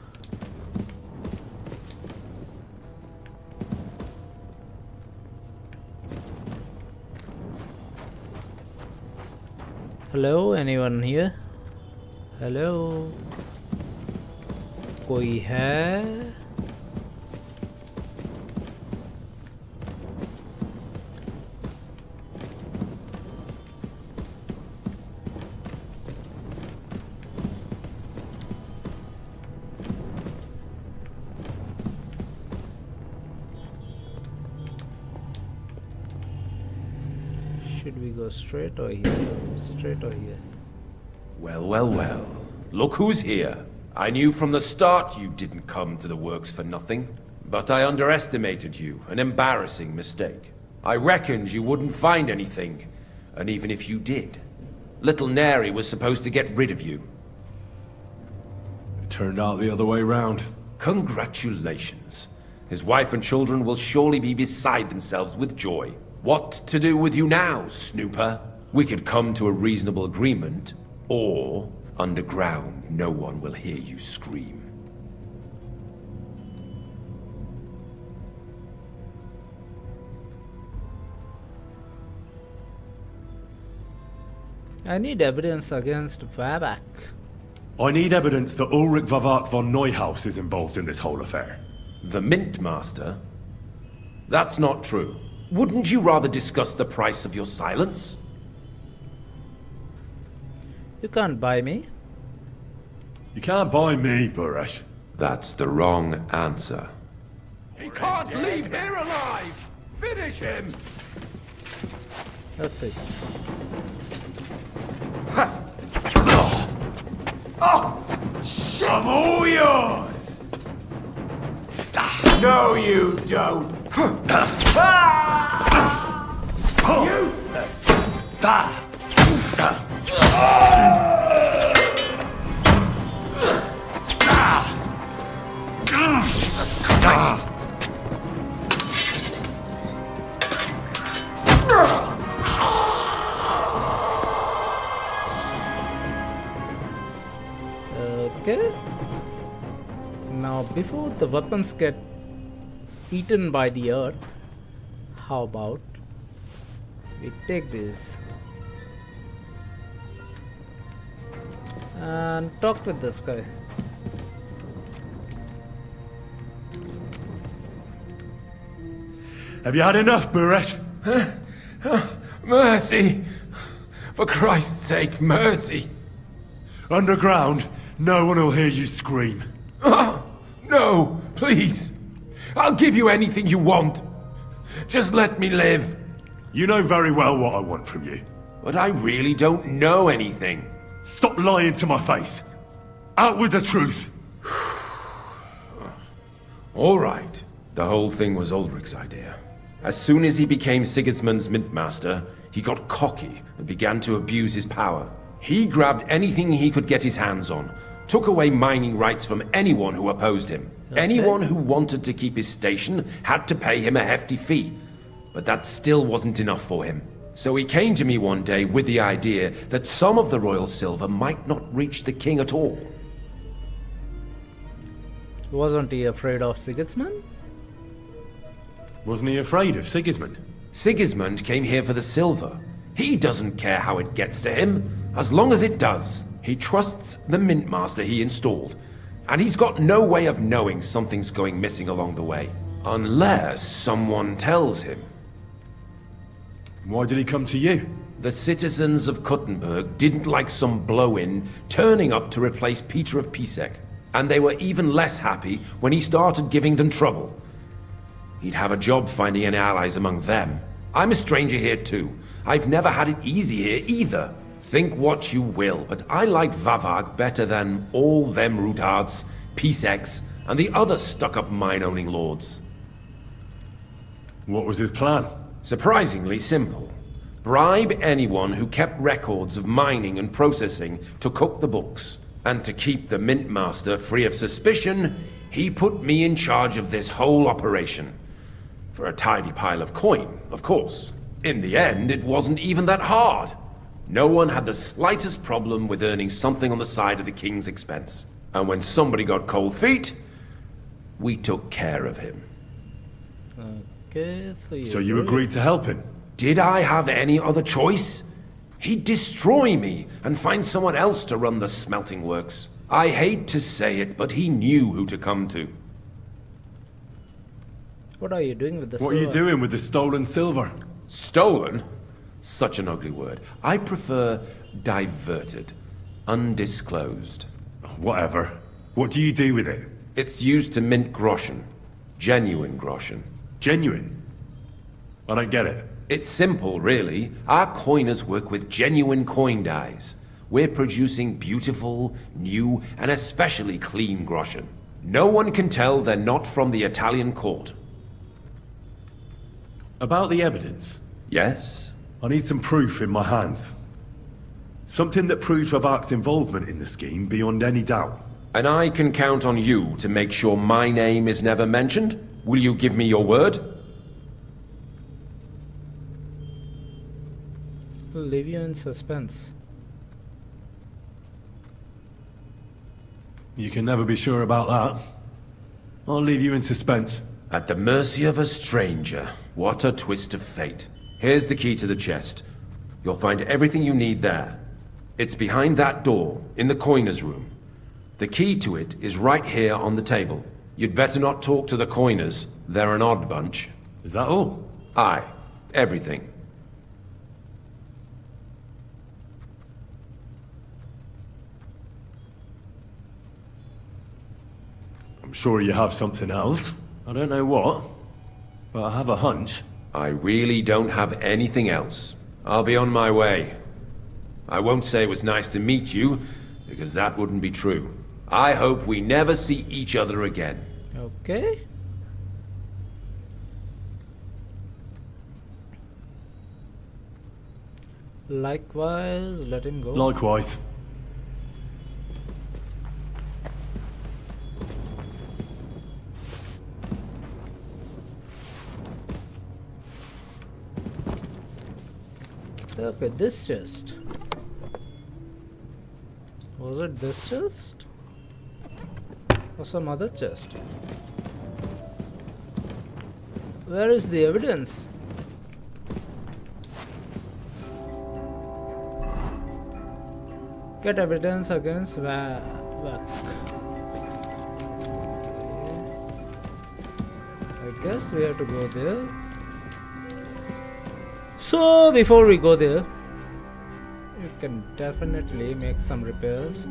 Hello, anyone here? Hello, कोई है? Should we go straight or here? Straight or here? Well, well, well. Look who's here. I knew from the start you didn't come to the works for nothing. But I underestimated you. An embarrassing mistake. I reckoned you wouldn't find anything. And even if you did, little Neri was supposed to get rid of you. It turned out the other way round. Congratulations. His wife and children will surely be beside themselves with joy. What to do with you now, snooper? We could come to a reasonable agreement, or underground no one will hear you scream. I need evidence against Vabak. I need evidence that Ulrich Vavak von Neuhaus is involved in this whole affair. The Mint Master? That's not true. Wouldn't you rather discuss the price of your silence? You can't buy me. You can't buy me, Buresh. That's the wrong answer. He can't leave here alive! Finish him! Let's see. Oh! Shit! I'm all yours! No, you don't! Jesus Christ! Okay. Now, before the weapons get eaten by the earth, how about We take this and talk with this guy. Have you had enough, Buret? Mercy! For Christ's sake, mercy! Underground, no one will hear you scream. No, please! I'll give you anything you want. Just let me live. You know very well what I want from you. But I really don't know anything. Stop lying to my face. Out with the truth. All right. The whole thing was Ulrich's idea. As soon as he became Sigismund's Mintmaster, he got cocky and began to abuse his power. He grabbed anything he could get his hands on, took away mining rights from anyone who opposed him. Okay. Anyone who wanted to keep his station had to pay him a hefty fee. But that still wasn't enough for him. So he came to me one day with the idea that some of the royal silver might not reach the king at all. Wasn't he afraid of Sigismund? Wasn't he afraid of Sigismund? Sigismund came here for the silver. He doesn't care how it gets to him, as long as it does. He trusts the Mintmaster he installed, and he's got no way of knowing something's going missing along the way, unless someone tells him. Why did he come to you? The citizens of Kuttenberg didn't like some blow-in turning up to replace Peter of Pisek, and they were even less happy when he started giving them trouble. He'd have a job finding any allies among them. I'm a stranger here too. I've never had it easy here either. Think what you will, but I like Vavag better than all them Rutards, Piseks, and the other stuck-up mine-owning lords. What was his plan? Surprisingly simple. Bribe anyone who kept records of mining and processing to cook the books. And to keep the Mintmaster free of suspicion, he put me in charge of this whole operation. For a tidy pile of coin, of course. In the end, it wasn't even that hard. No one had the slightest problem with earning something on the side of the king's expense. And when somebody got cold feet, we took care of him. Okay, so you agreed to help him? Did I have any other choice? He'd destroy me and find someone else to run the smelting works. I hate to say it, but he knew who to come to. What are you doing with the silver? What are you doing with the stolen silver? Stolen? Such an ugly word. I prefer diverted. Undisclosed. Whatever. What do you do with it? It's used to mint groschen. Genuine groschen. Genuine? I don't get it. It's simple, really. Our coiners work with genuine coin dyes. We're producing beautiful, new, and especially clean groschen. No one can tell they're not from the Italian court. About the evidence? Yes? I need some proof in my hands. Something that proves Vavak's involvement in the scheme beyond any doubt. And I can count on you to make sure my name is never mentioned? Will you give me your word? We'll leave you in suspense. You can never be sure about that. I'll leave you in suspense. At the mercy of a stranger. What a twist of fate. Here's the key to the chest. You'll find everything you need there. It's behind that door, in the coiner's room. The key to it is right here on the table. You'd better not talk to the coiners. They're an odd bunch. Is that all? Aye. Everything. I'm sure you have something else. I don't know what, but I have a hunch. I really don't have anything else. I'll be on my way. I won't say it was nice to meet you, because that wouldn't be true. I hope we never see each other again. Okay. Likewise, let him go. Likewise. Okay, this chest. Was it this chest? Or some other chest? Where is the evidence? Get evidence against Wack. I guess we have to go there. So before we go there, you can definitely make some repairs.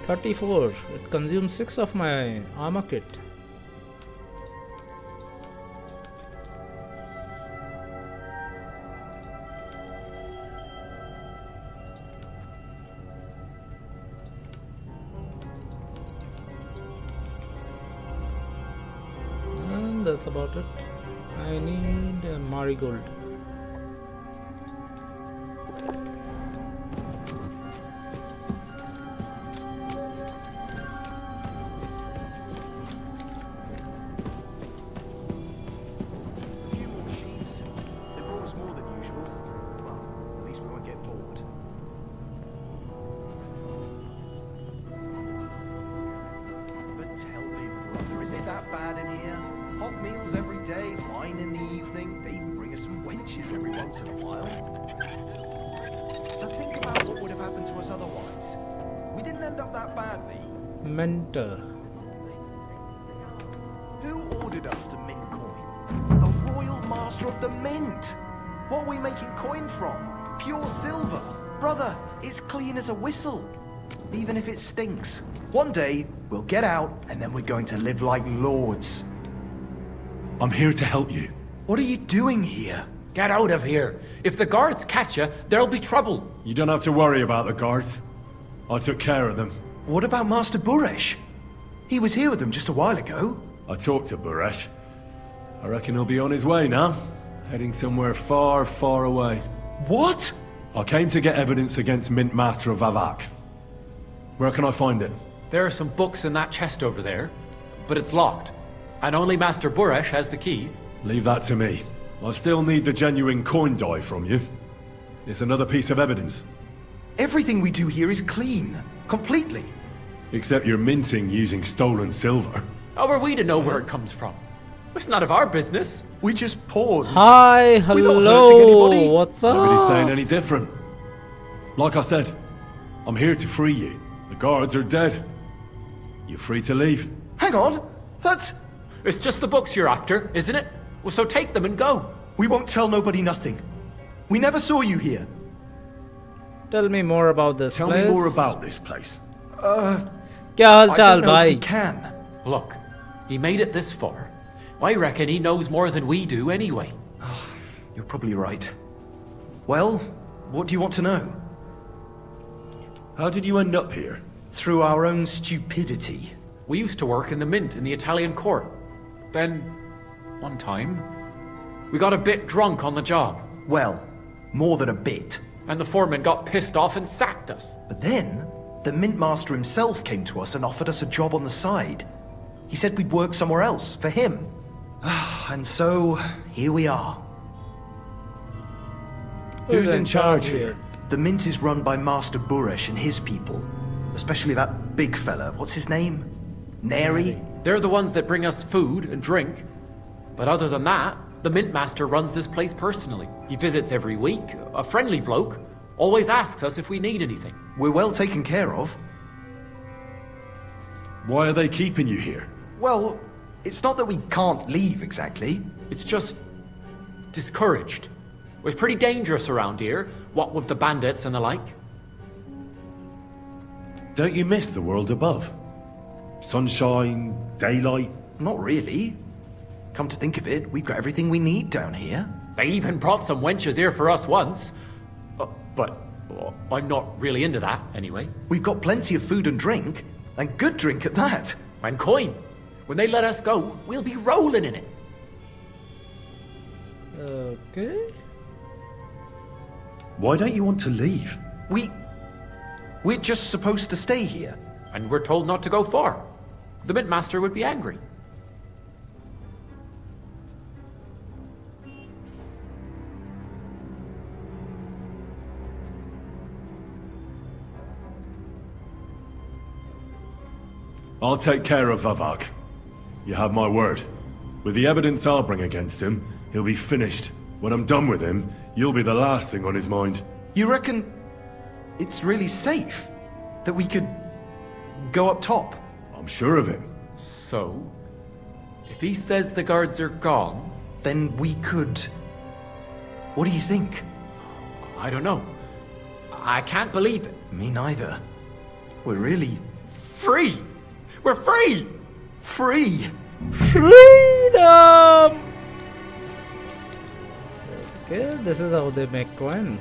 $34. It consumes 6 of my armor kit. And that's about it. I need a marigold. Mentor. Who ordered us to mint coin? The Royal Master of the Mint! What are we making coin from? Pure silver. Brother, it's clean as a whistle. Even if it stinks. One day, we'll get out, and then we're going to live like lords. I'm here to help you. What are you doing here? Get out of here. If the guards catch you, there'll be trouble. You don't have to worry about the guards. I took care of them. What about Master Buresh? He was here with them just a while ago. I talked to Buresh. I reckon he'll be on his way now. Heading somewhere far, far away. What? I came to get evidence against Mint Master of Vavak. Where can I find it? There are some books in that chest over there, but it's locked. And only Master Buresh has the keys. Leave that to me. I still need the genuine coin die from you. It's another piece of evidence. Everything we do here is clean. Completely. Except you're minting using stolen silver. How are we to know where it comes from? It's none of our business. We just pawns. Hi, hello, what's up? Nobody's saying any different. Like I said, I'm here to free you. The guards are dead. You're free to leave. Hang on, that's... It's just the books you're after, isn't it? Well, so take them and go. We won't tell nobody nothing. We never saw you here. Tell me more about this place. Tell me more about this place. क्या हाल चाल भाई? Can. Look, he made it this far. I reckon he knows more than we do anyway. You're probably right. Well, what do you want to know? How did you end up here? Through our own stupidity. We used to work in the mint in the Italian court. Then, one time, we got a bit drunk on the job. Well, more than a bit. And the foreman got pissed off and sacked us. But then, the mint master himself came to us and offered us a job on the side. He said we'd work somewhere else, for him. And so, here we are. Who's in charge here? The mint is run by Master Buresh and his people. Especially that big fella. What's his name? Neri? They're the ones that bring us food and drink. But other than that, the mint master runs this place personally. He visits every week, a friendly bloke. Always asks us if we need anything. We're well taken care of. Why are they keeping you here? Well, it's not that we can't leave exactly. It's just discouraged. It's pretty dangerous around here, what with the bandits and the like. Don't you miss the world above? Sunshine, daylight? Not really. Come to think of it, we've got everything we need down here. They even brought some wenches here for us once. But I'm not really into that, anyway. We've got plenty of food and drink, and good drink at that. And coin. When they let us go, we'll be rolling in it. Okay. Why don't you want to leave? We're just supposed to stay here. and we're told not to go far. The Mint Master would be angry. I'll take care of Vavak. You have my word. With the evidence I'll bring against him, he'll be finished. When I'm done with him, you'll be the last thing on his mind. You reckon it's really safe? That we could go up top? I'm sure of it. So, if he says the guards are gone... Then we could... What do you think? I don't know. I can't believe it. Me neither. We're really... Free! We're free! Free! Freedom! Okay, this is how they make coin.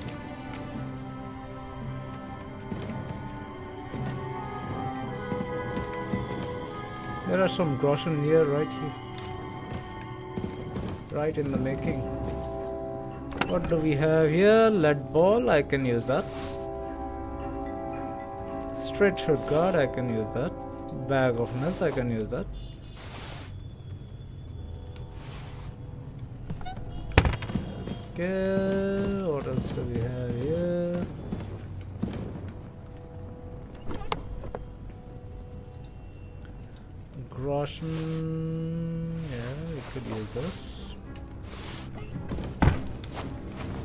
There are some groschen here, right here. Right in the making. What do we have here? Lead ball, I can use that. Straight shoot guard, I can use that. Bag of nuts, I can use that. Okay, what else do we have here? Groschen, yeah, we could use this.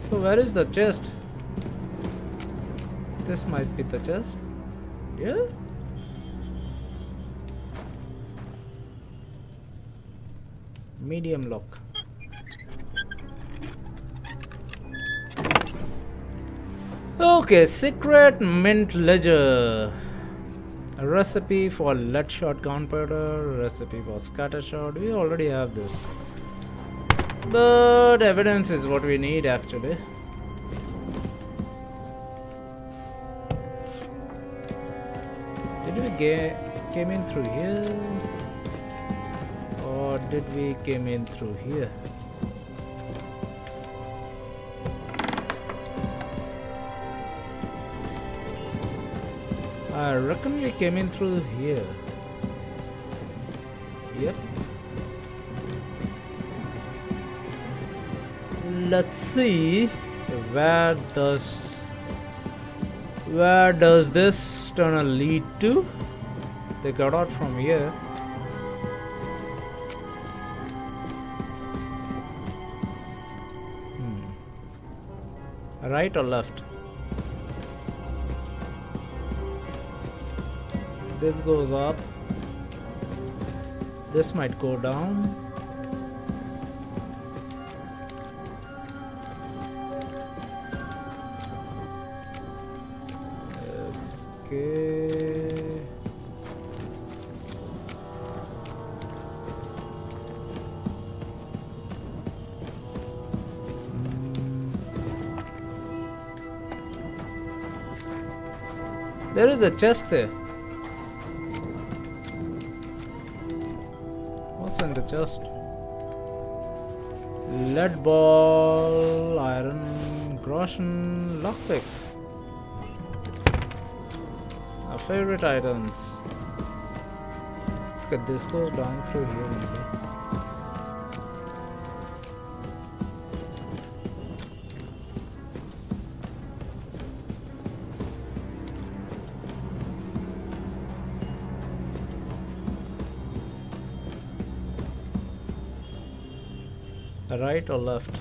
So where is the chest? This might be the chest. Yeah? Medium lock. Okay, secret mint ledger. A recipe for lead shot gunpowder, recipe for scatter shot. We already have this. But evidence is what we need actually. Did we came in through here? Or did we came in through here? I reckon we came in through here. Yep. Let's see where does this tunnel lead to? They got out from here. Right or left? This goes up. This might go down. Okay. There is a chest there. What's in the chest? Lead ball, iron, groschen, lockpick. Our favorite items. Okay, this goes down through here maybe. Right or left?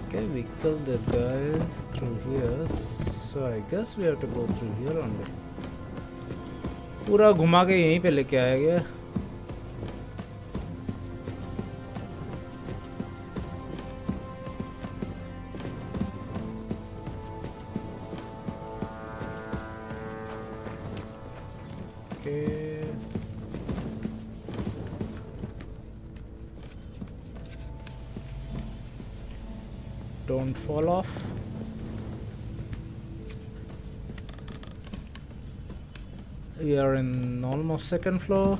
Okay, we killed these guys through here, so I guess we have to go through here only. पूरा घुमा के यहीं पे लेके आया गया. Okay. Don't fall off. We are in almost second floor.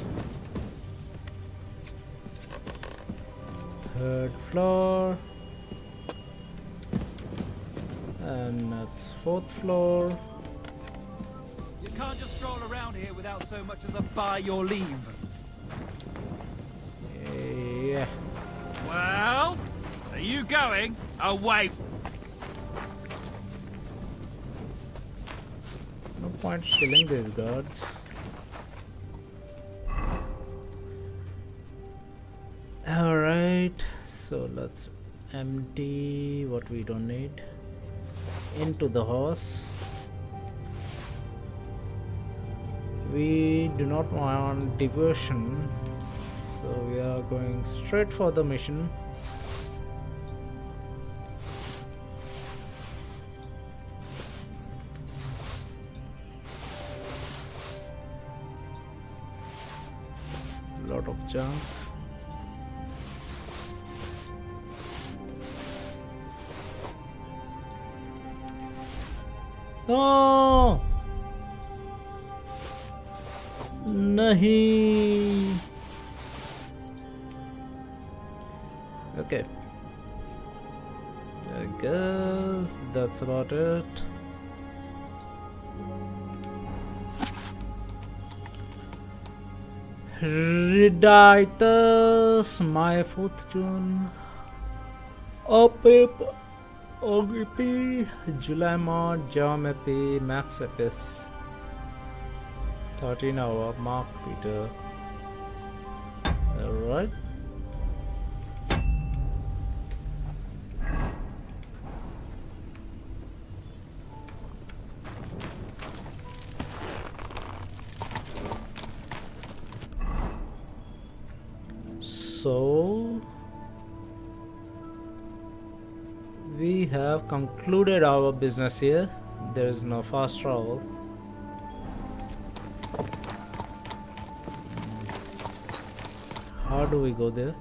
Third floor. And that's fourth floor. You can't just stroll around here without so much as a by your leave. Yeah. Well, are you going away? No point killing these guards. Alright, so let's empty what we don't need into the horse. We do not want diversion, so we are going straight for the mission. Lot of junk. No! Nahi. Okay. I guess that's about it. Reditus, my fortune. Opip, OGP, July mod, Geometry, Max Epis. 13 hour, Mark Peter. Alright. So we have concluded our business here. There is no fast travel. How do we go there?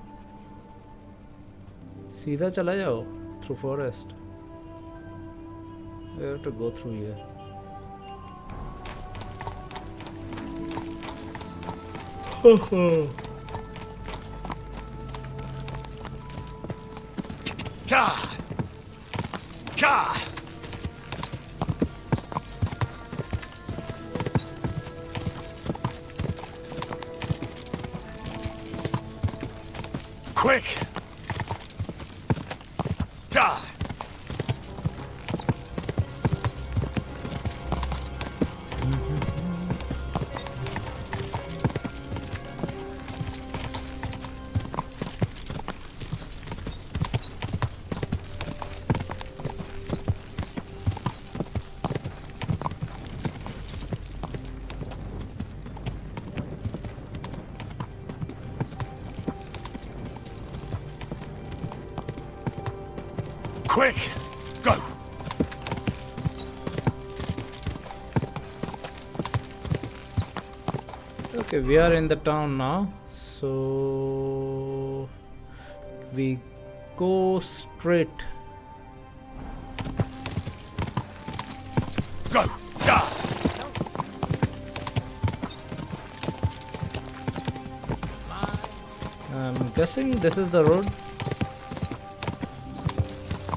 सीधा चला जाओ through forest. We have to go through here. God! God! Quick! God! Quick! Go! Okay, we are in the town now, so we go straight. Go! Ja! I'm guessing this is the road.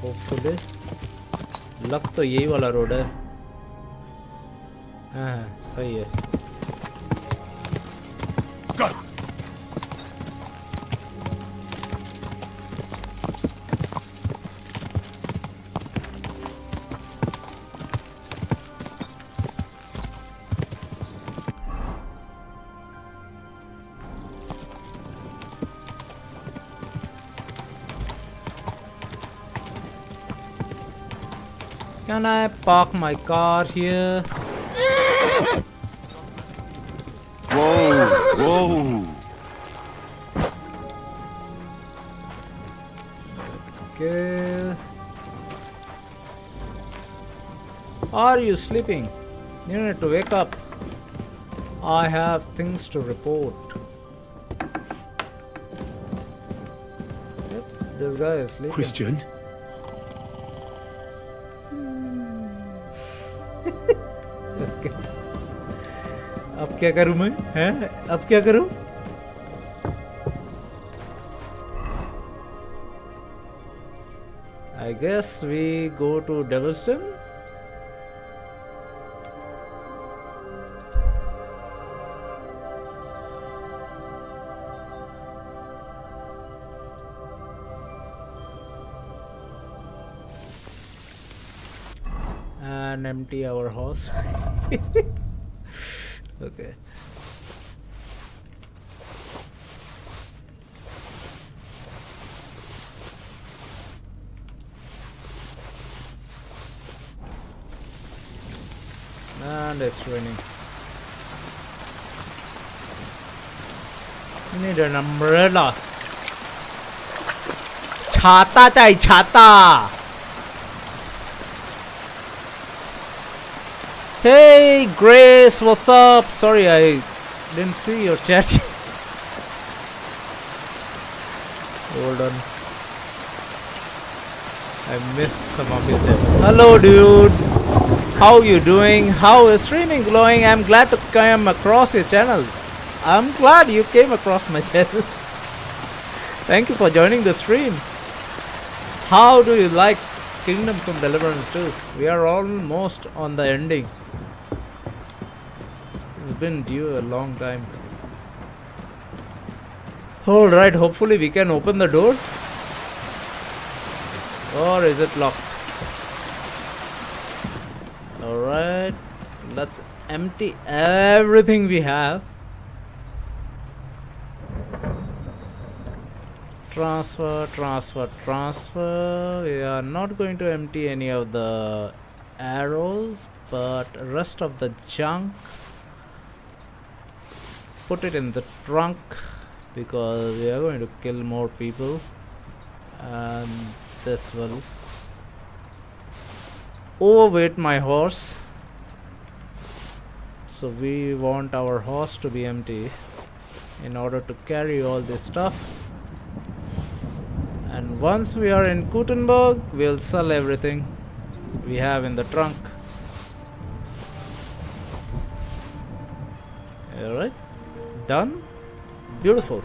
Hopefully. लग तो यही वाला road है. हाँ, सही है. Go! Can I park my car here? Whoa! Whoa! Okay. Are you sleeping? You need to wake up. I have things to report. Yep, this guy is sleeping. Christian? अब क्या करूं मैं? हैं? अब क्या करूं? I guess we go to Devilston. empty our house. Okay. And it's raining. Need an umbrella. छाता चाहिए छाता. Hey Grace, what's up? Sorry, I didn't see your chat. Hold on. I missed some of your chat. Hello dude. How you doing? How is streaming going? I'm glad to come across your channel. I'm glad you came across my channel. Thank you for joining the stream. How do you like Kingdom Come Deliverance 2? We are almost on the ending. It's been due a long time. Alright, hopefully we can open the door. Or is it locked? Alright, let's empty everything we have. Transfer, transfer, transfer. We are not going to empty any of the arrows, but rest of the junk, put it in the trunk because we are going to kill more people, and this will overweight my horse, so we want our horse to be empty in order to carry all this stuff. And once we are in Gutenberg, we'll sell everything we have in the trunk. Alright, done. Beautiful.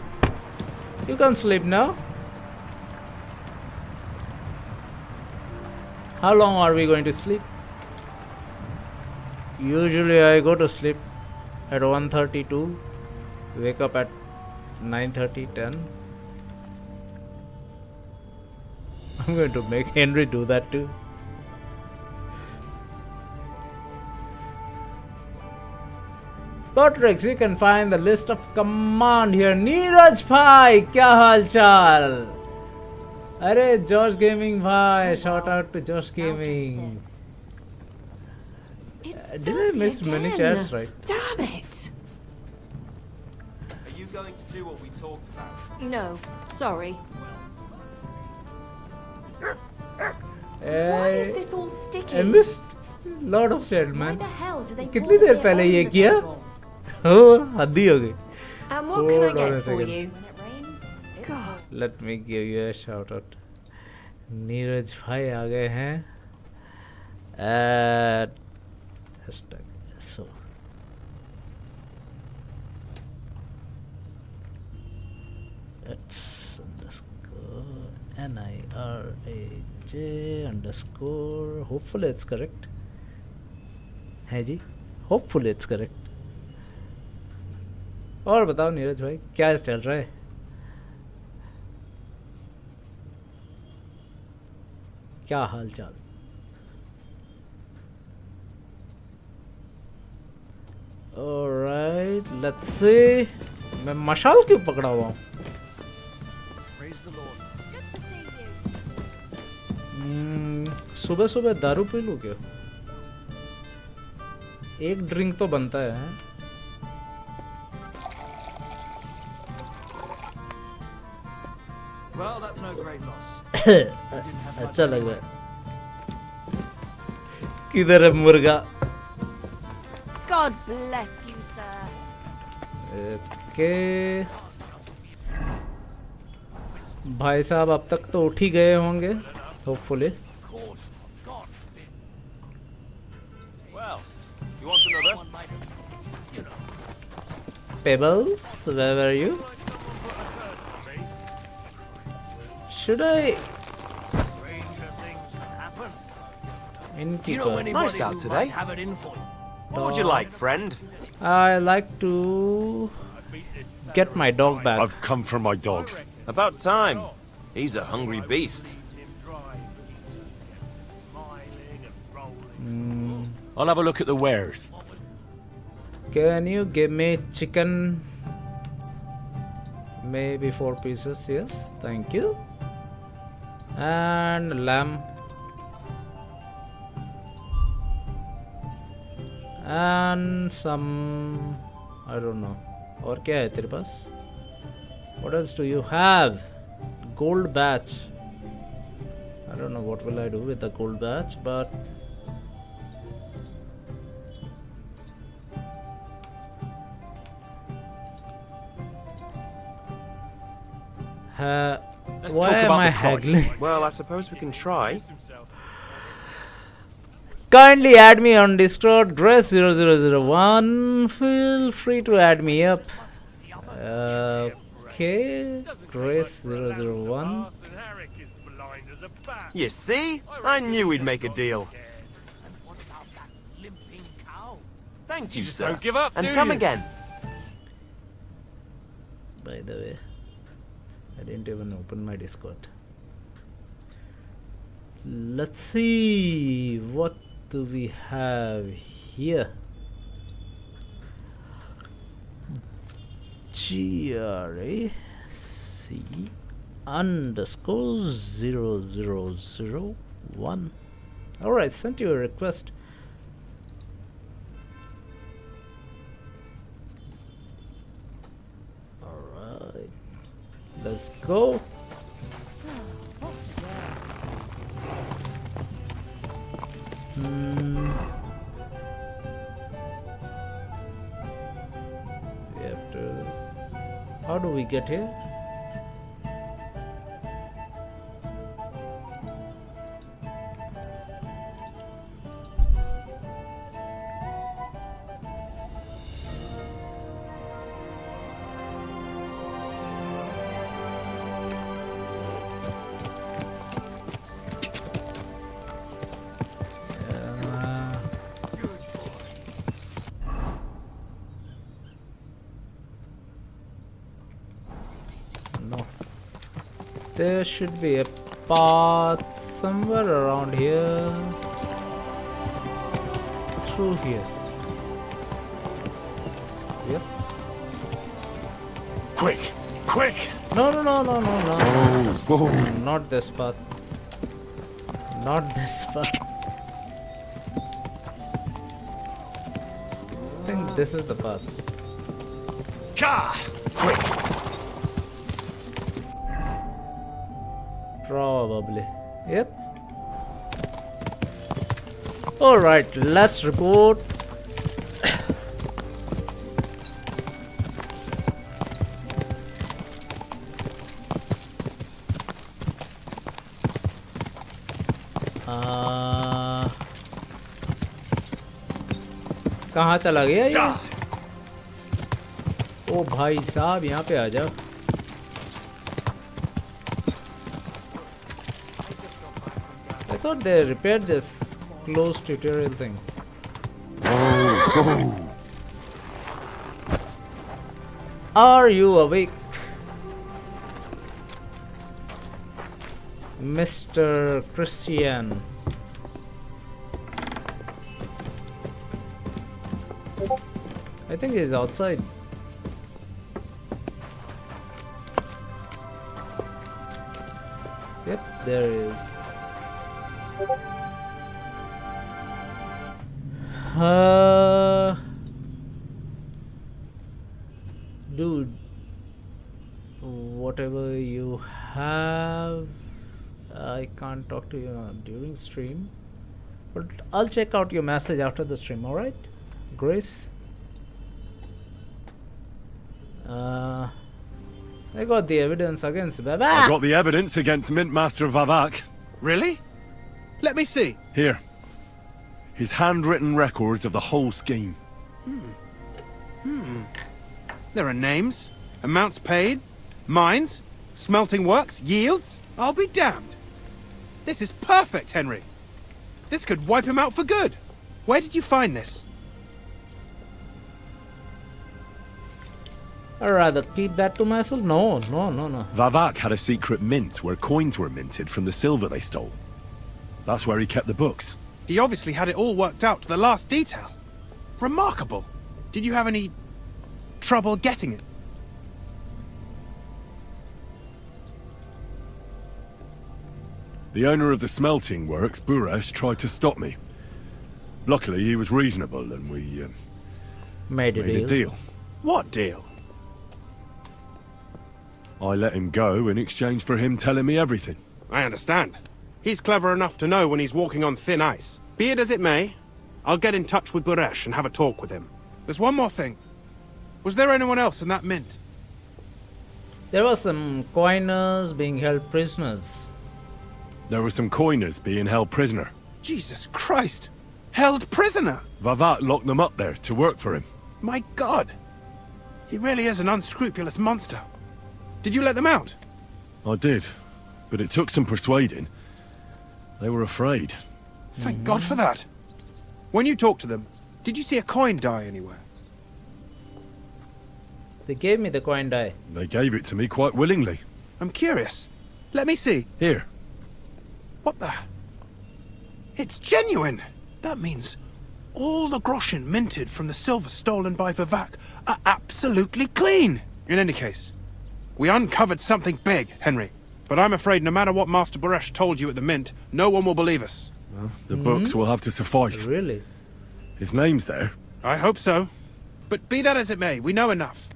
You can sleep now. How long are we going to sleep? Usually I go to sleep at 1:32, wake up at 9:30, 10. I'm going to make Henry do that too. Patrix, you can find the list of command here. Neeraj bhai, kya hal chal? Arey Josh Gaming bhai, shout out to Josh Gaming. Did I miss many chats, right? Damn it! Are you going to do what we talked about? No, sorry. Why is this all sticky? I missed lot of chat, man. Why the hell do they कितनी देर पहले ये किया? Oh, हद्दी हो गई. And what can I get for you? God. Let me give you a shout out. Neeraj भाई आ गए हैं. Hashtag so. It's underscore NIRAJ underscore. Hopefully it's correct. है जी? Hopefully it's correct. और बताओ नीरज भाई क्या चल रहा है? क्या हाल चाल? Alright, let's see. मैं मशाल क्यों पकड़ा हुआ हूँ? सुबह सुबह दारू पी लूँ क्या? एक ड्रिंक तो बनता है. Well, that's no great loss. अच्छा लग रहा है. किधर है मुर्गा? God bless you, sir. Okay. भाई साहब अब तक तो उठ ही गए होंगे. Hopefully. Well, you want another? Pebbles, where were you? Should I? Do you know anybody nice out today? What would you like, friend? I like to get my dog back. I've come for my dog. About time. He's a hungry beast. I'll have a look at the wares. Can you give me chicken? Maybe 4 pieces, yes, thank you. And lamb. And some, I don't know. और क्या है तेरे पास? What else do you have? Gold batch. I don't know what will I do with the gold batch, but why am I haggling? Well, I suppose we can try. Kindly add me on Discord, Grace0001. Feel free to add me up. Okay, Grace001. You see? I knew we'd make a deal. Thank you, sir. Don't give up, and do come you? again. By the way, I didn't even open my Discord. Let's see, what do we have here? GRAC_0001. Alright, sent you a request. Alright, let's go. We have to. How do we get here? There should be a path somewhere around here. Through here. Yep. Quick! Quick! No. Oh. Not this path. Not this path. I think this is the path. Quick! Probably. Yep. Alright, let's report. कहाँ चला गया ये? ओ भाई साहब यहाँ पे आ जाओ. I thought they repaired this closed tutorial thing. Are you awake, Mr. Christian? I think he's outside. Yep, there he is. Dude, whatever you have, I can't talk to you during stream, but I'll check out your message after the stream. All right, Grace. I got the evidence against Vavak. I got the evidence against Mint Master Vavak. Really? Let me see. Here. His handwritten records of the whole scheme. There are names, amounts paid, mines, smelting works, yields. I'll be damned. This is perfect, Henry. This could wipe him out for good. Where did you find this? I'd rather keep that to myself. No. Vavak had a secret mint where coins were minted from the silver they stole. That's where he kept the books. He obviously had it all worked out to the last detail. Remarkable. Did you have any trouble getting it? The owner of the smelting works, Buresh, tried to stop me. Luckily, he was reasonable and we made a deal. What deal? I let him go in exchange for him telling me everything. I understand. He's clever enough to know when he's walking on thin ice. Be it as it may, I'll get in touch with Buresh and have a talk with him. There's one more thing. Was there anyone else in that mint? There were some coiners being held prisoners. There were some coiners being held prisoner. Jesus Christ! Held prisoner! Vavat locked them up there to work for him. My God! He really is an unscrupulous monster. Did you let them out? I did, but it took some persuading. They were afraid. Thank God for that. When you talked to them, did you see a coin die anywhere? They gave me the coin die. They gave it to me quite willingly. I'm curious. Let me see. Here. What the? It's genuine! That means all the groschen minted from the silver stolen by Vivek are absolutely clean! In any case, we uncovered something big, Henry. But I'm afraid no matter what Master Buresh told you at the mint, no one will believe us. Well, the books will have to suffice. Really? His name's there. I hope so. But be that as it may, we know enough.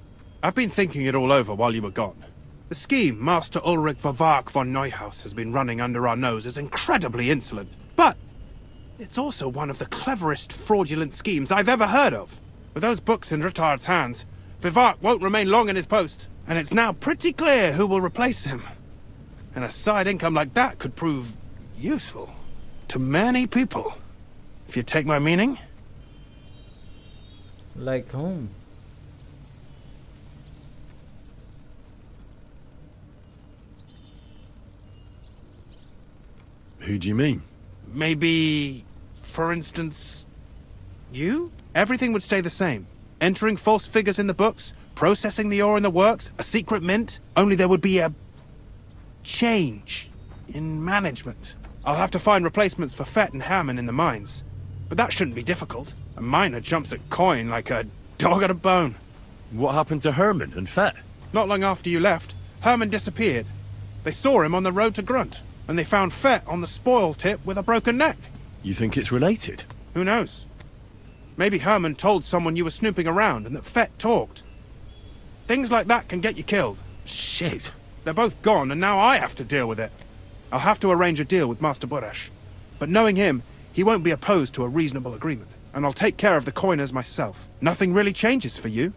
I've been thinking it all over while you were gone. The scheme Master Ulrich Vavark von Neuhaus has been running under our nose is incredibly insolent. But it's also one of the cleverest fraudulent schemes I've ever heard of. With those books in Rittard's hands, Vivark won't remain long in his post, and it's now pretty clear who will replace him. And a side income like that could prove useful to many people, if you take my meaning. Like whom? Who do you mean? Maybe, for instance, you? Everything would stay the same. Entering false figures in the books, processing the ore in the works, a secret mint, only there would be a change in management. I'll have to find replacements for Fett and Hammond in the mines. But that shouldn't be difficult. A miner jumps at coin like a dog at a bone. What happened to Herman and Fett? Not long after you left, Herman disappeared. They saw him on the road to Grunt, and they found Fett on the spoil tip with a broken neck. You think it's related? Who knows? Maybe Herman told someone you were snooping around and that Fett talked. Things like that can get you killed. Shit. They're both gone, and now I have to deal with it. I'll have to arrange a deal with Master Buresh. But knowing him, he won't be opposed to a reasonable agreement. And I'll take care of the coiners myself. Nothing really changes for you.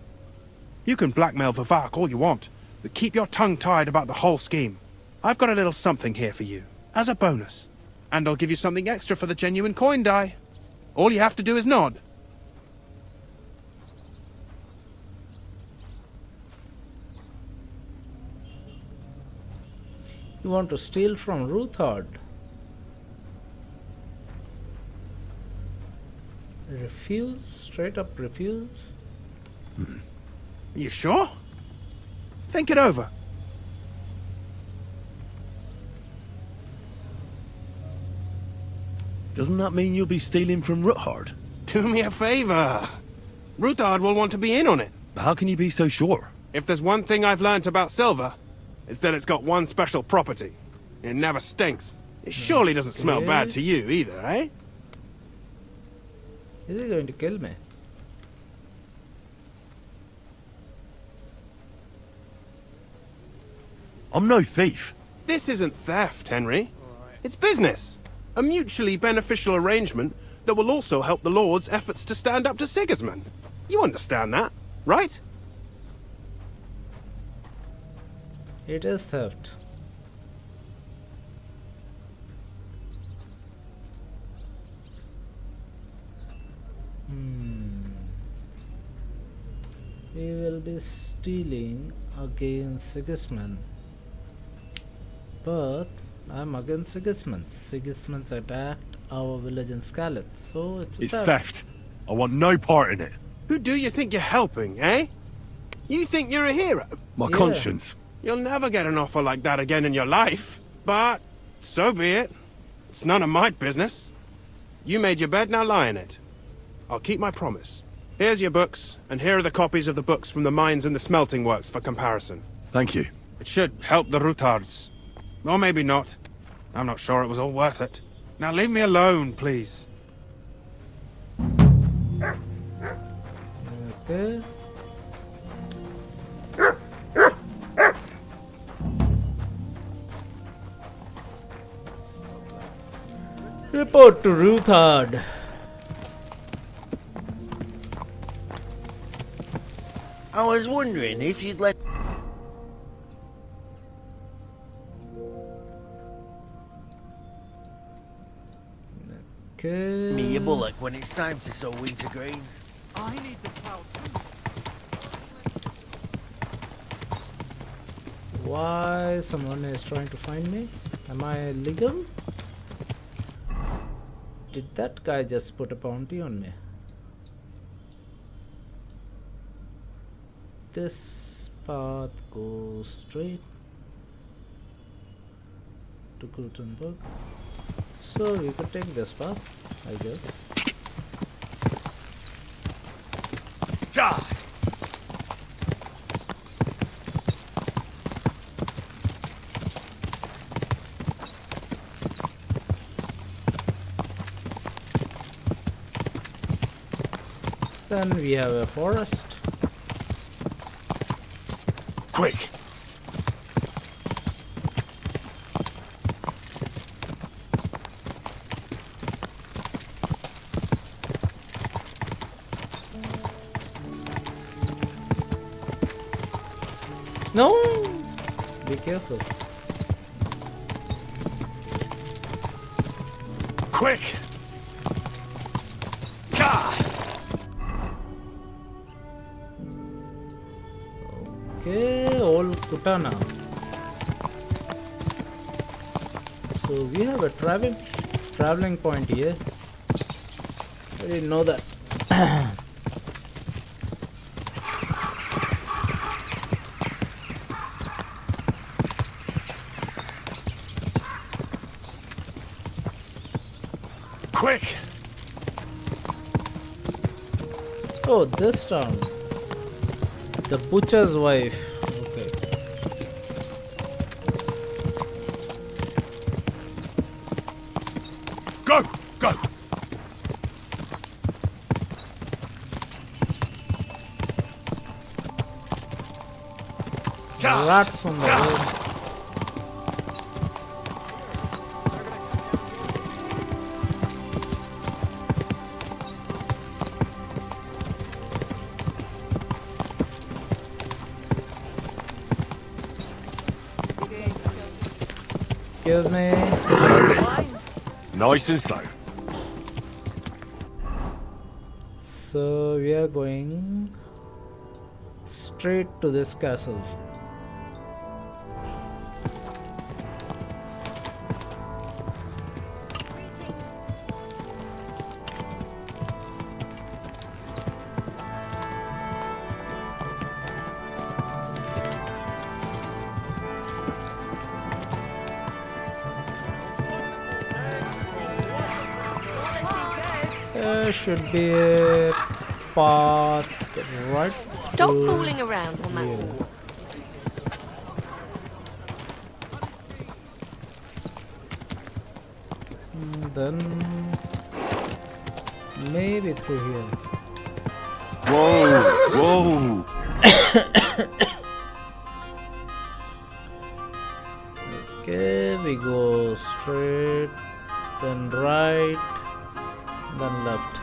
You can blackmail Vavark all you want, but keep your tongue tied about the whole scheme. I've got a little something here for you, as a bonus. And I'll give you something extra for the genuine coin die. All you have to do is nod. You want to steal from Ruthard? Refuse? Straight up refuse? You sure? Think it over. Doesn't that mean you'll be stealing from Ruthard? Do me a favor. Ruthard will want to be in on it. How can you be so sure? If there's one thing I've learnt about silver, it's that it's got one special property. It never stinks. It surely doesn't smell bad to you either, eh? Is he going to kill me? I'm no thief. This isn't theft, Henry. It's business. A mutually beneficial arrangement that will also help the Lord's efforts to stand up to Sigismund. You understand that, right? It is theft. We will be stealing against Sigismund. But I'm against Sigismund. Sigismund's attacked our village in Scarlet, so it's theft. I want no part in it. Who do you think you're helping, eh? You think you're a hero? My conscience. You'll never get an offer like that again in your life. But so be it. It's none of my business. You made your bed, now lie in it. I'll keep my promise. Here's your books, and here are the copies of the books from the mines and the smelting works for comparison. Thank you. It should help the retards. Or maybe not. I'm not sure it was all worth it. Now leave me alone, please. Okay. Report to Ruthard. I was wondering if you'd let... Okay. me your bullock when it's time to sow winter grains. I need the plow too. Why someone is trying to find me? Am I legal? Did that guy just put a bounty on me? This path goes straight to Gutenberg. So we could take this path, I guess. Die! Then we have a forest. Quick! No! Be careful. Quick! Gah! Okay, old Kutana. So we have a traveling point here. I didn't know that. Quick! Oh, this town. The butcher's wife. Okay. Go! Go! Rats on the road. Excuse me. Nice and slow. So we are going straight to this castle. There should be a path right. Stop fooling around on that wall. Then maybe through here. Whoa! Whoa! Okay, we go straight, then right, then left.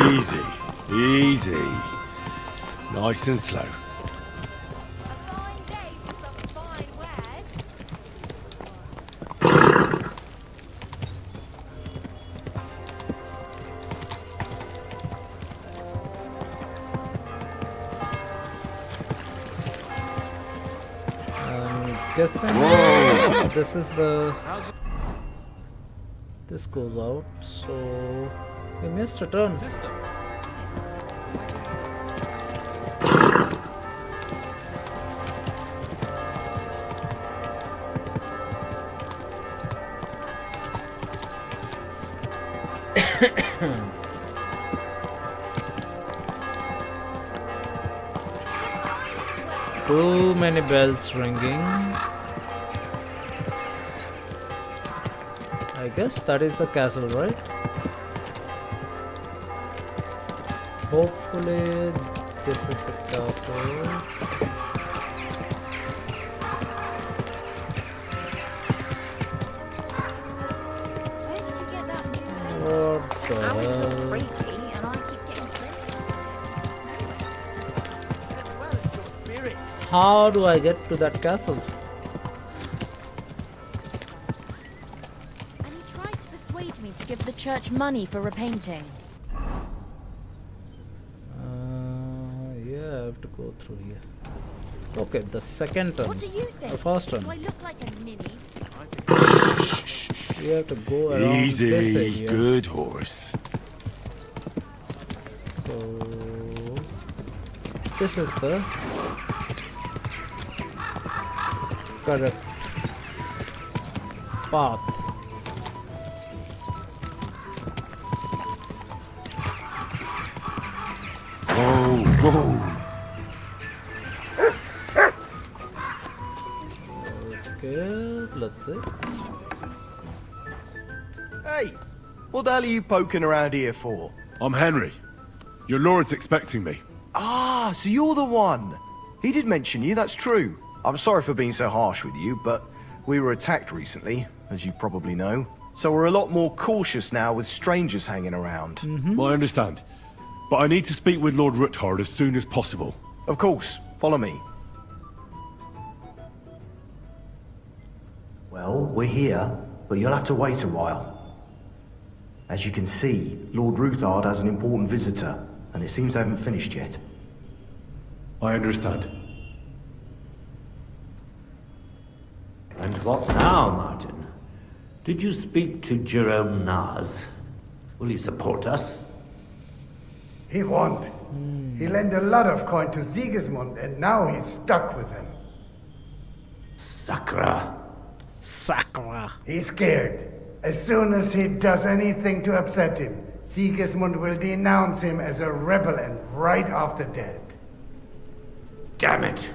Easy, easy. Nice and slow. Guessing this is the. This goes out, so we missed a turn. Too many bells ringing. I guess that is the castle, right? Hopefully this is the castle. What the hell? How do I get to that castle? And he tried to persuade me to give the church money for repainting. Yeah, I have to go through here. Okay, the second turn. What do you think? The first turn. Do I look like a ninny? You have to go around this Easy, area. good horse. So this is the correct path. Whoa. Okay, let's see. Hey, what the hell are you poking around here for? I'm Henry. Your lord's expecting me. Ah, so you're the one. He did mention you, that's true. I'm sorry for being so harsh with you, but we were attacked recently, as you probably know. So we're a lot more cautious now with strangers hanging around. I understand. But I need to speak with Lord Ruthard as soon as possible. Of course, follow me. Well, we're here, but you'll have to wait a while. As you can see, Lord Ruthard has an important visitor, and it seems they haven't finished yet. I understand. And what now, Martin? Did you speak to Jerome Naz? Will he support us? He won't. He lent a lot of coin to Sigismund, and now he's stuck with him. Sakra. He's scared. As soon as he does anything to upset him, Sigismund will denounce him as a rebel and right off the dead. Damn it!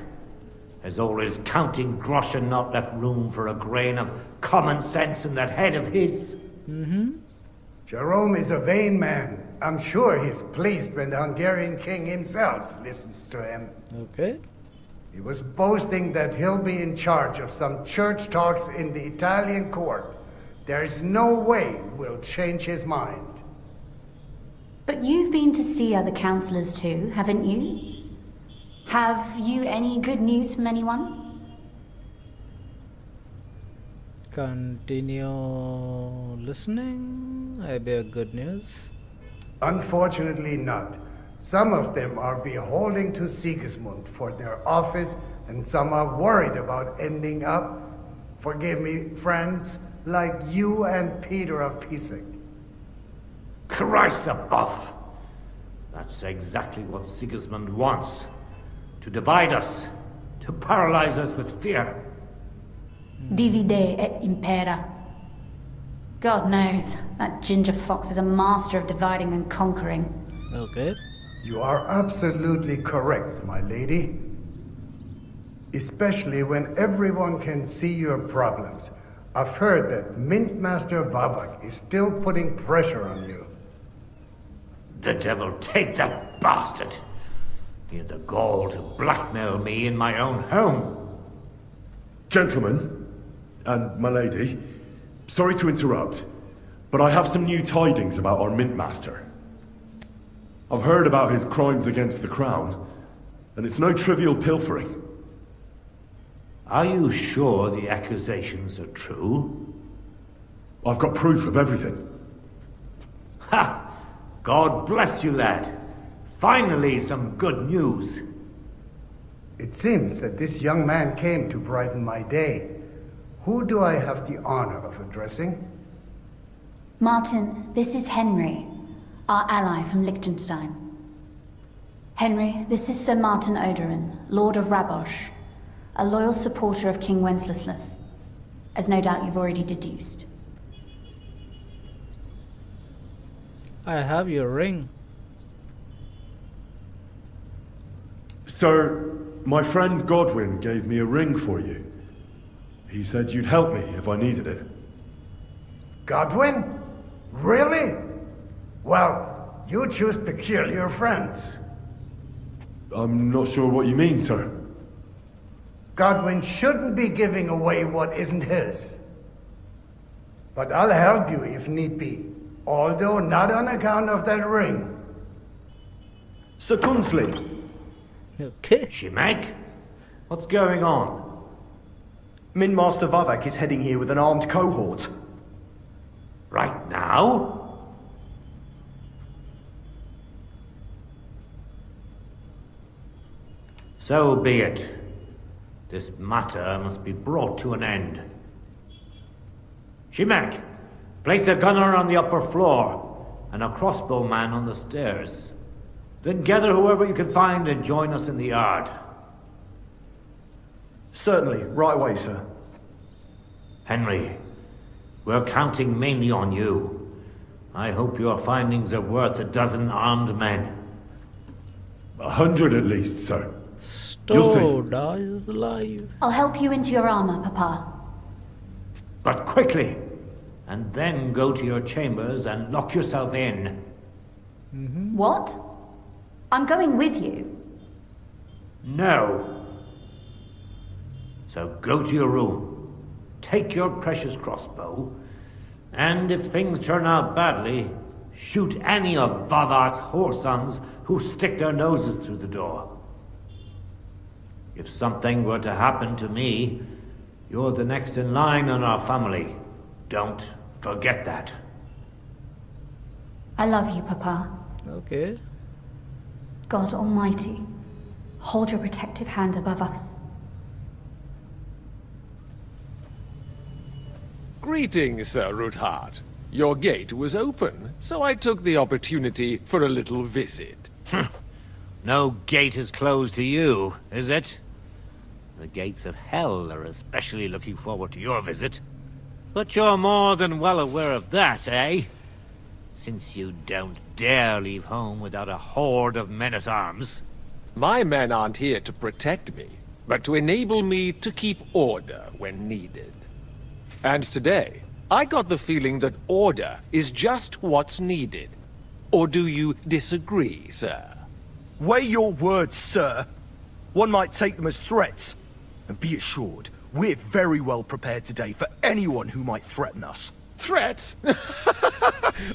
Has all his counting groschen not left room for a grain of common sense in that head of his? Jerome is a vain man. I'm sure he's pleased when the Hungarian king himself listens to him. Okay. He was boasting that he'll be in charge of some church talks in the Italian court. There's no way we'll change his mind. But you've been to see other councillors too, haven't you? Have you any good news from anyone? Continue listening. I bear good news. Unfortunately not. Some of them are beholding to Sigismund for their office, and some are worried about ending up, forgive me, friends, like you and Peter of Pisek. Christ above! That's exactly what Sigismund wants. To divide us. To paralyze us with fear. Divide et impera. God knows, that ginger fox is a master of dividing and conquering. Okay. You are absolutely correct, my lady. Especially when everyone can see your problems. I've heard that Mint Master Vavak is still putting pressure on you. The devil take that bastard! He had the gall to blackmail me in my own home. Gentlemen, and my lady, sorry to interrupt, but I have some new tidings about our Mint Master. I've heard about his crimes against the Crown, and it's no trivial pilfering. Are you sure the accusations are true? I've got proof of everything. Ha! God bless you, lad. Finally, some good news. It seems that this young man came to brighten my day. Who do I have the honor of addressing? Martin, this is Henry, our ally from Liechtenstein. Henry, this is Sir Martin Odorin, Lord of Rabosh, a loyal supporter of King Wenceslas, as no doubt you've already deduced. I have your ring. Sir, my friend Godwin gave me a ring for you. He said you'd help me if I needed it. Godwin? Really? Well, you choose peculiar friends. I'm not sure what you mean, sir. Godwin shouldn't be giving away what isn't his. But I'll help you if need be, although not on account of that ring. Sir Gunsling. Okay. Shimek? What's going on? Mint Master Vavak is heading here with an armed cohort. Right now? So be it. This matter must be brought to an end. Shimek, place a gunner on the upper floor and a crossbowman on the stairs. Then gather whoever you can find and join us in the yard. Certainly, right away, sir. Henry, we're counting mainly on you. I hope your findings are worth 12 armed men. 100 at least, sir. Stoda is alive. I'll help you into your armor, Papa. But quickly, and then go to your chambers and lock yourself in. What? I'm going with you. No. So go to your room, take your precious crossbow, and if things turn out badly, shoot any of Vavart's whoresons who stick their noses through the door. If something were to happen to me, you're the next in line in our family. Don't forget that. I love you, Papa. Okay. God Almighty, hold your protective hand above us. Greetings, Sir Ruthard. Your gate was open, so I took the opportunity for a little visit. No gate is closed to you, is it? The gates of hell are especially looking forward to your visit. But you're more than well aware of that, eh? Since you don't dare leave home without a horde of men-at-arms. My men aren't here to protect me, but to enable me to keep order when needed. And today, I got the feeling that order is just what's needed. Or do you disagree, sir? Weigh your words, sir. One might take them as threats. And be assured, we're very well prepared today for anyone who might threaten us. Threat?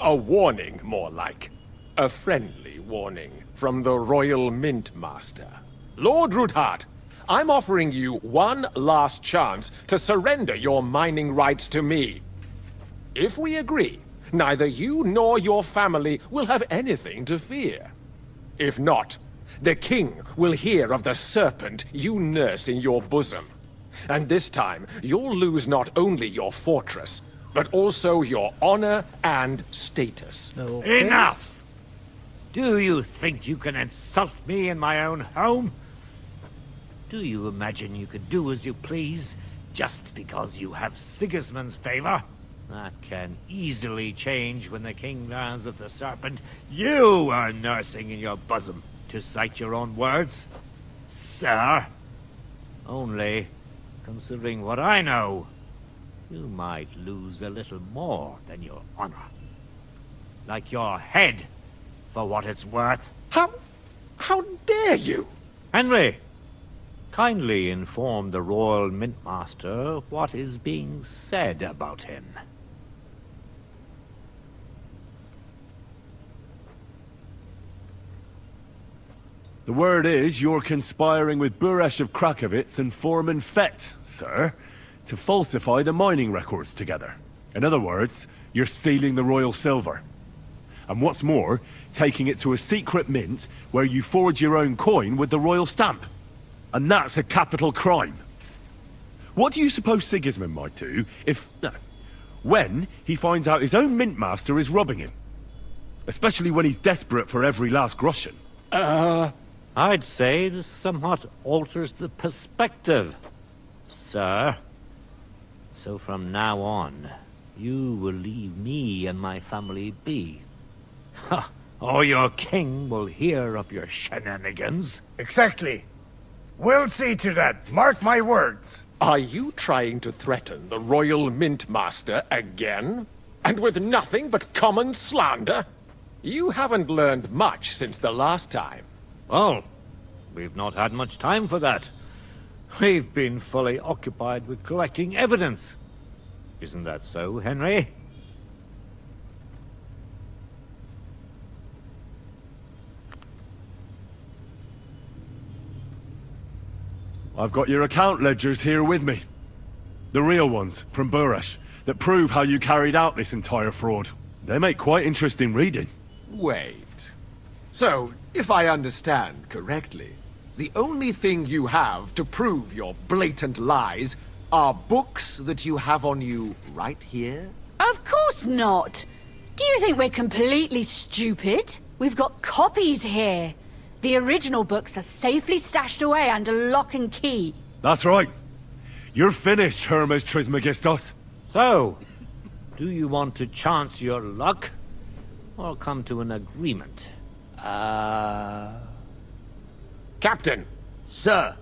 A warning, more like. A friendly warning from the Royal Mint Master. Lord Ruthard, I'm offering you one last chance to surrender your mining rights to me. If we agree, neither you nor your family will have anything to fear. If not, the king will hear of the serpent you nurse in your bosom. And this time, you'll lose not only your fortress, but also your honor and status. Okay. Enough! Do you think you can insult me in my own home? Do you imagine you could do as you please, just because you have Sigismund's favor? That can easily change when the king learns of the serpent you are nursing in your bosom, to cite your own words, sir. Only, considering what I know, you might lose a little more than your honor. Like your head, for what it's worth. How dare you? Henry, kindly inform the Royal Mint Master what is being said about him. The word is you're conspiring with Buresh of Krakowitz and Foreman Fett, sir, to falsify the mining records together. In other words, you're stealing the royal silver. And what's more, taking it to a secret mint where you forge your own coin with the royal stamp. And that's a capital crime. What do you suppose Sigismund might do when he finds out his own mint master is robbing him? Especially when he's desperate for every last groschen. I'd say this somewhat alters the perspective, sir. So from now on, you will leave me and my family be. Or your king will hear of your shenanigans. Exactly. We'll see to that. Mark my words. Are you trying to threaten the Royal Mint Master again? And with nothing but common slander? You haven't learned much since the last time. Well, we've not had much time for that. We've been fully occupied with collecting evidence. Isn't that so, Henry? I've got your account ledgers here with me. The real ones, from Buresh, that prove how you carried out this entire fraud. They make quite interesting reading. Wait. So, if I understand correctly, the only thing you have to prove your blatant lies are books that you have on you right here? Of course not! Do you think we're completely stupid? We've got copies here. The original books are safely stashed away under lock and key. That's right. You're finished, Hermes Trismegistos. So, do you want to chance your luck? Or come to an agreement? Captain! Sir!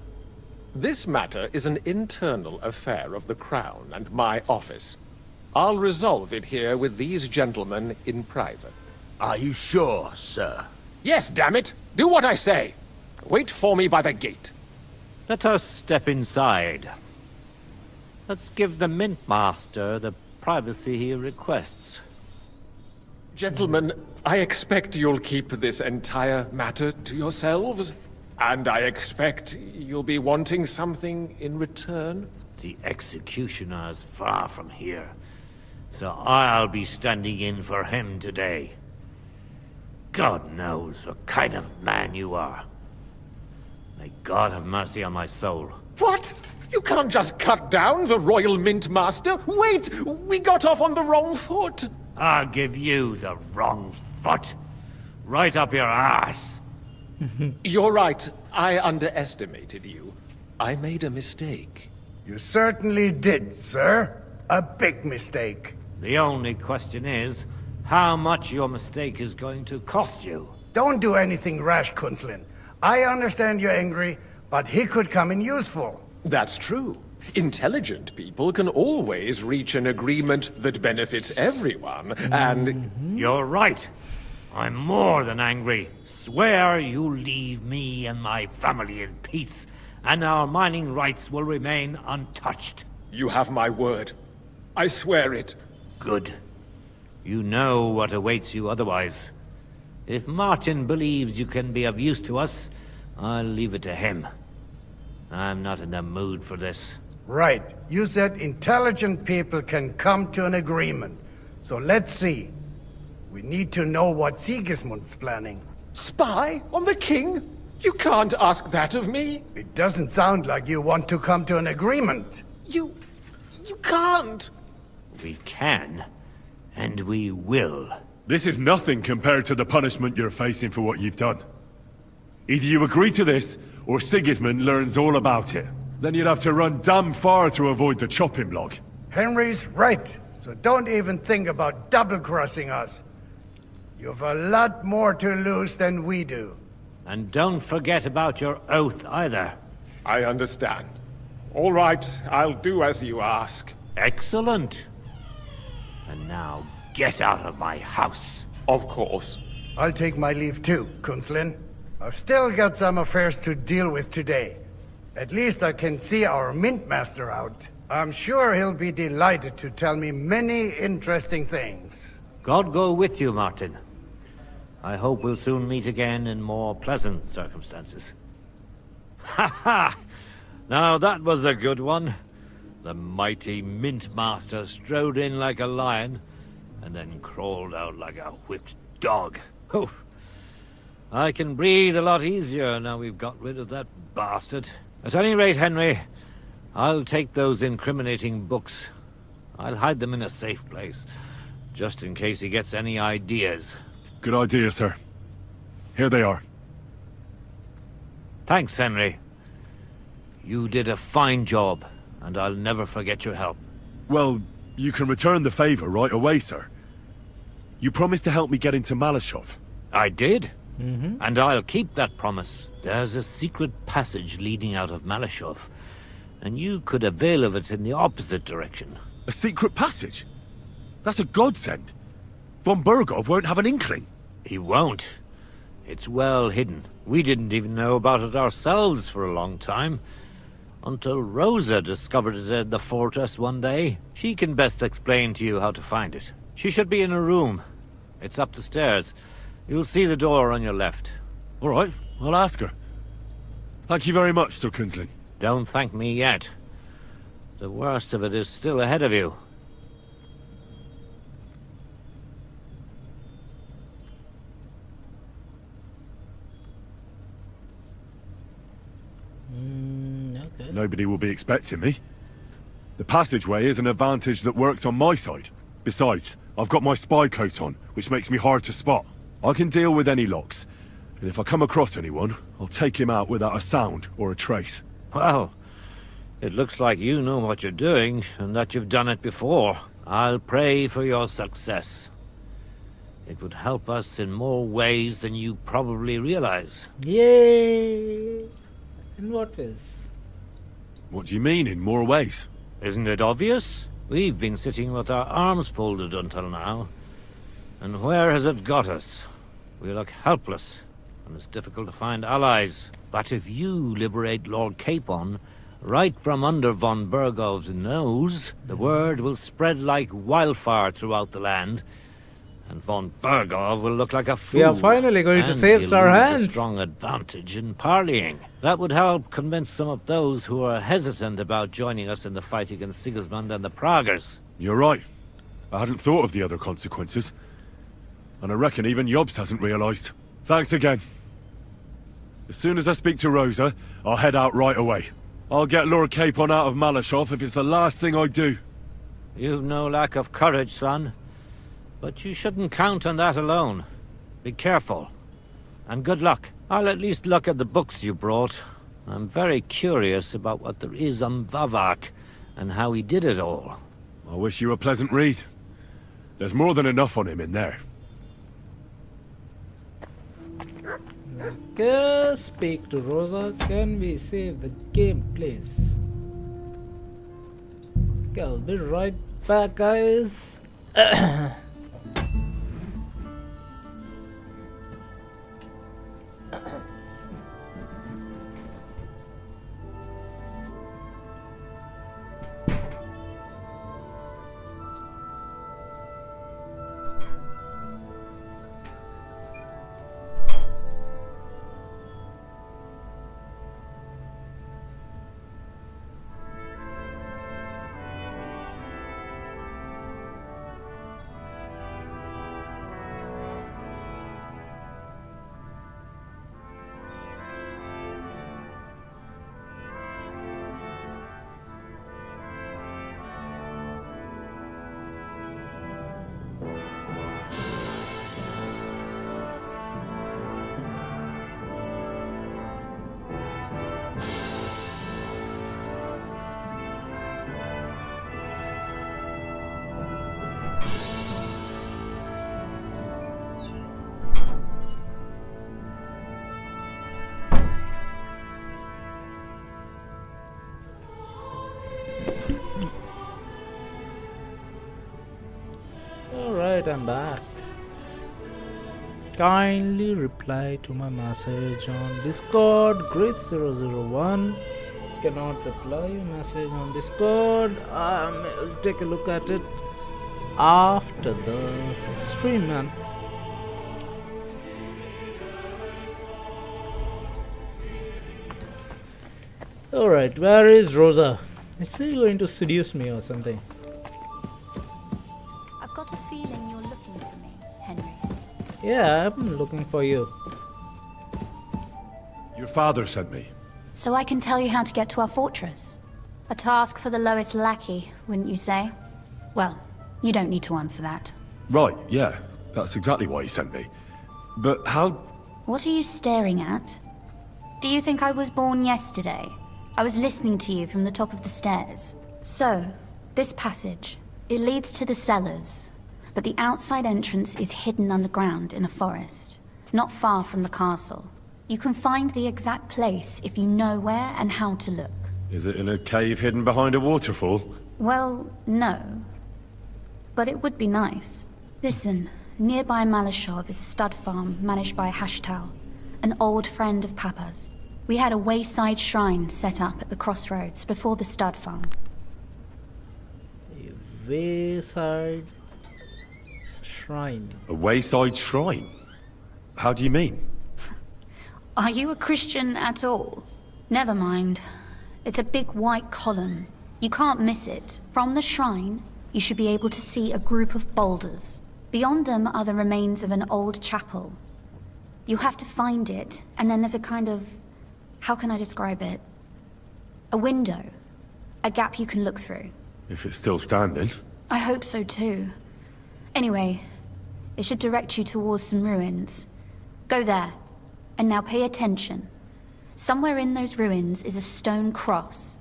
This matter is an internal affair of the Crown and my office. I'll resolve it here with these gentlemen in private. Are you sure, sir? Yes, damn it! Do what I say! Wait for me by the gate. Let us step inside. Let's give the Mint Master the privacy he requests. Gentlemen, I expect you'll keep this entire matter to yourselves. And I expect you'll be wanting something in return. The executioner is far from here, so I'll be standing in for him today. God knows what kind of man you are. May God have mercy on my soul. What? You can't just cut down the Royal Mint Master? Wait! We got off on the wrong foot! I'll give you the wrong foot. Right up your ass. You're right. I underestimated you. I made a mistake. You certainly did, sir. A big mistake. The only question is, how much your mistake is going to cost you. Don't do anything rash, Kunslin. I understand you're angry, but he could come in useful. That's true. Intelligent people can always reach an agreement that benefits everyone, and... You're right. I'm more than angry. Swear you leave me and my family in peace, and our mining rights will remain untouched. You have my word. I swear it. Good. You know what awaits you otherwise. If Martin believes you can be of use to us, I'll leave it to him. I'm not in the mood for this. Right. You said intelligent people can come to an agreement. So let's see. We need to know what Sigismund's planning. Spy on the king? You can't ask that of me. It doesn't sound like you want to come to an agreement. You can't. We can, and we will. This is nothing compared to the punishment you're facing for what you've done. Either you agree to this, or Sigismund learns all about it. Then you'd have to run damn far to avoid the chopping block. Henry's right, so don't even think about double-crossing us. You've a lot more to lose than we do. And don't forget about your oath either. I understand. All right, I'll do as you ask. Excellent. And now get out of my house. Of course. I'll take my leave too, Kunslin. I've still got some affairs to deal with today. At least I can see our Mint Master out. I'm sure he'll be delighted to tell me many interesting things. God go with you, Martin. I hope we'll soon meet again in more pleasant circumstances. Ha ha! Now that was a good one. The mighty Mint Master strode in like a lion, and then crawled out like a whipped dog. Oof. I can breathe a lot easier now we've got rid of that bastard. At any rate, Henry, I'll take those incriminating books. I'll hide them in a safe place, just in case he gets any ideas. Good idea, sir. Here they are. Thanks, Henry. You did a fine job, and I'll never forget your help. Well, you can return the favor right away, sir. You promised to help me get into Malashov. I did. Mm-hmm. And I'll keep that promise. There's a secret passage leading out of Malashov, and you could avail of it in the opposite direction. A secret passage? That's a godsend. Von Burgov won't have an inkling. He won't. It's well hidden. We didn't even know about it ourselves for a long time. Until Rosa discovered it in the fortress one day. She can best explain to you how to find it. She should be in a room. It's up the stairs. You'll see the door on your left. All right, I'll ask her. Thank you very much, Sir Kinsling. Don't thank me yet. The worst of it is still ahead of you. Okay. Nobody will be expecting me. The passageway is an advantage that works on my side. Besides, I've got my spy coat on, which makes me hard to spot. I can deal with any locks, and if I come across anyone, I'll take him out without a sound or a trace. Well, it looks like you know what you're doing, and that you've done it before. I'll pray for your success. It would help us in more ways than you probably realize. Yay! In what ways? What do you mean, in more ways? Isn't it obvious? We've been sitting with our arms folded until now. And where has it got us? We look helpless, and it's difficult to find allies. But if you liberate Lord Capon, right from under von Burgov's nose, the word will spread like wildfire throughout the land, and von Burgov will look like a fool. We are finally going to and save he'll our lose hands. a strong advantage in parleying. That would help convince some of those who are hesitant about joining us in the fight against Sigismund and the Praguers. You're right. I hadn't thought of the other consequences. And I reckon even Jobst hasn't realized. Thanks again. As soon as I speak to Rosa, I'll head out right away. I'll get Lord Capon out of Malashov if it's the last thing I do. You've no lack of courage, son. But you shouldn't count on that alone. Be careful. And good luck. I'll at least look at the books you brought. I'm very curious about what there is on Vavak, and how he did it all. I wish you a pleasant read. There's more than enough on him in there. Okay, speak to Rosa. Can we save the game, please? Okay, I'll be right back, guys. Alright, I'm back. Kindly reply to my message on Discord. Grace001 cannot reply your message on Discord. I'll take a look at it after the stream, man. Alright, where is Rosa? Is she going to seduce me or something? I've got a feeling you're looking for me, Henry. Yeah, I'm looking for you. Your father sent me. So I can tell you how to get to our fortress. A task for the lowest lackey, wouldn't you say? Well, you don't need to answer that. Right, yeah. That's exactly why he sent me. But how... What are you staring at? Do you think I was born yesterday? I was listening to you from the top of the stairs. So, this passage, it leads to the cellars. but the outside entrance is hidden underground in a forest, not far from the castle. You can find the exact place if you know where and how to look. Is it in a cave hidden behind a waterfall? Well, no. But it would be nice. Listen, nearby Malashov is a stud farm managed by Hashtal, an old friend of Papa's. We had a wayside shrine set up at the crossroads before the stud farm. A wayside shrine. A wayside shrine? How do you mean? Are you a Christian at all? Never mind. It's a big white column. You can't miss it. From the shrine, you should be able to see a group of boulders. Beyond them are the remains of an old chapel. You have to find it, and then there's a kind of... how can I describe it? A window. A gap you can look through. If it's still standing. I hope so too. Anyway, it should direct you towards some ruins. Go there. And now pay attention. Somewhere in those ruins is a stone cross.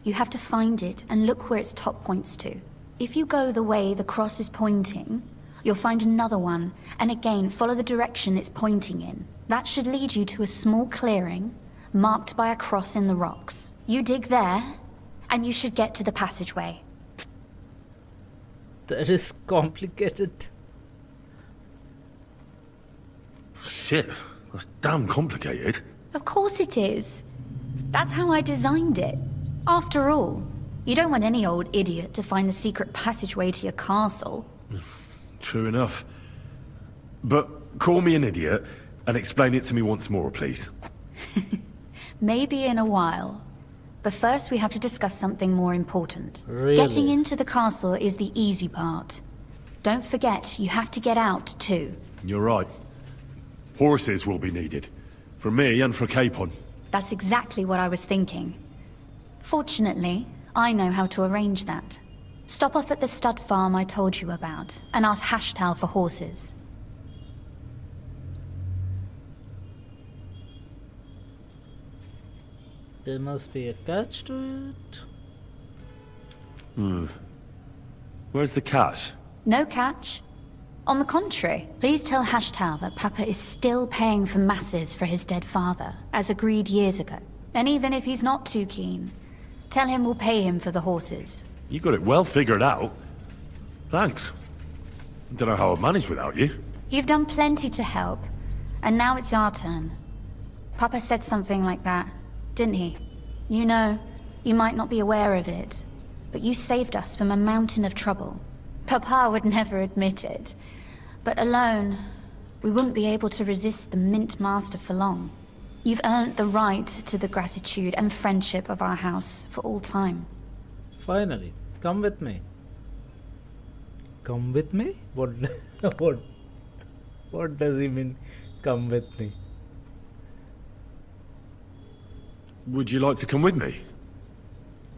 You have to find it and look where its top points to. If you go the way the cross is pointing, you'll find another one, and again follow the direction it's pointing in. That should lead you to a small clearing, marked by a cross in the rocks. You dig there, and you should get to the passageway. That is complicated. Shit, that's damn complicated. Of course it is. That's how I designed it. After all, you don't want any old idiot to find the secret passageway to your castle. True enough. But call me an idiot and explain it to me once more, please. Maybe in a while. But first we have to discuss something more important. Really? Getting into the castle is the easy part. Don't forget, you have to get out too. You're right. Horses will be needed. For me and for Capon. That's exactly what I was thinking. Fortunately, I know how to arrange that. Stop off at the stud farm I told you about, and ask Hashtal for horses. There must be a catch to it. Where's the catch? No catch. On the contrary, please tell Hashtal that Papa is still paying for masses for his dead father, as agreed years ago. And even if he's not too keen, tell him we'll pay him for the horses. You got it well figured out. Thanks. Don't know how I'd manage without you. You've done plenty to help, and now it's our turn. Papa said something like that, didn't he? You know, you might not be aware of it, but you saved us from a mountain of trouble. Papa would never admit it, but alone, we wouldn't be able to resist the Mint Master for long. You've earned the right to the gratitude and friendship of our house for all time. Finally, come with me. Come with me? What? What does he mean? Come with me. Would you like to come with me?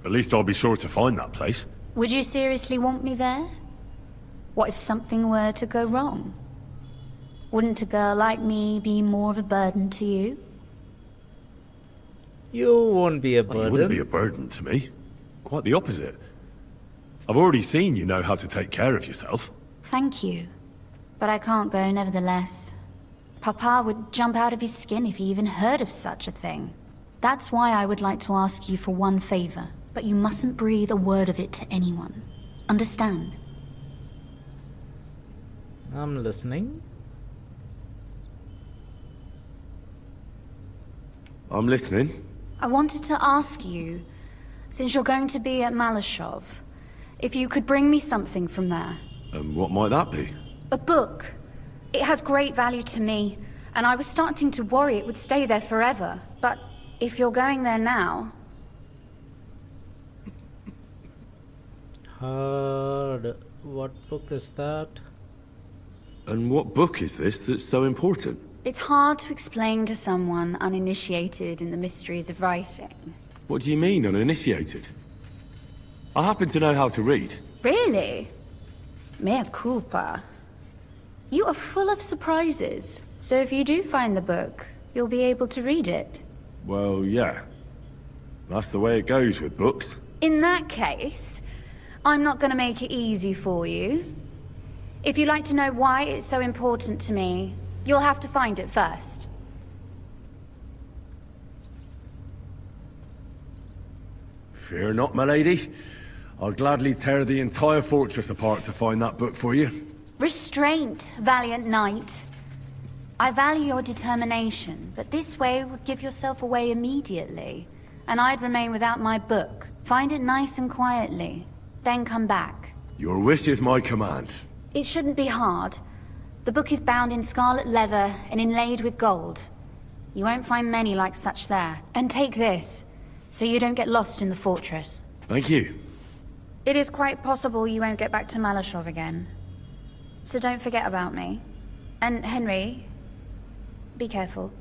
At least I'll be sure to find that place. Would you seriously want me there? What if something were to go wrong? Wouldn't a girl like me be more of a burden to you? You won't be a burden. You wouldn't be a burden to me. Quite the opposite. I've already seen you know how to take care of yourself. Thank you. But I can't go nevertheless. Papa would jump out of his skin if he even heard of such a thing. That's why I would like to ask you for one favor, but you mustn't breathe a word of it to anyone. Understand? I'm listening. I'm listening. I wanted to ask you, since you're going to be at Malashov, if you could bring me something from there. What might that be? A book. It has great value to me, and I was starting to worry it would stay there forever. But if you're going there now... Hard. What book is that? And what book is this that's so important? It's hard to explain to someone uninitiated in the mysteries of writing. What do you mean, uninitiated? I happen to know how to read. Really? Mea culpa. You are full of surprises. So if you do find the book, you'll be able to read it. Well, yeah. That's the way it goes with books. In that case, I'm not going to make it easy for you. If you'd like to know why it's so important to me, you'll have to find it first. Fear not, my lady. I'll gladly tear the entire fortress apart to find that book for you. Restraint, valiant knight. I value your determination, but this way would give yourself away immediately, and I'd remain without my book. Find it nice and quietly, then come back. Your wish is my command. It shouldn't be hard. The book is bound in scarlet leather and inlaid with gold. You won't find many like such there. And take this, so you don't get lost in the fortress. Thank you. It is quite possible you won't get back to Malashov again. So don't forget about me. And Henry, be careful.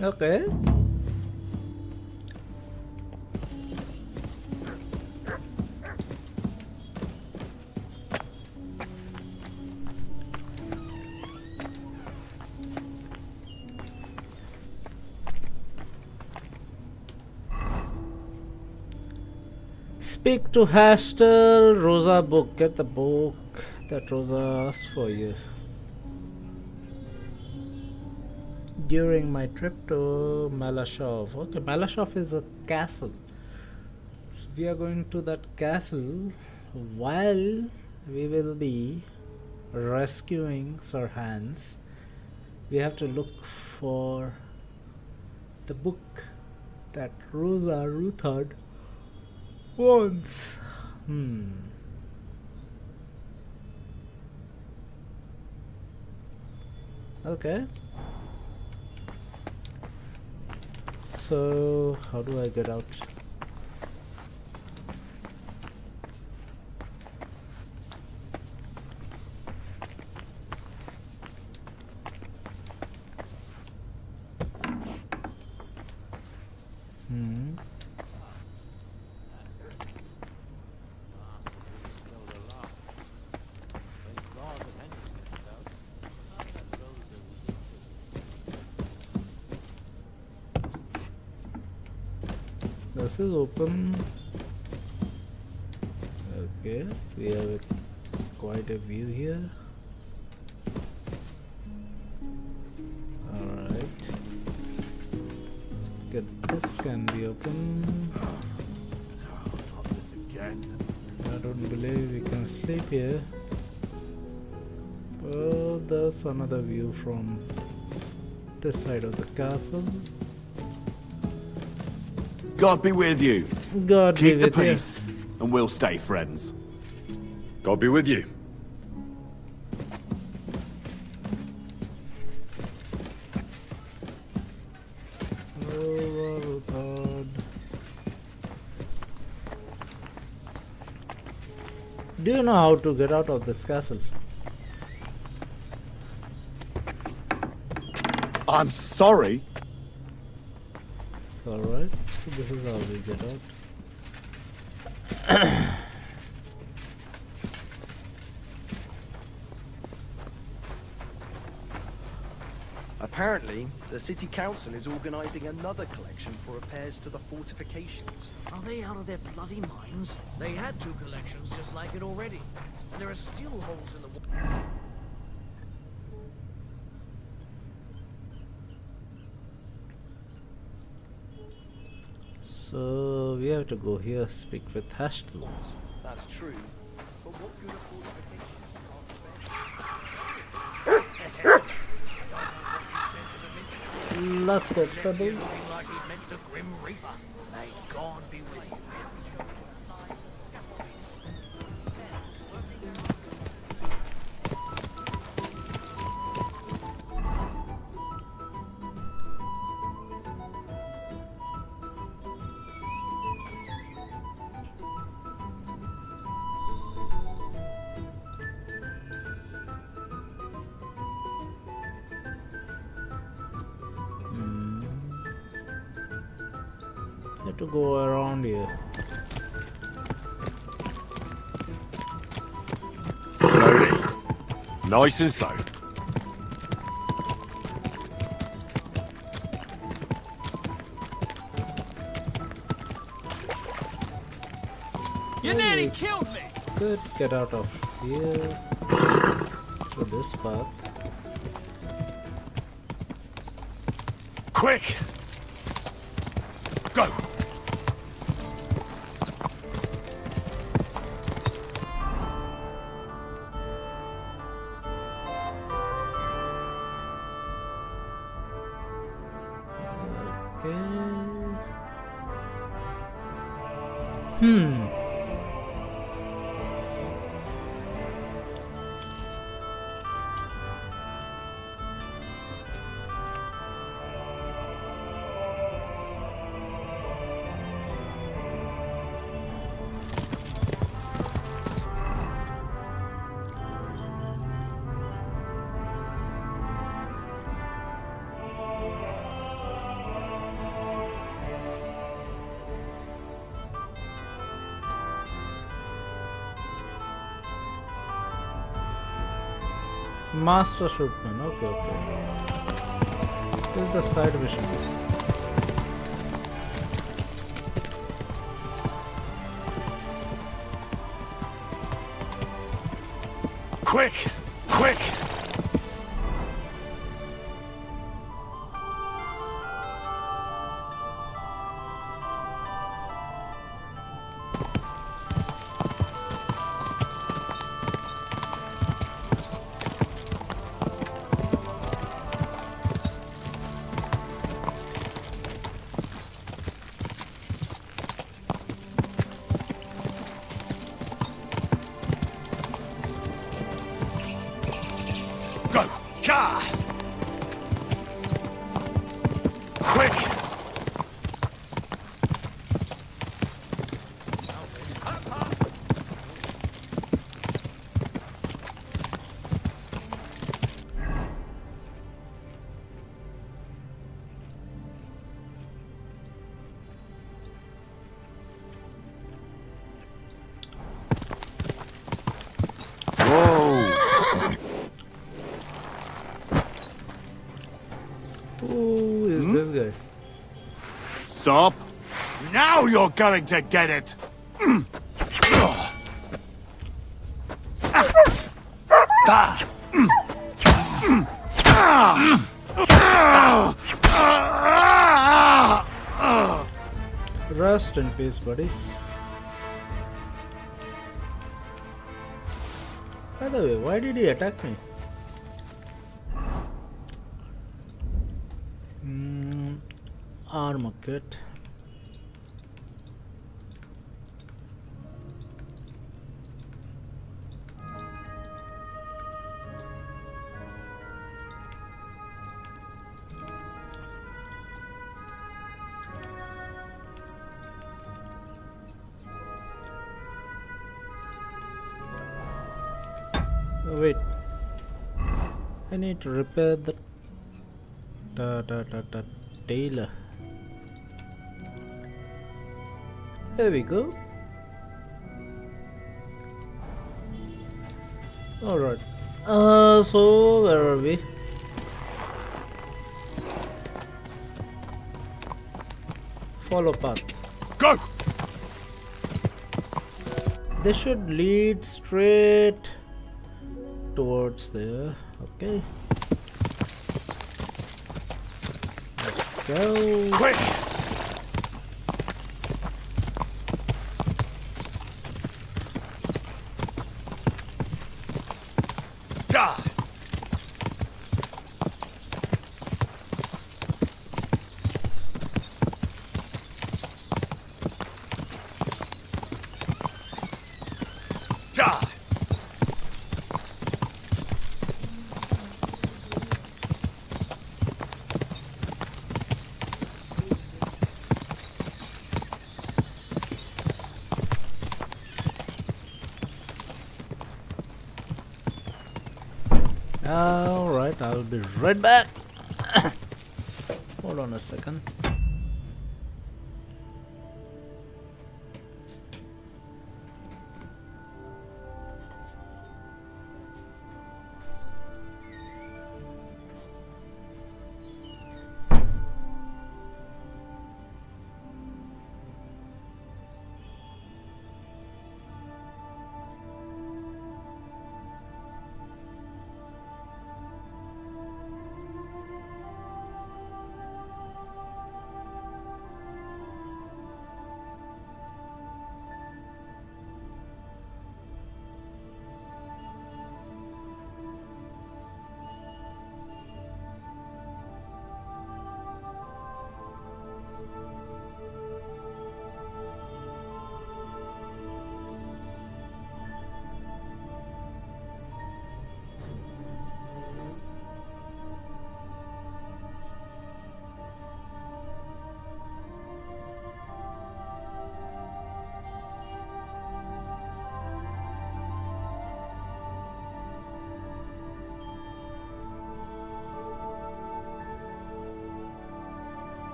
Okay. Speak to Hastel, Rosa book. Get the book that Rosa asked for you. During my trip to Malashov. Okay, Malashov is a castle. So we are going to that castle while we will be rescuing Sir Hans. We have to look for the book that Rosa Ruthard wants. Okay. So, how do I get out? This is open. Okay, we have quite a view here. Alright. This can be open. Not this again. I don't believe we can sleep here. Well, there's another view from this side of the castle. God be with you. God be Keep the with you. peace, and we'll stay friends. God be with you. Do you know how to get out of this castle? I'm sorry. It's alright. This is how we get out. Apparently, the city council is organizing another collection for repairs to the fortifications. Are they out of their bloody minds? They had 2 collections just like it already. And there are still holes in the wall. So we have to go here, speak with Hastel. That's true. But what good are fortifications? Let's go, Pebble. Like he meant the Grim Reaper. May God be with you. Have to go around here. Slowly. Nice and slow. You nearly killed me! Good, get out of here. this path. Quick! Go! Master Shipman, okay. This is the side mission. Quick! Quick! Go! Ka! Quick! Who is this guy? Stop. Now you're going to get it. Rest in peace, buddy. By the way, why did he attack me? Armor kit. Wait, I need to repair the tailor. There we go. Alright. So where are we? Follow path. Go! This should lead straight towards there. Okay. Let's go. Quick! Ja! Ja! Alright, I'll be right back. Hold on a second.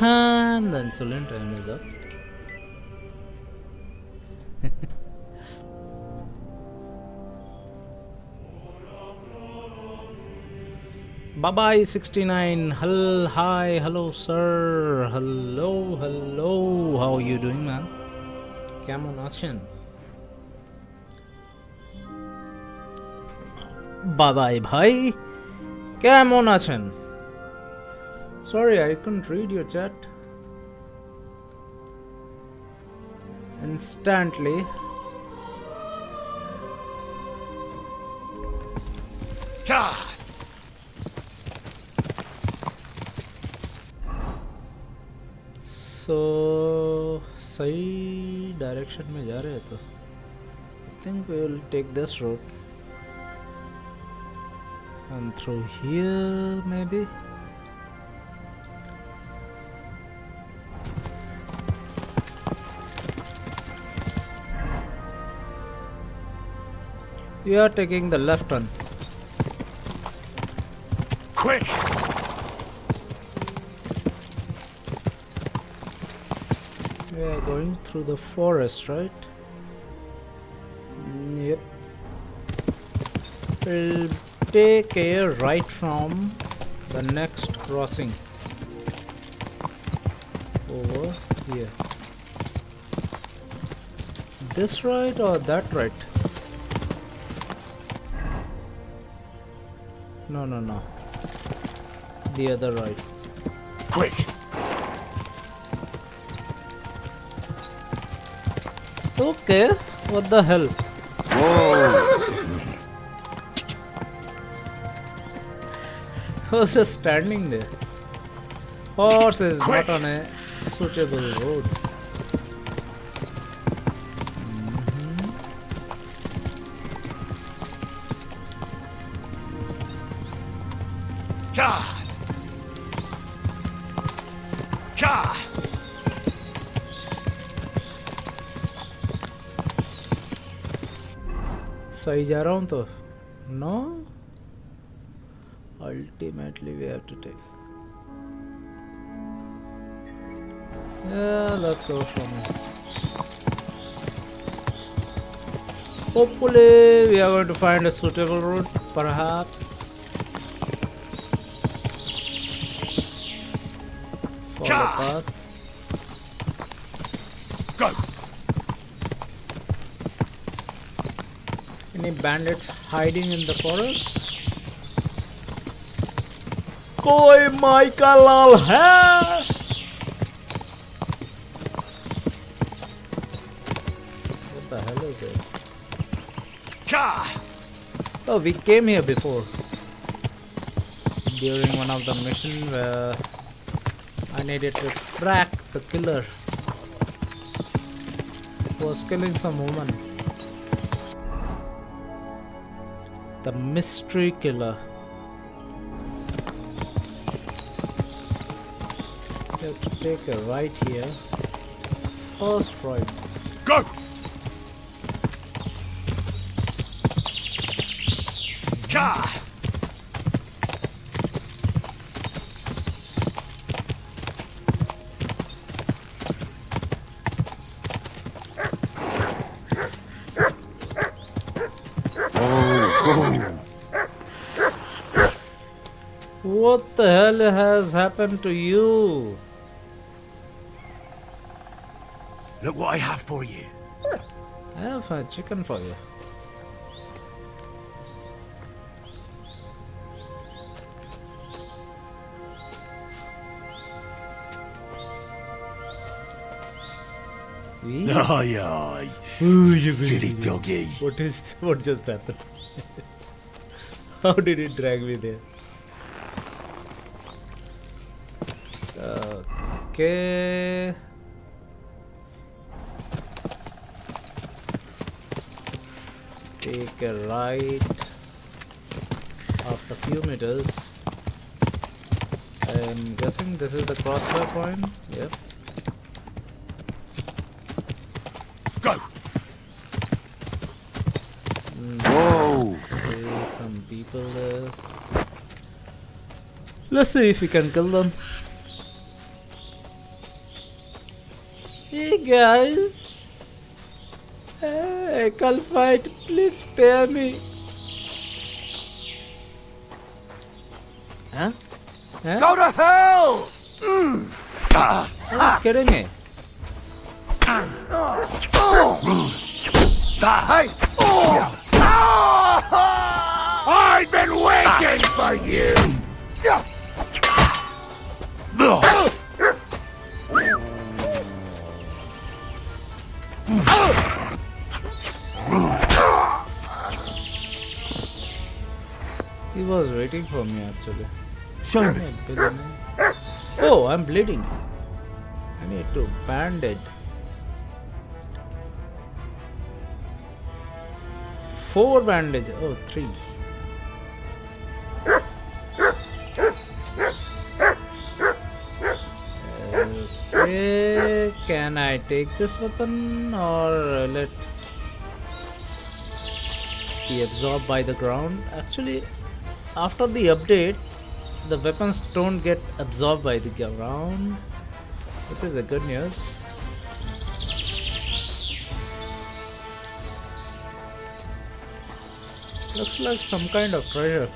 And the insulin time is up. Bye-bye 69. Hi, hello sir. Hello. How are you doing, man? Kemun achen? Bye-bye bhai. Kemun achen? Sorry, I couldn't read your chat. Instantly. God. So, सही direction में जा रहे हैं तो I think we will take this route and through here maybe. We are taking the left turn. Quick! We are going through the forest, right? Yep. We'll take a right from the next crossing over here. This right or that right? No. The other right. Quick! Okay, what the hell? Whoa! I was just standing there. Horse is not on a suitable road. God! God! सही जा रहा हूँ तो? No? Ultimately we have to take. Yeah, let's go from here. Hopefully we are going to find a suitable route, perhaps. Follow the path. Go! Any bandits hiding in the forest? कोई mica लाल है? What the hell is this? Oh, we came here before during one of the missions where I needed to track the killer who was killing some woman. The mystery killer. You have to take a right here. First right. Go! Ka! What the hell has happened to you? Look what I have for you. I have a chicken for you. Aye, aye. Silly doggy. What just happened? How did it drag me there? Okay. Take a right after a few meters. I'm guessing this is the crosshair point. Yep. Go. Whoa! See some people there. Let's see if we can kill them. Hey guys. Hey, I can't fight. Please spare me. Huh? Huh? Go to hell! Are you kidding me? Hey! I've been waiting for you! He was waiting for me actually. Show me. Oh, I'm bleeding. I need to bandage. 4 bandage. Oh, 3. Okay, can I take this weapon or let be absorbed by the ground? Actually, after the update, the weapons don't get absorbed by the ground, which is a good news. Looks like some kind of treasure.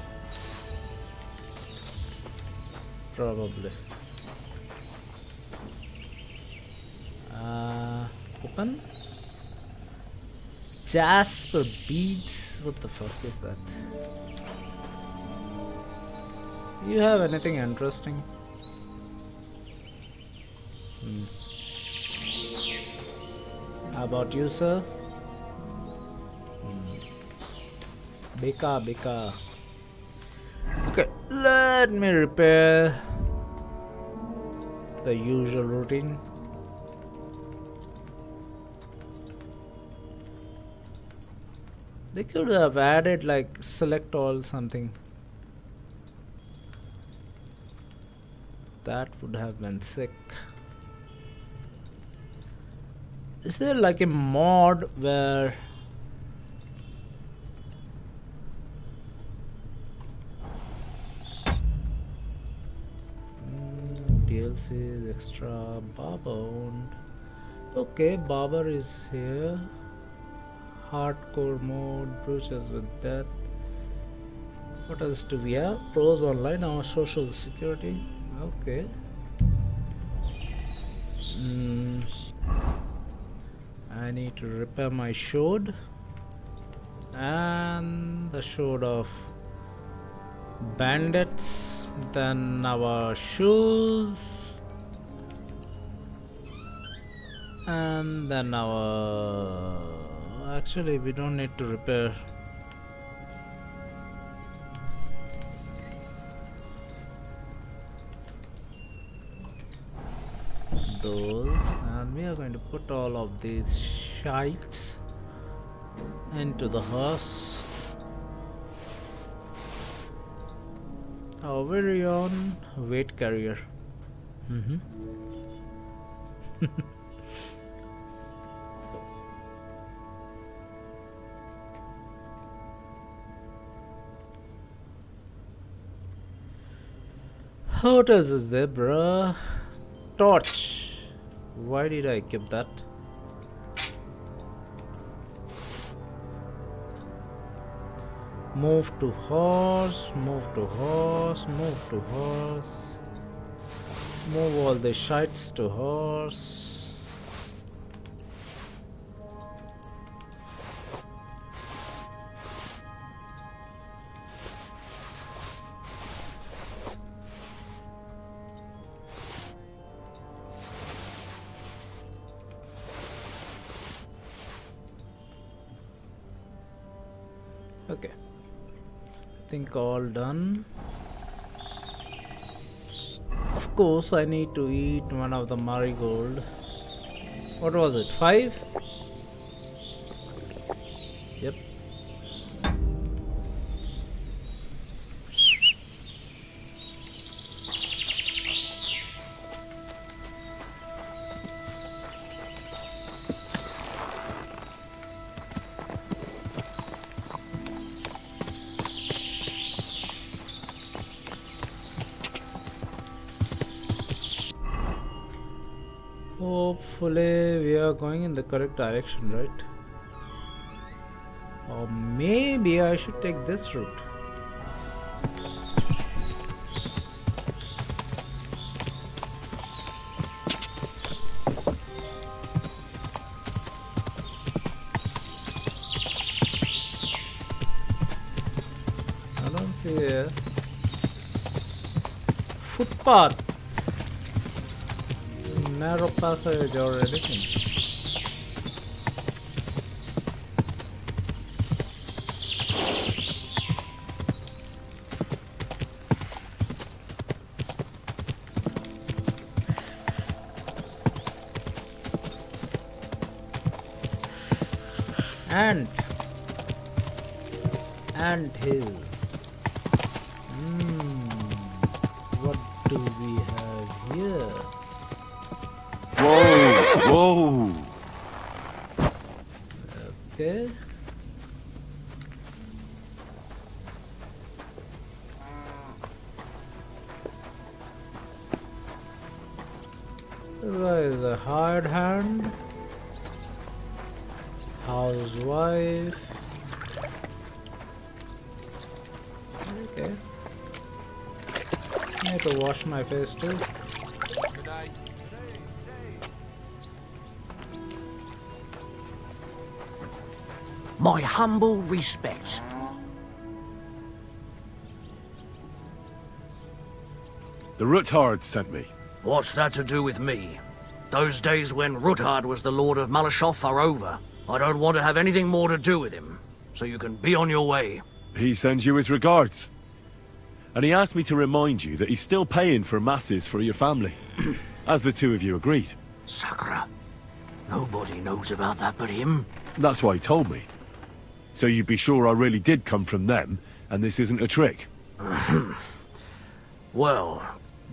Probably. Open. Jasper beads. What the fuck is that? You have anything interesting? How about you, sir? Beka. Okay, let me repair the usual routine. They could have added like select all something. That would have been sick. Is there like a mod where DLC extra Barber owned? Okay, Barber is here. Hardcore mode, brooches with death. What else do we have? Pros online, our social security. Okay. I need to repair my sword and the sword of bandits. Then our shoes and then our. Actually, we don't need to repair. Those, and we are going to put all of these shites into the horse. Our very own weight carrier. What else is there, bruh? Torch. Why did I keep that? Move to horse, move to horse, move to horse. Move all the shites to horse. Okay, I think all done. Of course, I need to eat one of the marigold. What was it? 5? Yep. Hopefully we are going in the correct direction, right? Or maybe I should take this route. I don't see a footpath, narrow passage or anything. Ant hill. What do we have here? Whoa! Okay. This guy is a hired hand, housewife. Okay. I need to wash my face too. My humble respects. The Ruthard sent me. What's that to do with me? Those days when Ruthard was the Lord of Malashov are over. I don't want to have anything more to do with him, so you can be on your way. He sends you his regards. And he asked me to remind you that he's still paying for masses for your family, as the two of you agreed. Sakura. Nobody knows about that but him. That's why he told me. So you'd be sure I really did come from them, and this isn't a trick. Well,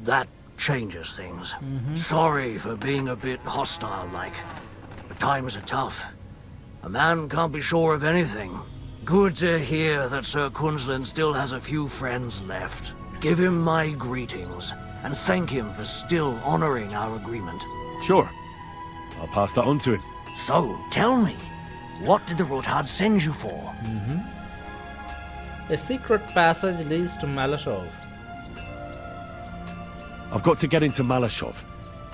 that changes things. Sorry for being a bit hostile-like. But times are tough. A man can't be sure of anything. Good to hear that Sir Kunzlin still has a few friends left. Give him my greetings, and thank him for still honoring our agreement. Sure. I'll pass that on to him. So, tell me, what did the Ruthard send you for? A secret passage leads to Malashov. I've got to get into Malashov,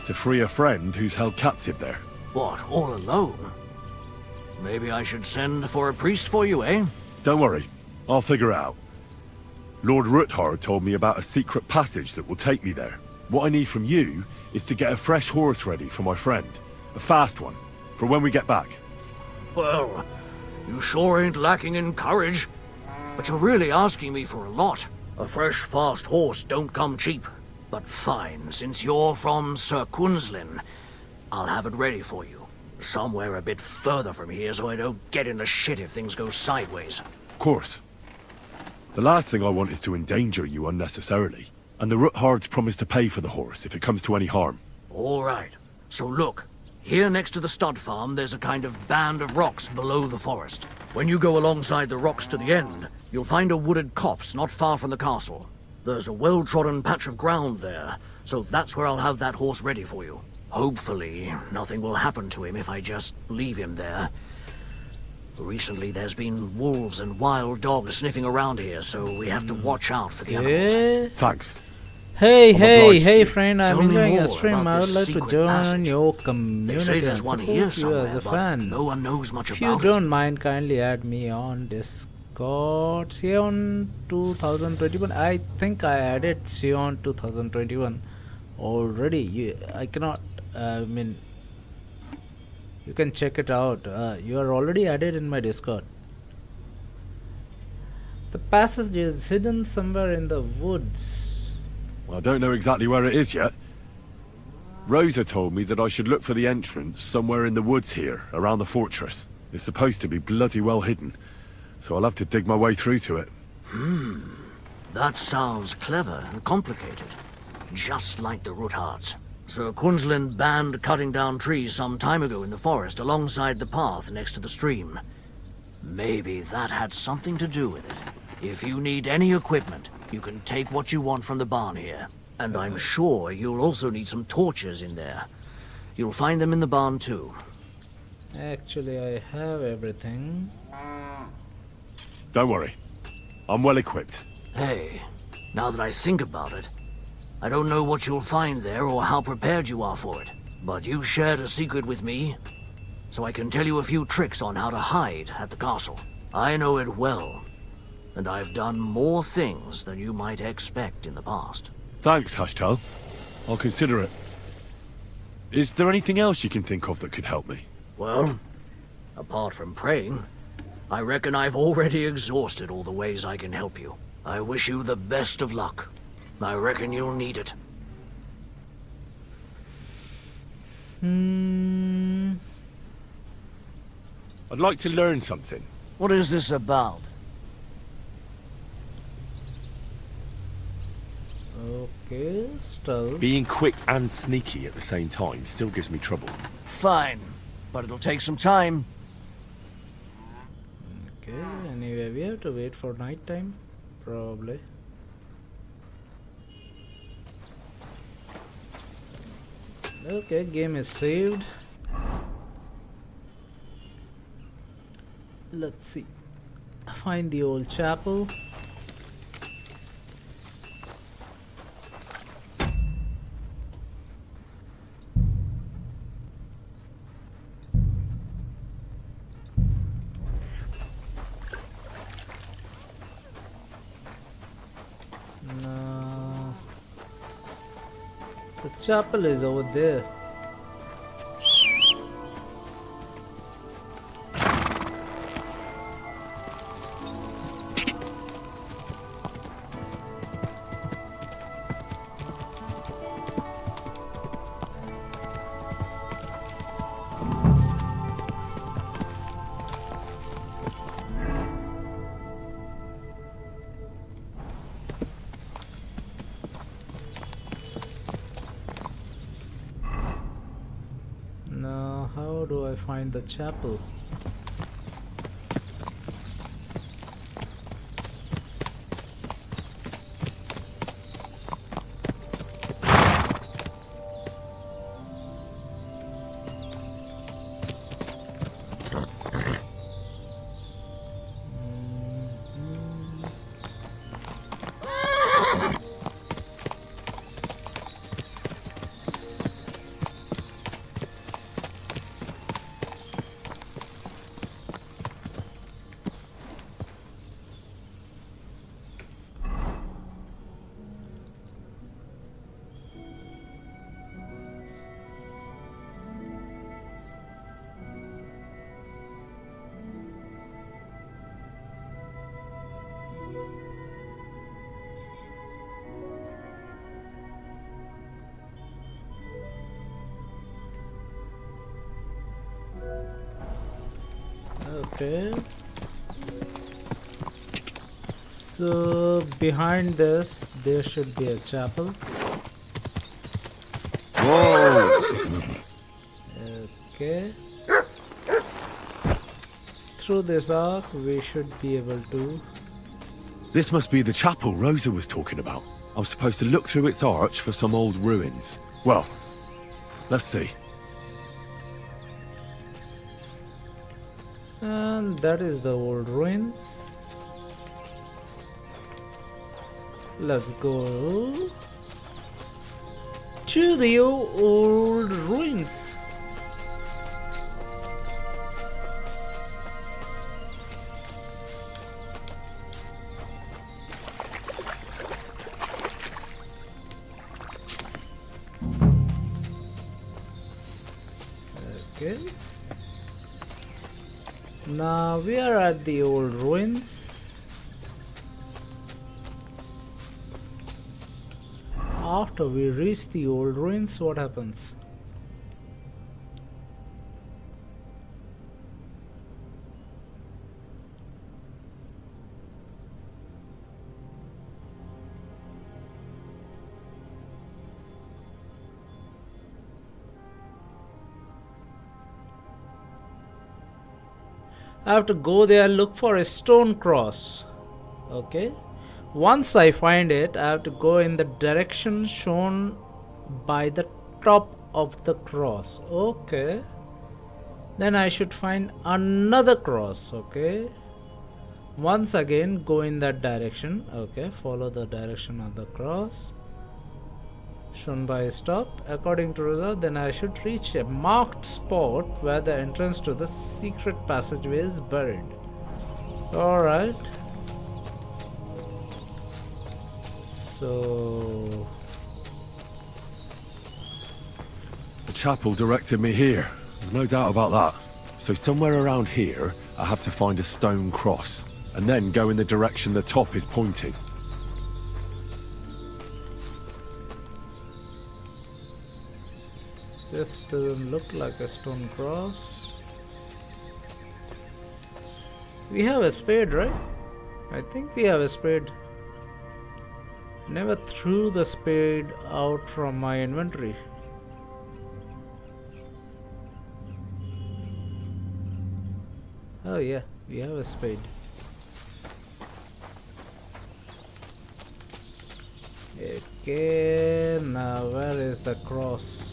to free a friend who's held captive there. What, all alone? Maybe I should send for a priest for you, eh? Don't worry, I'll figure it out. Lord Ruthard told me about a secret passage that will take me there. What I need from you is to get a fresh horse ready for my friend. A fast one, for when we get back. Well, you sure ain't lacking in courage. But you're really asking me for a lot. A fresh, fast horse don't come cheap. But fine, since you're from Sir Kunzlin, I'll have it ready for you. Somewhere a bit further from here so I don't get in the shit if things go sideways. Of course. The last thing I want is to endanger you unnecessarily. And the Ruthards promise to pay for the horse if it comes to any harm. All right. So look, here next to the stud farm there's a kind of band of rocks below the forest. When you go alongside the rocks to the end, you'll find a wooded copse not far from the castle. There's a well-trodden patch of ground there, so that's where I'll have that horse ready for you. Hopefully, nothing will happen to him if I just leave him there. Recently, there's been wolves and wild dogs sniffing around here, so we have to watch out for the animals. Thanks. Hey, friend, I'm Tell me enjoying more your stream. about I would this like to secret join passage. your They community say and there's one support here you somewhere, as a but fan. no one knows much If about you it. don't mind, kindly add me on Discord. Sion 2021. I think I added Sion 2021 already. I cannot. I mean, you can check it out. You are already added in my Discord. The passage is hidden somewhere in the woods. I don't know exactly where it is yet. Rosa told me that I should look for the entrance somewhere in the woods here, around the fortress. It's supposed to be bloody well hidden, so I'll have to dig my way through to it. That sounds clever and complicated. Just like the Ruthards. Sir Kunzlin banned cutting down trees some time ago in the forest alongside the path next to the stream. Maybe that had something to do with it. If you need any equipment, you can take what you want from the barn here. And I'm sure you'll also need some torches in there. You'll find them in the barn too. Actually, I have everything. Don't worry. I'm well equipped. Hey, now that I think about it, I don't know what you'll find there or how prepared you are for it. But you shared a secret with me, so I can tell you a few tricks on how to hide at the castle. I know it well, and I've done more things than you might expect in the past. Thanks, Hashtal. I'll consider it. Is there anything else you can think of that could help me? Well, apart from praying, I reckon I've already exhausted all the ways I can help you. I wish you the best of luck. I reckon you'll need it. I'd like to learn something. What is this about? Okay, stealth. Being quick and sneaky at the same time still gives me trouble. Fine, but it'll take some time. Okay, anyway, we have to wait for night time, probably. Okay, game is saved. Let's see. Find the old chapel. No. The chapel is over there. Now, how do I find the chapel? Okay. So behind this, there should be a chapel. Whoa! Okay. Through this arc, we should be able to. This must be the chapel Rosa was talking about. I was supposed to look through its arch for some old ruins. Well, let's see. And that is the old ruins. Let's go to the old ruins. Okay. Now we are at the old ruins. After we reach the old ruins, what happens? I have to go there and look for a stone cross. Okay. Once I find it, I have to go in the direction shown by the top of the cross. Okay. Then I should find another cross. Okay. Once again go in that direction. Okay. Follow the direction of the cross shown by a stop. According to Rosa, then I should reach a marked spot where the entrance to the secret passageway is buried. Alright. So The chapel directed me here. There's no doubt about that. So somewhere around here, I have to find a stone cross, and then go in the direction the top is pointing. this doesn't look like a stone cross. We have a spade, right? I think we have a spade. Never threw the spade out from my inventory. Oh yeah, we have a spade. Okay, now where is the cross?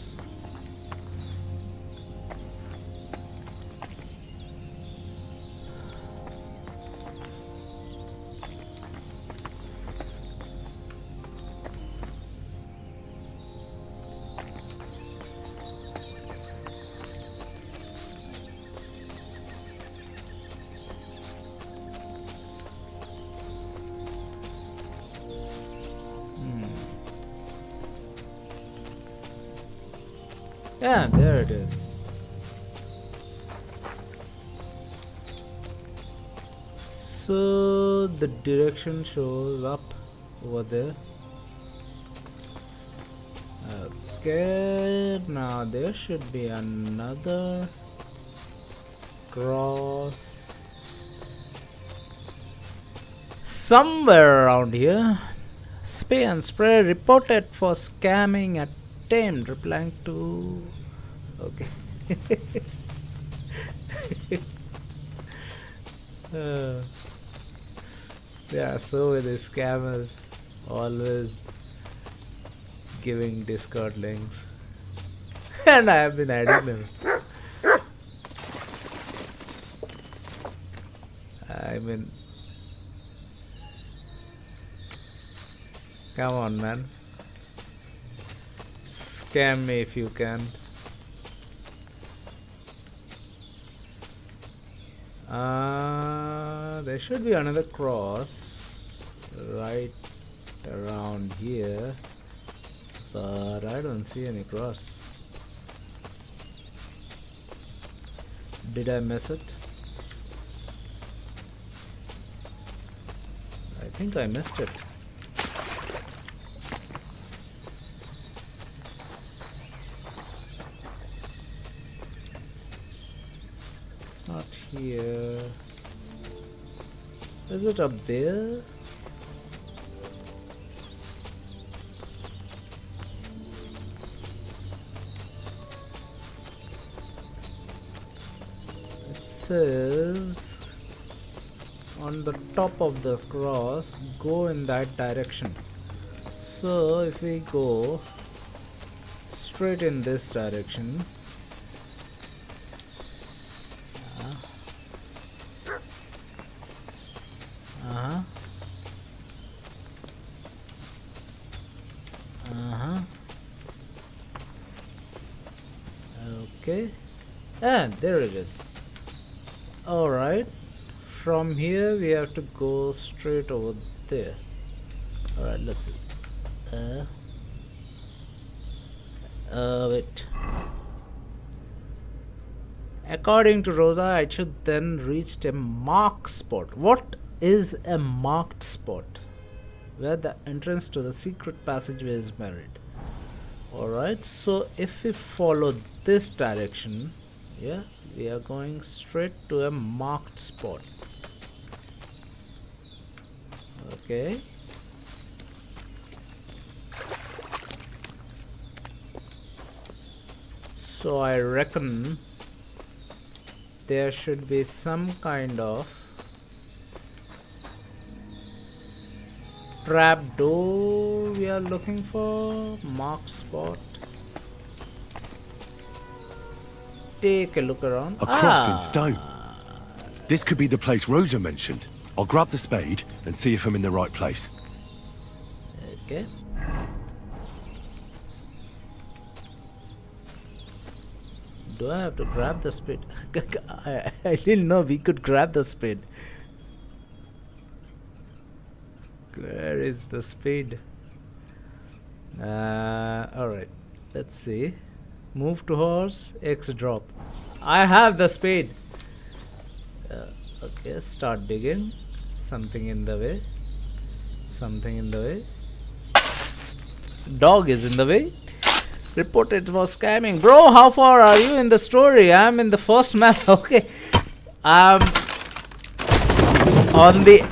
Yeah, there it is. So the direction shows up over there. Okay, now there should be another cross somewhere around here. Spay and Spray reported for scamming at tamed, replying to okay. Yeah, so with the scammers always giving Discord links and I have been adding them. I mean, come on, man. Scam me if you can. There should be another cross right around here, but I don't see any cross. Did I miss it? I think I missed it. Not here. Is it up there? It says on the top of the cross, go in that direction. So if we go straight in this direction, okay, and there it is. Alright, from here we have to go straight over there. Alright, let's see. Wait. According to Rosa, I should then reach a marked spot. What is a marked spot? Where the entrance to the secret passageway is buried. Alright, so if we follow this direction, yeah, we are going straight to a marked spot. Okay. So I reckon there should be some kind of trap door we are looking for. Marked spot. take a look around. A cross in stone. This could be the place Rosa mentioned. I'll grab the spade and see if I'm in the right place. Okay. Do I have to grab the spade? I didn't know we could grab the spade. Where is the spade? Alright. Let's see. Move to horse, X drop. I have the spade. Okay, start digging. Something in the way. Something in the way. Dog is in the way. Reported for scamming. Bro, how far are you in the story? I'm in the first map. Okay. I'm on the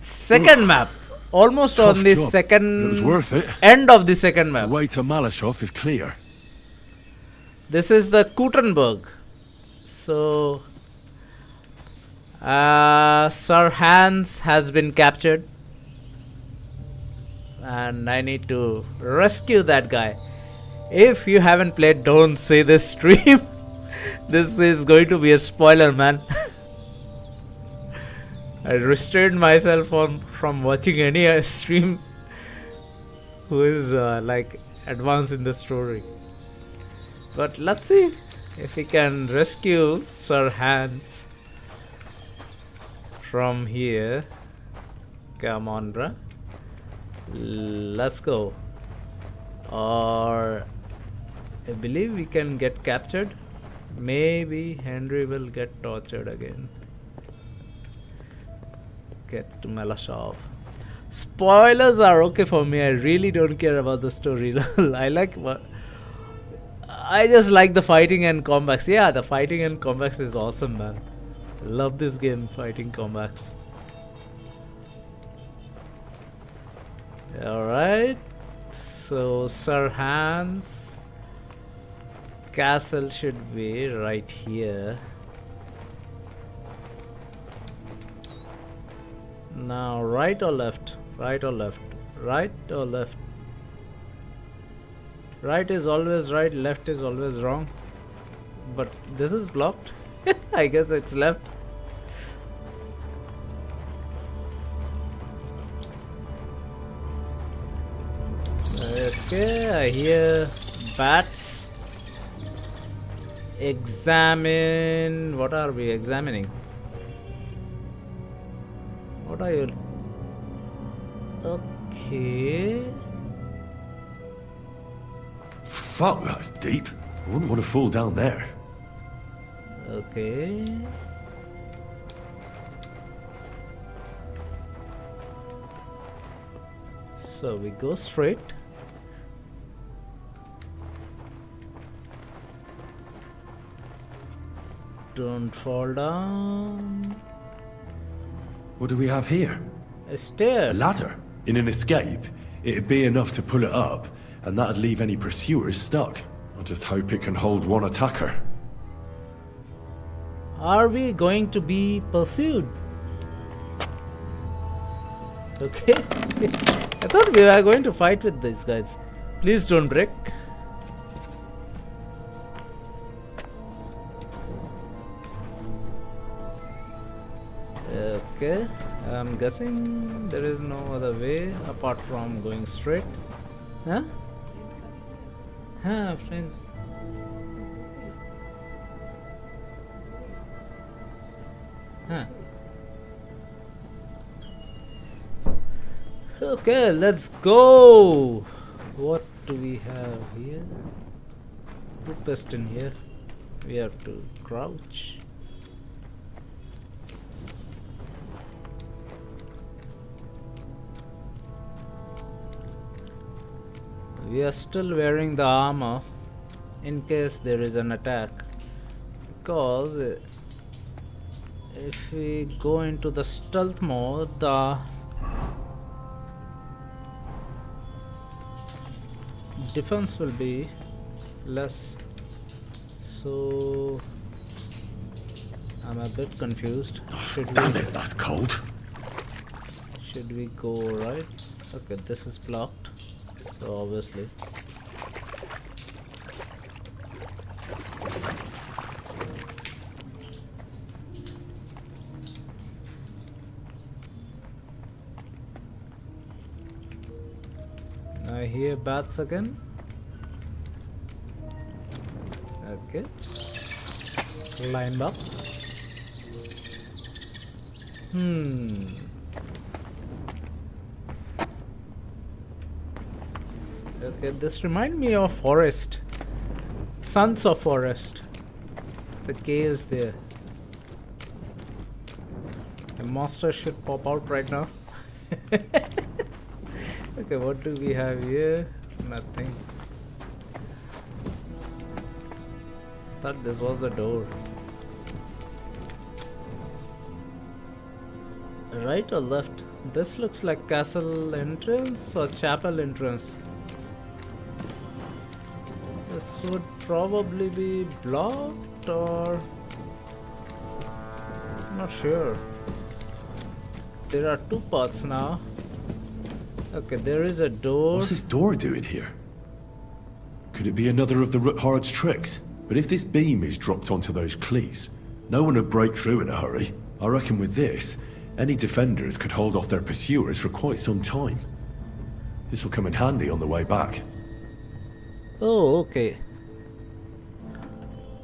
second map. Almost Tough on the job. second... It was worth it. End of the second map. The way to Malashov is clear. This is the Kutenberg. So... Sir Hans has been captured. And I need to rescue that guy. If you haven't played, don't see this stream. This is going to be a spoiler, man. I restrained myself from watching any stream who is like advanced in the story. But let's see if we can rescue Sir Hans from here. Come on, bruh. Let's go. Or I believe we can get captured. Maybe Henry will get tortured again. Get to Malashov. Spoilers are okay for me. I really don't care about the story. I just like the fighting and combats. Yeah, the fighting and combats is awesome, man. Love this game, fighting combats. Alright. So Sir Hans castle should be right here. Now right or left? Right or left? Right or left? Right is always right, left is always wrong. But this is blocked. I guess it's left. Okay, I hear bats. Examine. What are we examining? What are you? Okay. Fuck, that's deep. I wouldn't want to fall down there. Okay. So we go straight. Don't fall down. What do we have here? A stair. A ladder. In an escape, it'd be enough to pull it up, and that'd leave any pursuers stuck. I just hope it can hold one attacker. Are we going to be pursued? Okay. I thought we were going to fight with these guys. Please don't break. Okay. I'm guessing there is no other way apart from going straight. Huh? Huh, friends. Huh. Okay, let's go. What do we have here? Put piston here. We have to crouch. We are still wearing the armor in case there is an attack, because if we go into the stealth mode, the defense will be less. So I'm a bit confused. Damn it, that's cold. Should we go right? Okay, this is blocked. So obviously I hear bats again. Okay. Lined up. Okay, this reminds me of Forest. Sons of Forest. The K is there. The monster should pop out right now. Okay, what do we have here? Nothing. Thought this was the door. Right or left? This looks like castle entrance or chapel entrance. This would probably be blocked or... I'm not sure. There are two paths now. Okay, there is a door. What's this door doing here? Could it be another of the Ruthard's tricks? But if this beam is dropped onto those cleats, no one would break through in a hurry. I reckon with this, any defenders could hold off their pursuers for quite some time. This will come in handy on the way back. Oh, okay.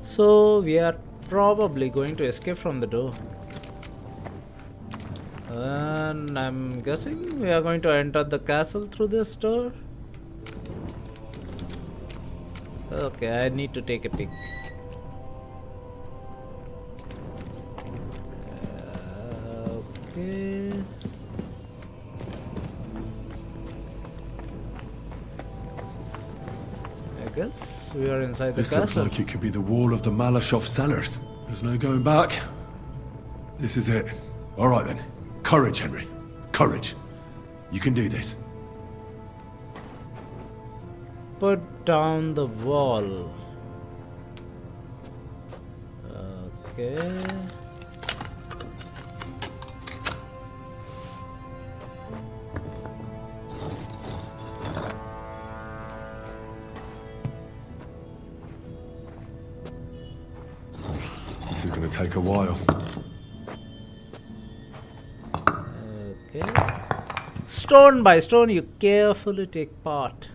So we are probably going to escape from the door. And I'm guessing we are going to enter the castle through this door. Okay, I need to take a peek. Okay. I guess we are inside the castle. This looks like it could be the wall of the Malashov cellars. There's no going back. This is it. All right then. Courage, Henry. Courage. You can do this. Put down the wall. Okay. This is going to take a while. Okay. Stone by stone, you carefully take part.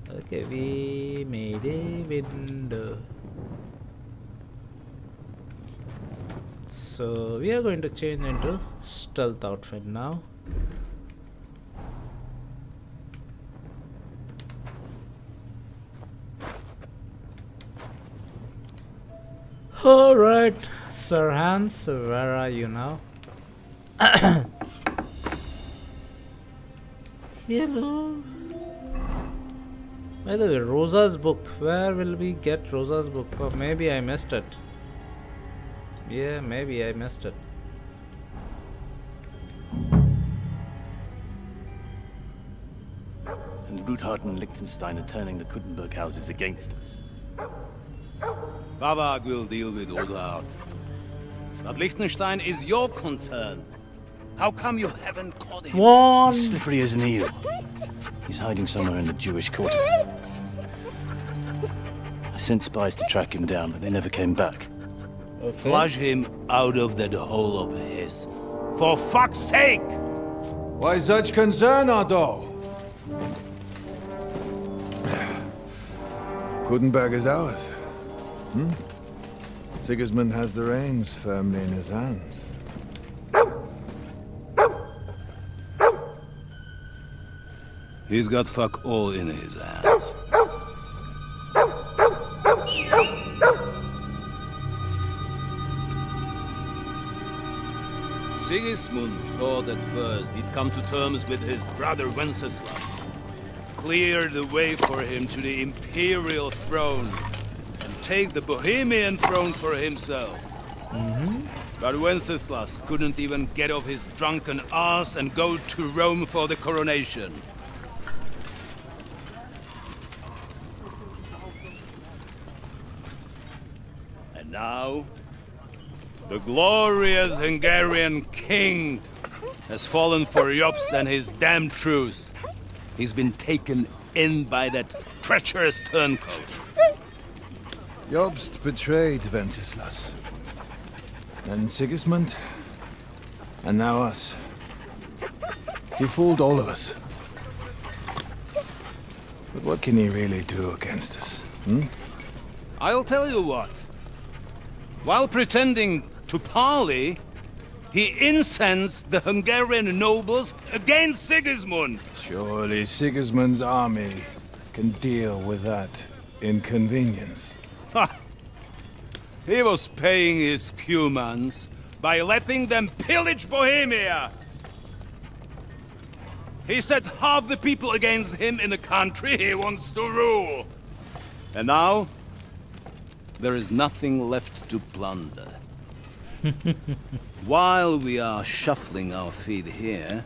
Okay, we made a window. So we are going to change into stealth outfit now. Alright, Sir Hans, where are you now? Hello. By the way, Rosa's book. Where will we get Rosa's book? Or maybe I missed it. Yeah, maybe I missed it. And Ruthard and Liechtenstein are turning the Kuttenberg houses against us. Babak will deal with Ruthard. But Liechtenstein is your concern. How come you haven't caught him? He's slippery as an eel. He's hiding somewhere in the Jewish quarter. I sent spies to track him down, but they never came back. Flush him out of that hole of his. For fuck's sake! Why such concern, Otto? Kuttenberg is ours. Sigismund has the reins firmly in his hands. He's got fuck all in his hands. Sigismund thought at first he'd come to terms with his brother Wenceslas, clear the way for him to the imperial throne, and take the Bohemian throne for himself. But Wenceslas couldn't even get off his drunken ass and go to Rome for the coronation. And now, the glorious Hungarian king has fallen for Jobst and his damned truce. He's been taken in by that treacherous turncoat. Jobst betrayed Wenceslas. Then Sigismund. And now us. He fooled all of us. But what can he really do against us? I'll tell you what. While pretending to parley, he incensed the Hungarian nobles against Sigismund. Surely Sigismund's army can deal with that inconvenience. Ha! He was paying his Cumans by letting them pillage Bohemia. He set half the people against him in the country he wants to rule. And now, there is nothing left to plunder. While we are shuffling our feet here,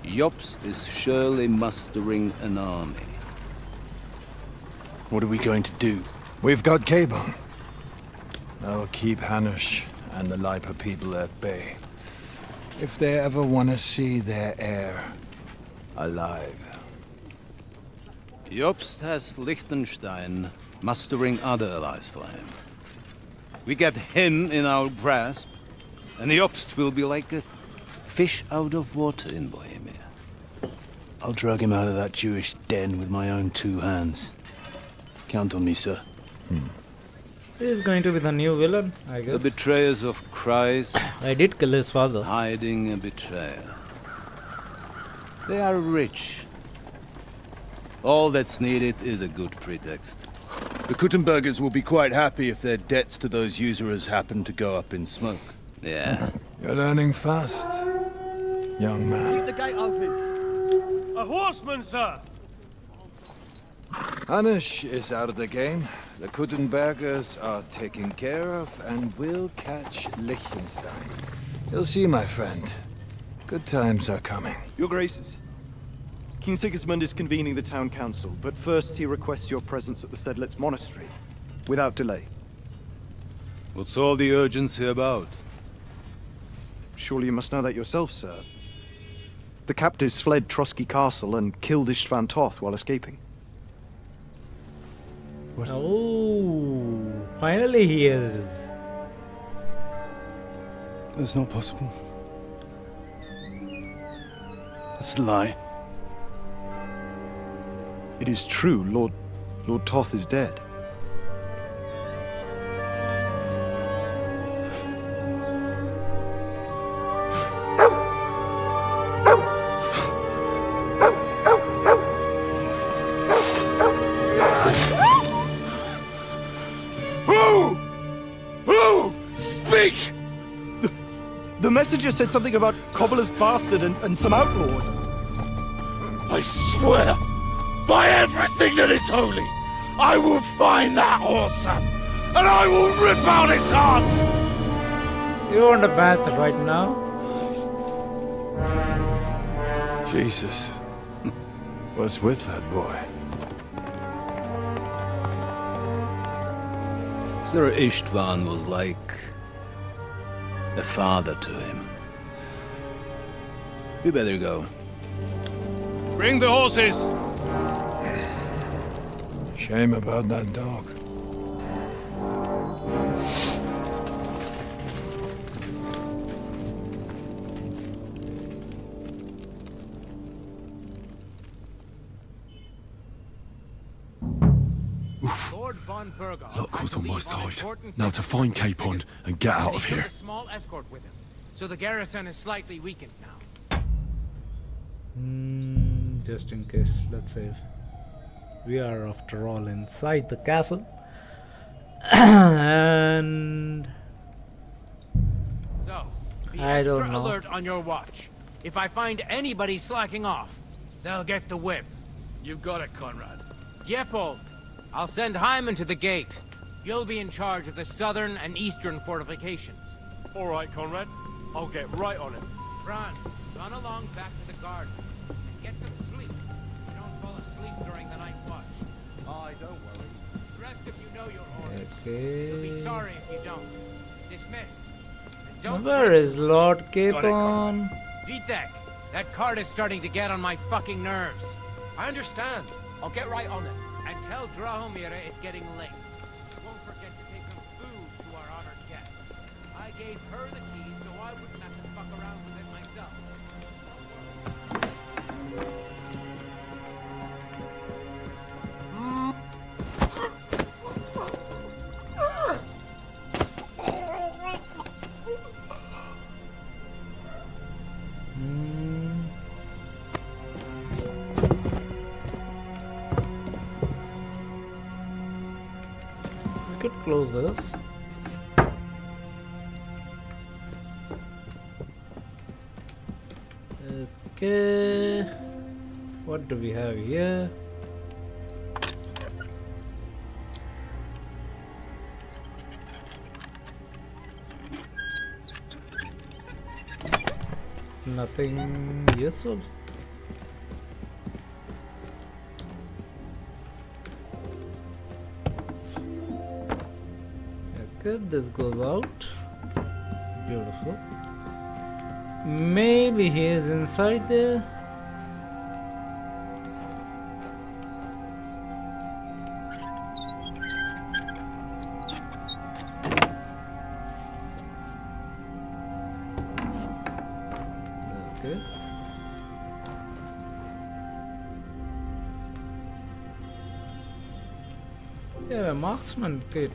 Jobst is surely mustering an army. What are we going to do? We've got K-Bone. I'll keep Hanush and the Lipa people at bay. If they ever want to see their heir alive. Jobst has Liechtenstein mustering other allies for him. We get him in our grasp, and Jobst will be like a fish out of water in Bohemia. I'll drag him out of that Jewish den with my own 2 hands. Count on me, sir. He's going to be the new villain, I guess. The betrayers of Christ. I did kill his father. Hiding a betrayer. They are rich. All that's needed is a good pretext. The Kuttenbergers will be quite happy if their debts to those usurers happen to go up in smoke. Yeah. You're learning fast, young man. Keep the gate open. A horseman, sir! Hanush is out of the game. The Kuttenbergers are taken care of and will catch Liechtenstein. You'll see, my friend. Good times are coming. Your Graces, King Sigismund is convening the town council, but first he requests your presence at the Sedlitz monastery, without delay. What's all the urgency about? Surely you must know that yourself, sir. The captives fled Trotsky Castle and killed Istvan Toth while escaping. What? Oh, finally he is. That's not possible. That's a lie. It is true, Lord Toth is dead. Speak! The messenger said something about Cobbler's bastard and some outlaws. I swear, by everything that is holy, I will find that horseman, and I will rip out his heart! You want a match right now? Jesus. What's with that boy? Sir Istvan was like a father to him. We better go. Bring the horses! Shame about that dog. Luck was on my side. Now to find Capon and get out of here. A small escort with him, so the garrison is slightly weakened now. Just in case, let's save. We are, after all, inside the castle. And So, be I don't extra know. alert on your watch. If I find anybody slacking off, they'll get the whip. You've got it, Conrad. Diepold, I'll send Hyman to the gate. You'll be in charge of the southern and eastern fortifications. All right, Conrad. I'll get right on it. Franz, run along back to the garden. And get some sleep. Don't fall asleep during the night watch. Aye, don't worry. The rest of you know your orders. okay. You'll be sorry if you don't. Dismissed. And don't Where is Lord Capon? Vitek, that cart is starting to get on my fucking nerves. I understand. I'll get right on it. And tell Drahomira it's getting late. Won't forget to take some food to our honored guests. I gave her the keys so I wouldn't have to fuck around with it myself. could close this. Okay, what do we have here? Nothing useful. Okay, this goes out. Beautiful. Maybe he is inside there. Okay. Yeah, a marksman kit.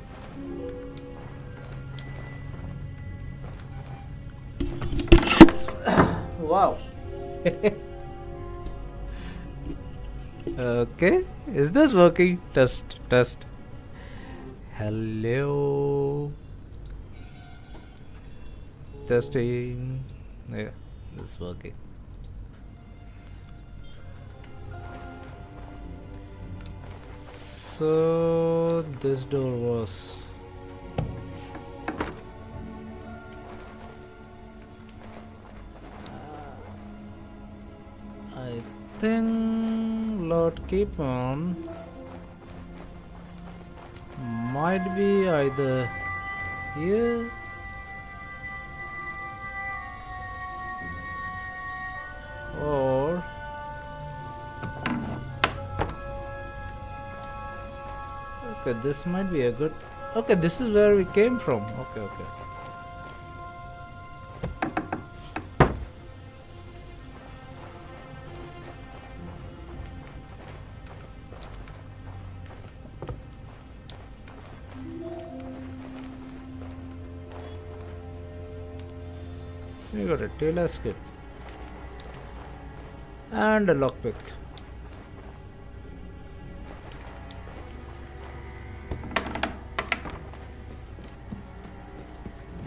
Wow. Okay, is this working? Test. Hello. Testing. Yeah, it's working. So this door was. I think Lord Capon might be either here or okay, this might be a good. Okay, this is where we came from. Okay. We got a tailor's kit and a lockpick.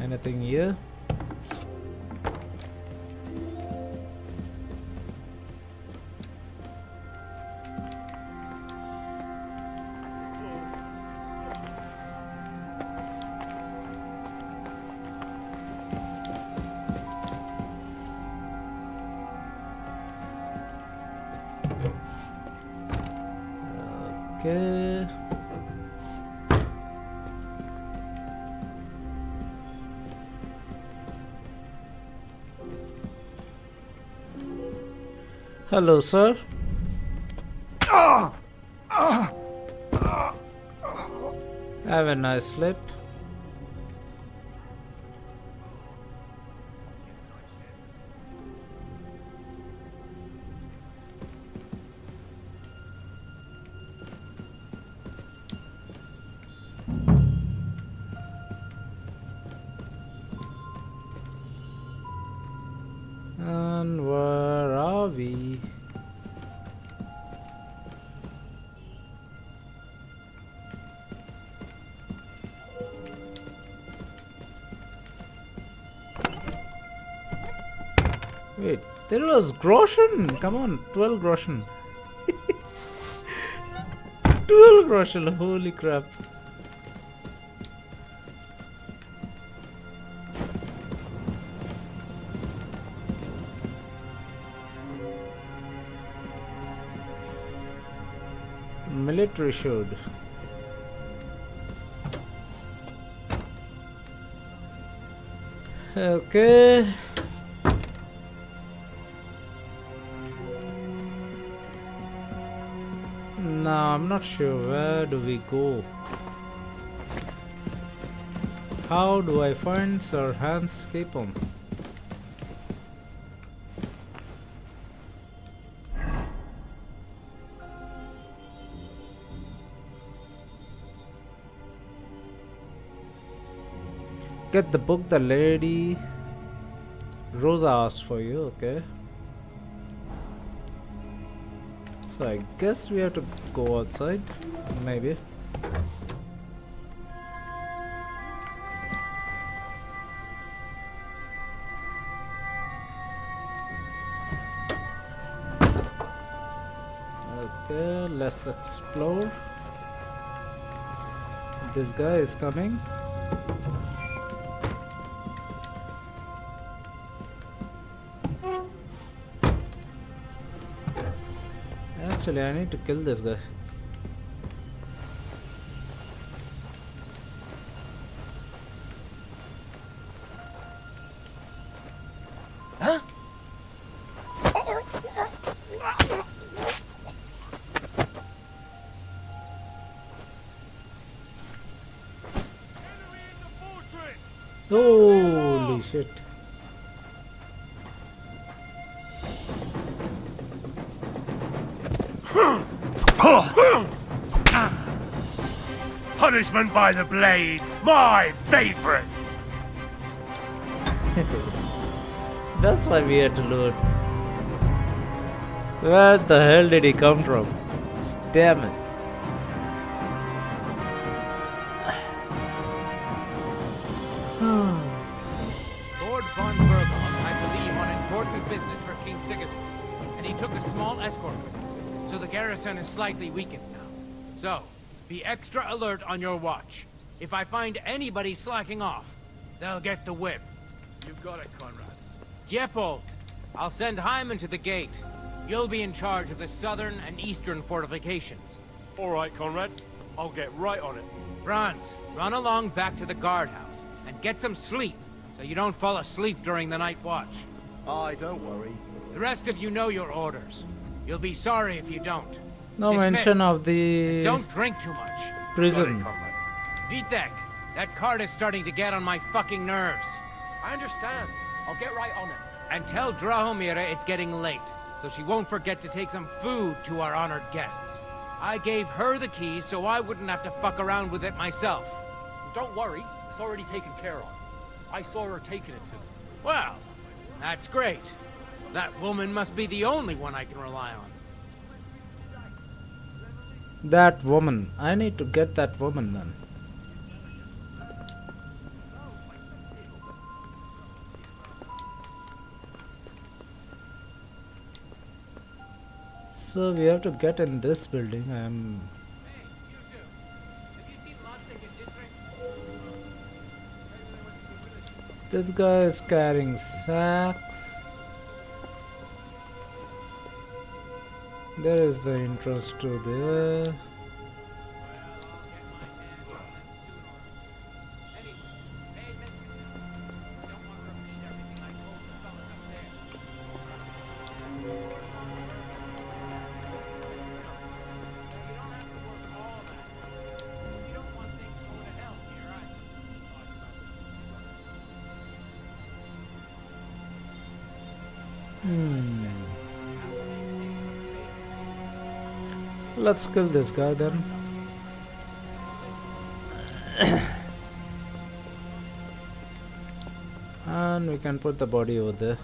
Anything here? Okay. Hello, sir. Have a nice sleep. And where are we? Wait, there was groschen. Come on, 12 groschen. 12 groschen, holy crap. Military showed. Okay. Now I'm not sure where do we go. How do I find Sir Hans Capon? Get the book the lady Rosa asked for you, okay. So I guess we have to go outside, maybe. Okay, let's explore. This guy is coming. Actually, I need to kill this guy. Huh? Holy shit. Punishment by the blade, my favorite. That's why we had to loot. Where the hell did he come from? Damn it. Lord von Berghoff, I believe, on important business for King Sigismund, and he took a small escort with him, so the garrison is slightly weakened now. So, be extra alert on your watch. If I find anybody slacking off, they'll get the whip. You've got it, Conrad. Diepold, I'll send Hyman to the gate. You'll be in charge of the southern and eastern fortifications. All right, Conrad. I'll get right on it. Franz, run along back to the guardhouse and get some sleep so you don't fall asleep during the night watch. Aye, don't worry. The rest of you know your orders. You'll be sorry if you don't. No Dismissed. mention of the And don't drink too much. prison. Vitek, that cart is starting to get on my fucking nerves. I understand. I'll get right on it. And tell Drahomira it's getting late, so she won't forget to take some food to our honored guests. I gave her the keys so I wouldn't have to fuck around with it myself. Don't worry. It's already taken care of. I saw her taking it to them. Well, that's great. That woman must be the only one I can rely on. That woman. I need to get that woman then. So we have to get in this building. This guy is carrying sacks. There is the entrance to there. Let's kill this guy then. And we can put the body over there.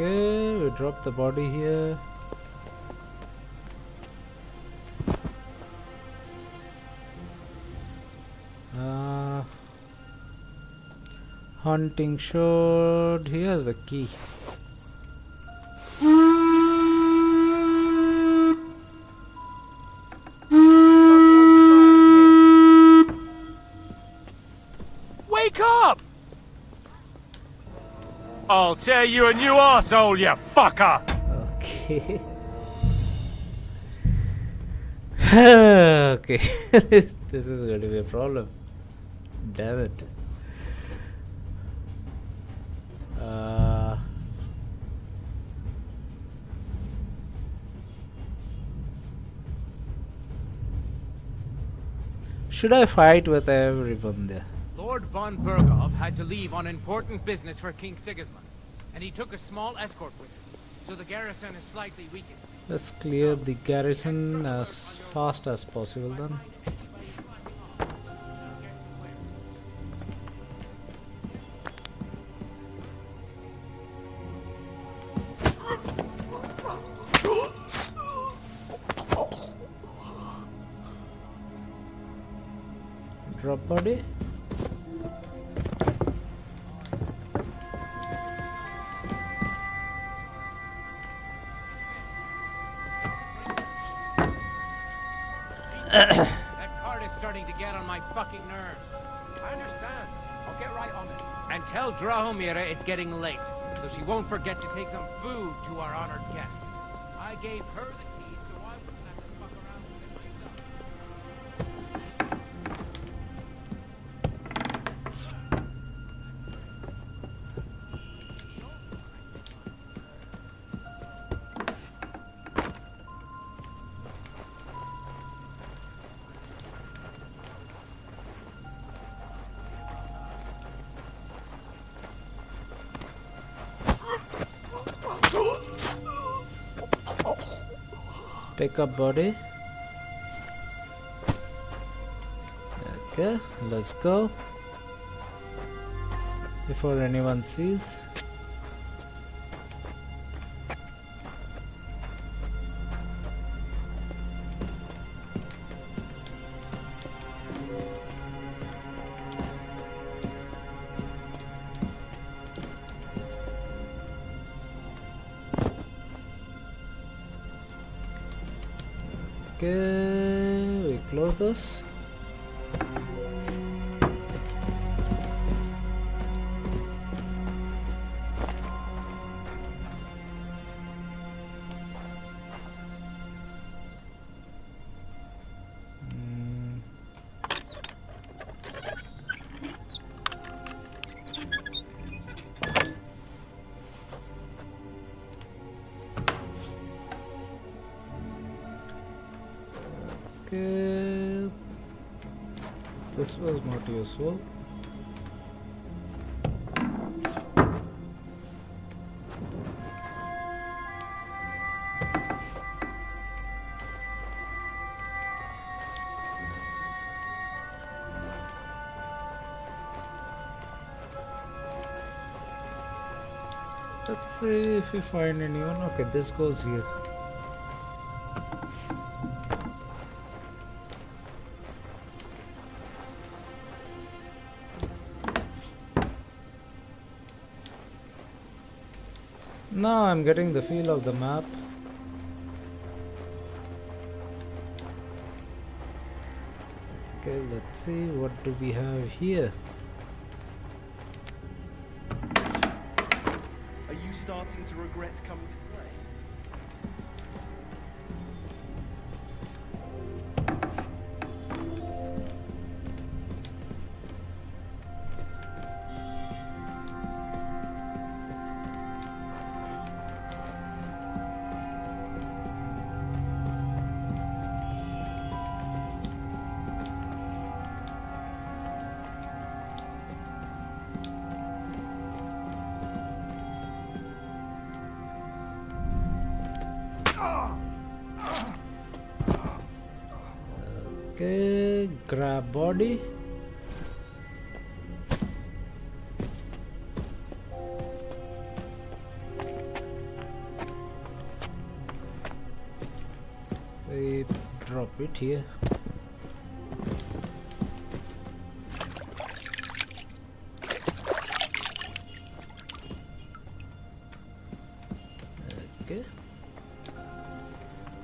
Okay, we drop the body here. Hunting sword. Here's the key. Wake up! I'll tear you a new arsehole, you fucker! Okay. Okay. This is going to be a problem. Damn it. Should I fight with everyone there? Lord von Berghoff had to leave on important business for King Sigismund, and he took a small escort with him, so the garrison is slightly weakened. Let's clear the garrison as fast as possible then. Drop body. That cart is starting to get on my fucking nerves. I understand. I'll get right on it. And tell Drahomira it's getting late, so she won't forget to take some food to our honored guests. I gave her the keys, so I wouldn't have to fuck around with it myself. Pick up body. Okay, let's go. Before anyone sees. Okay, we close this. Okay, this was not useful. Let's see if we find anyone. Okay, this goes here. Now I'm getting the feel of the map. Okay, let's see what do we have here. Are you starting to regret coming to play? Okay, grab body. We drop it here. Okay.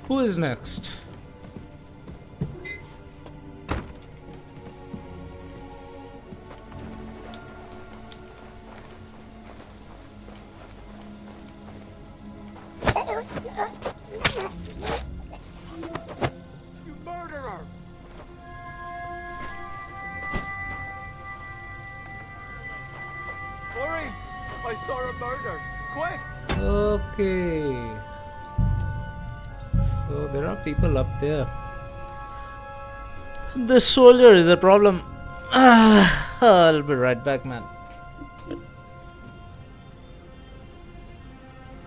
Who is next? You murderer! Hurry! I saw a murder! Quick! Okay. So there are people up there. This soldier is a problem. I'll be right back, man.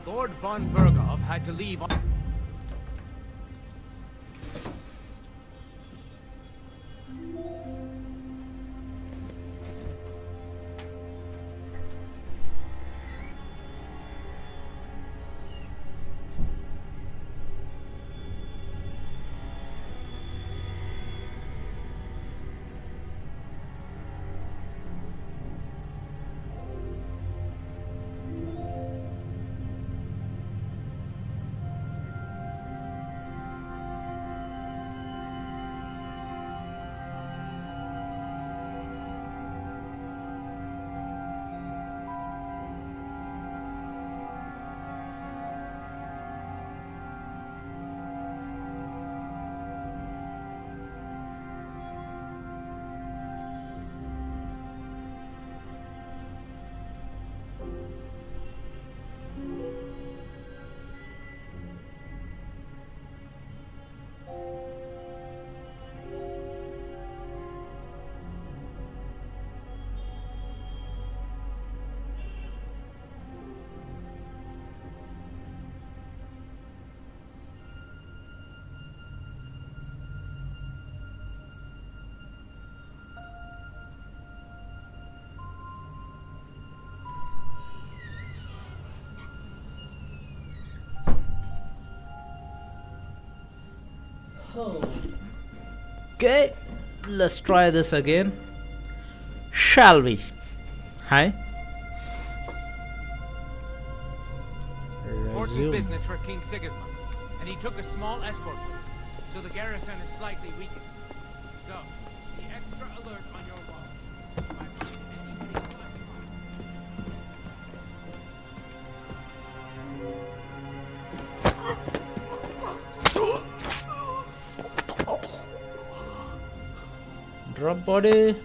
Lord von Berghoff had to leave on... Okay, let's try this again. Shall we? Hi. Important Resume. business for King Sigismund, and he took a small escort with him, so the garrison is slightly weakened. So, be extra alert on your watch. Drop body.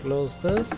Close this.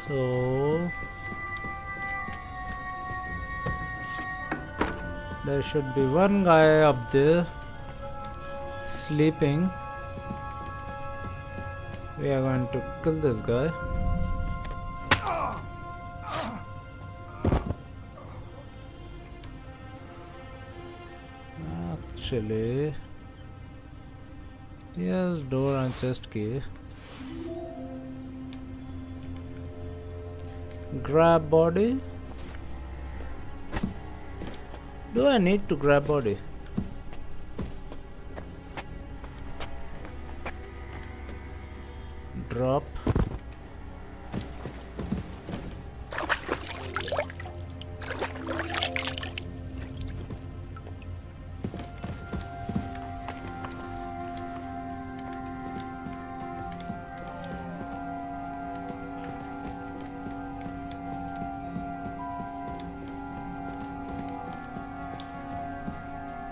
So there should be one guy up there sleeping. We are going to kill this guy. Actually, yes, door and chest key. Grab body. Do I need to grab body? Drop.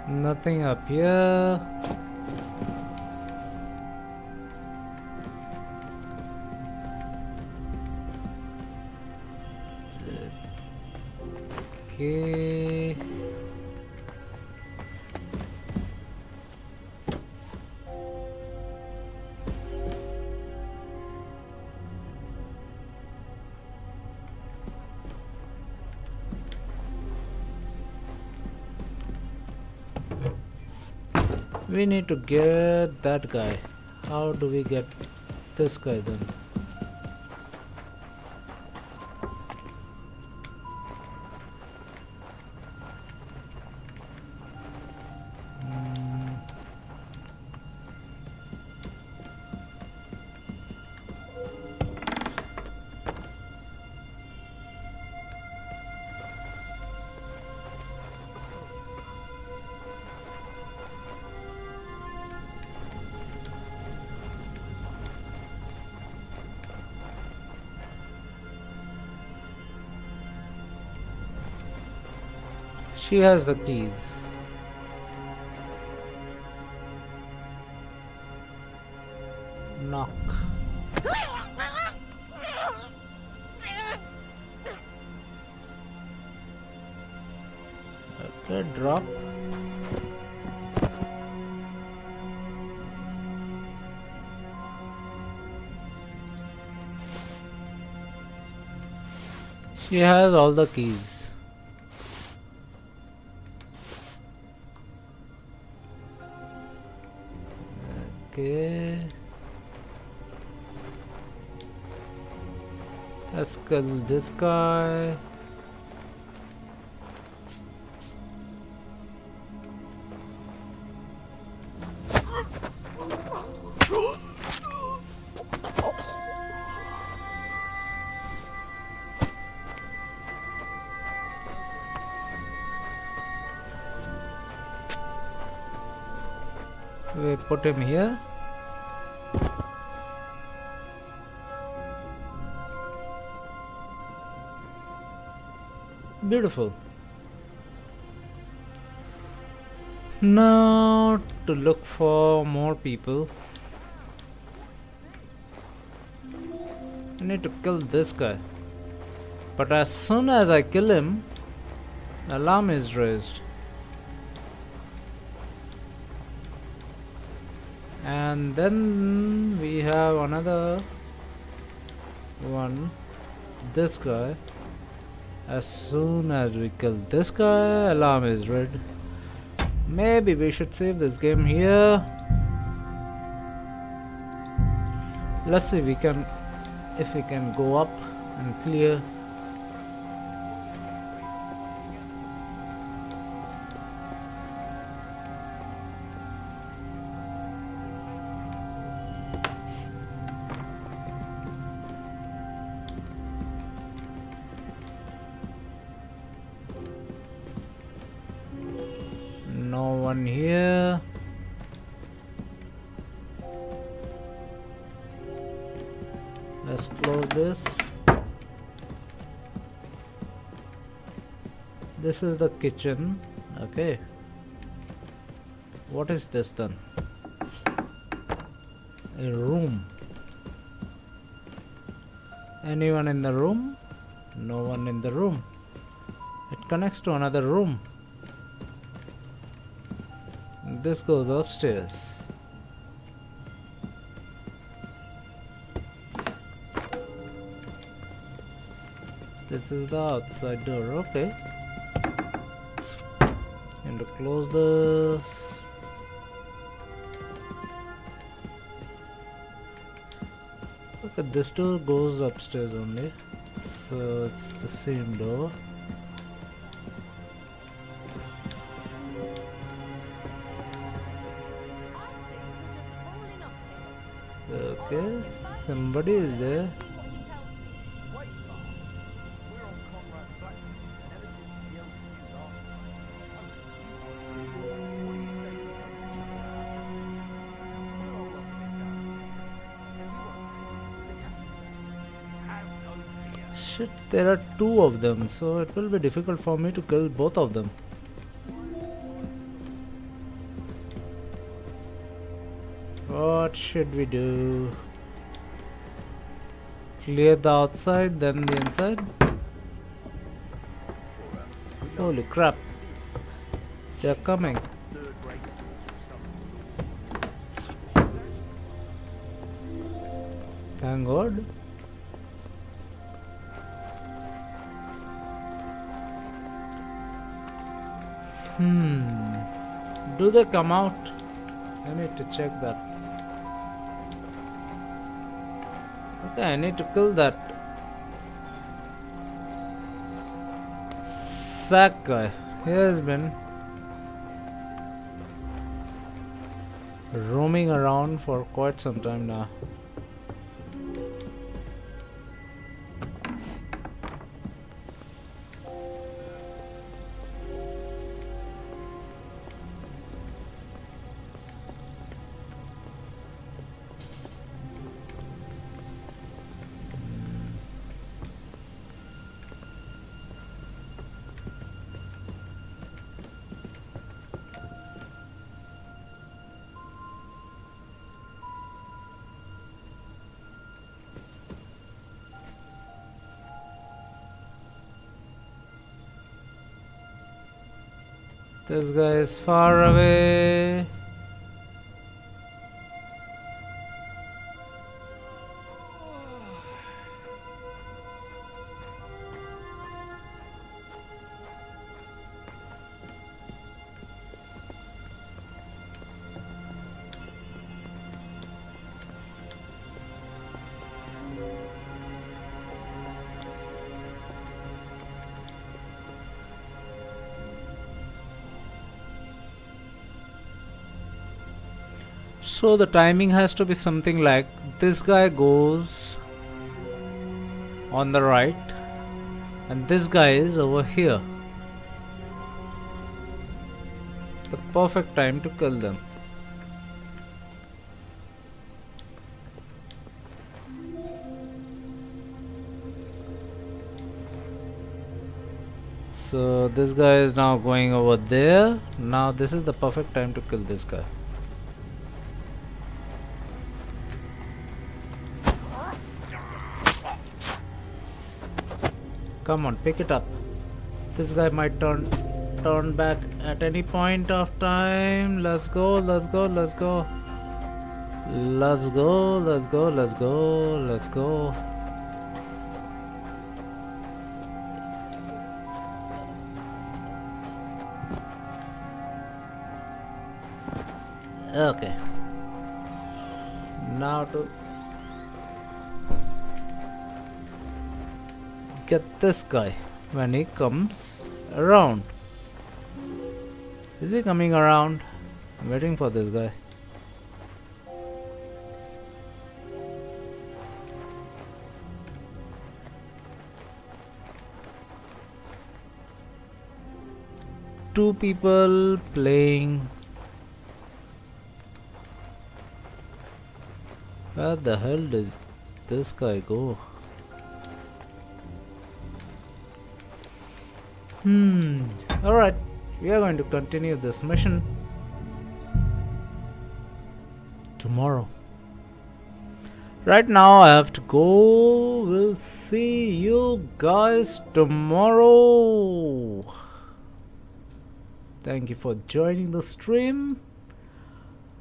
Nothing up here. Okay. We need to get that guy. How do we get this guy then? She has the keys. Knock. Okay, drop. She has all the keys. Okay. Let's kill this guy. We put him here. Beautiful. Now to look for more people. I need to kill this guy. But as soon as I kill him, the alarm is raised. And then we have another one, this guy. As soon as we kill this guy, alarm is red. Maybe we should save this game here. Let's see if we can go up and clear. No one here. Let's close this. This is the kitchen. Okay. What is this then? A room. Anyone in the room? No one in the room. It connects to another room. This goes upstairs. This is the outside door. Okay. And to close this. Okay, this door goes upstairs only. So it's the same door. Okay, somebody is there. Shit, there are two of them, so it will be difficult for me to kill both of them. What should we do? Clear the outside, then the inside? Holy crap. They're coming. Thank God. Do they come out? I need to check that. Okay, I need to kill that sack guy. He has been roaming around for quite some time now. This guy is far away. So the timing has to be something like this guy goes on the right and this guy is over here. The perfect time to kill them. So this guy is now going over there. Now this is the perfect time to kill this guy. Come on, pick it up. This guy might turn back at any point of time. Let's go, let's go, let's go. Let's go, let's go, let's go, let's go. Okay. Now to get this guy when he comes around. Is he coming around? I'm waiting for this guy. Two people playing. Where the hell did this guy go? Alright, we are going to continue this mission tomorrow. Right now I have to go. We'll see you guys tomorrow. Thank you for joining the stream.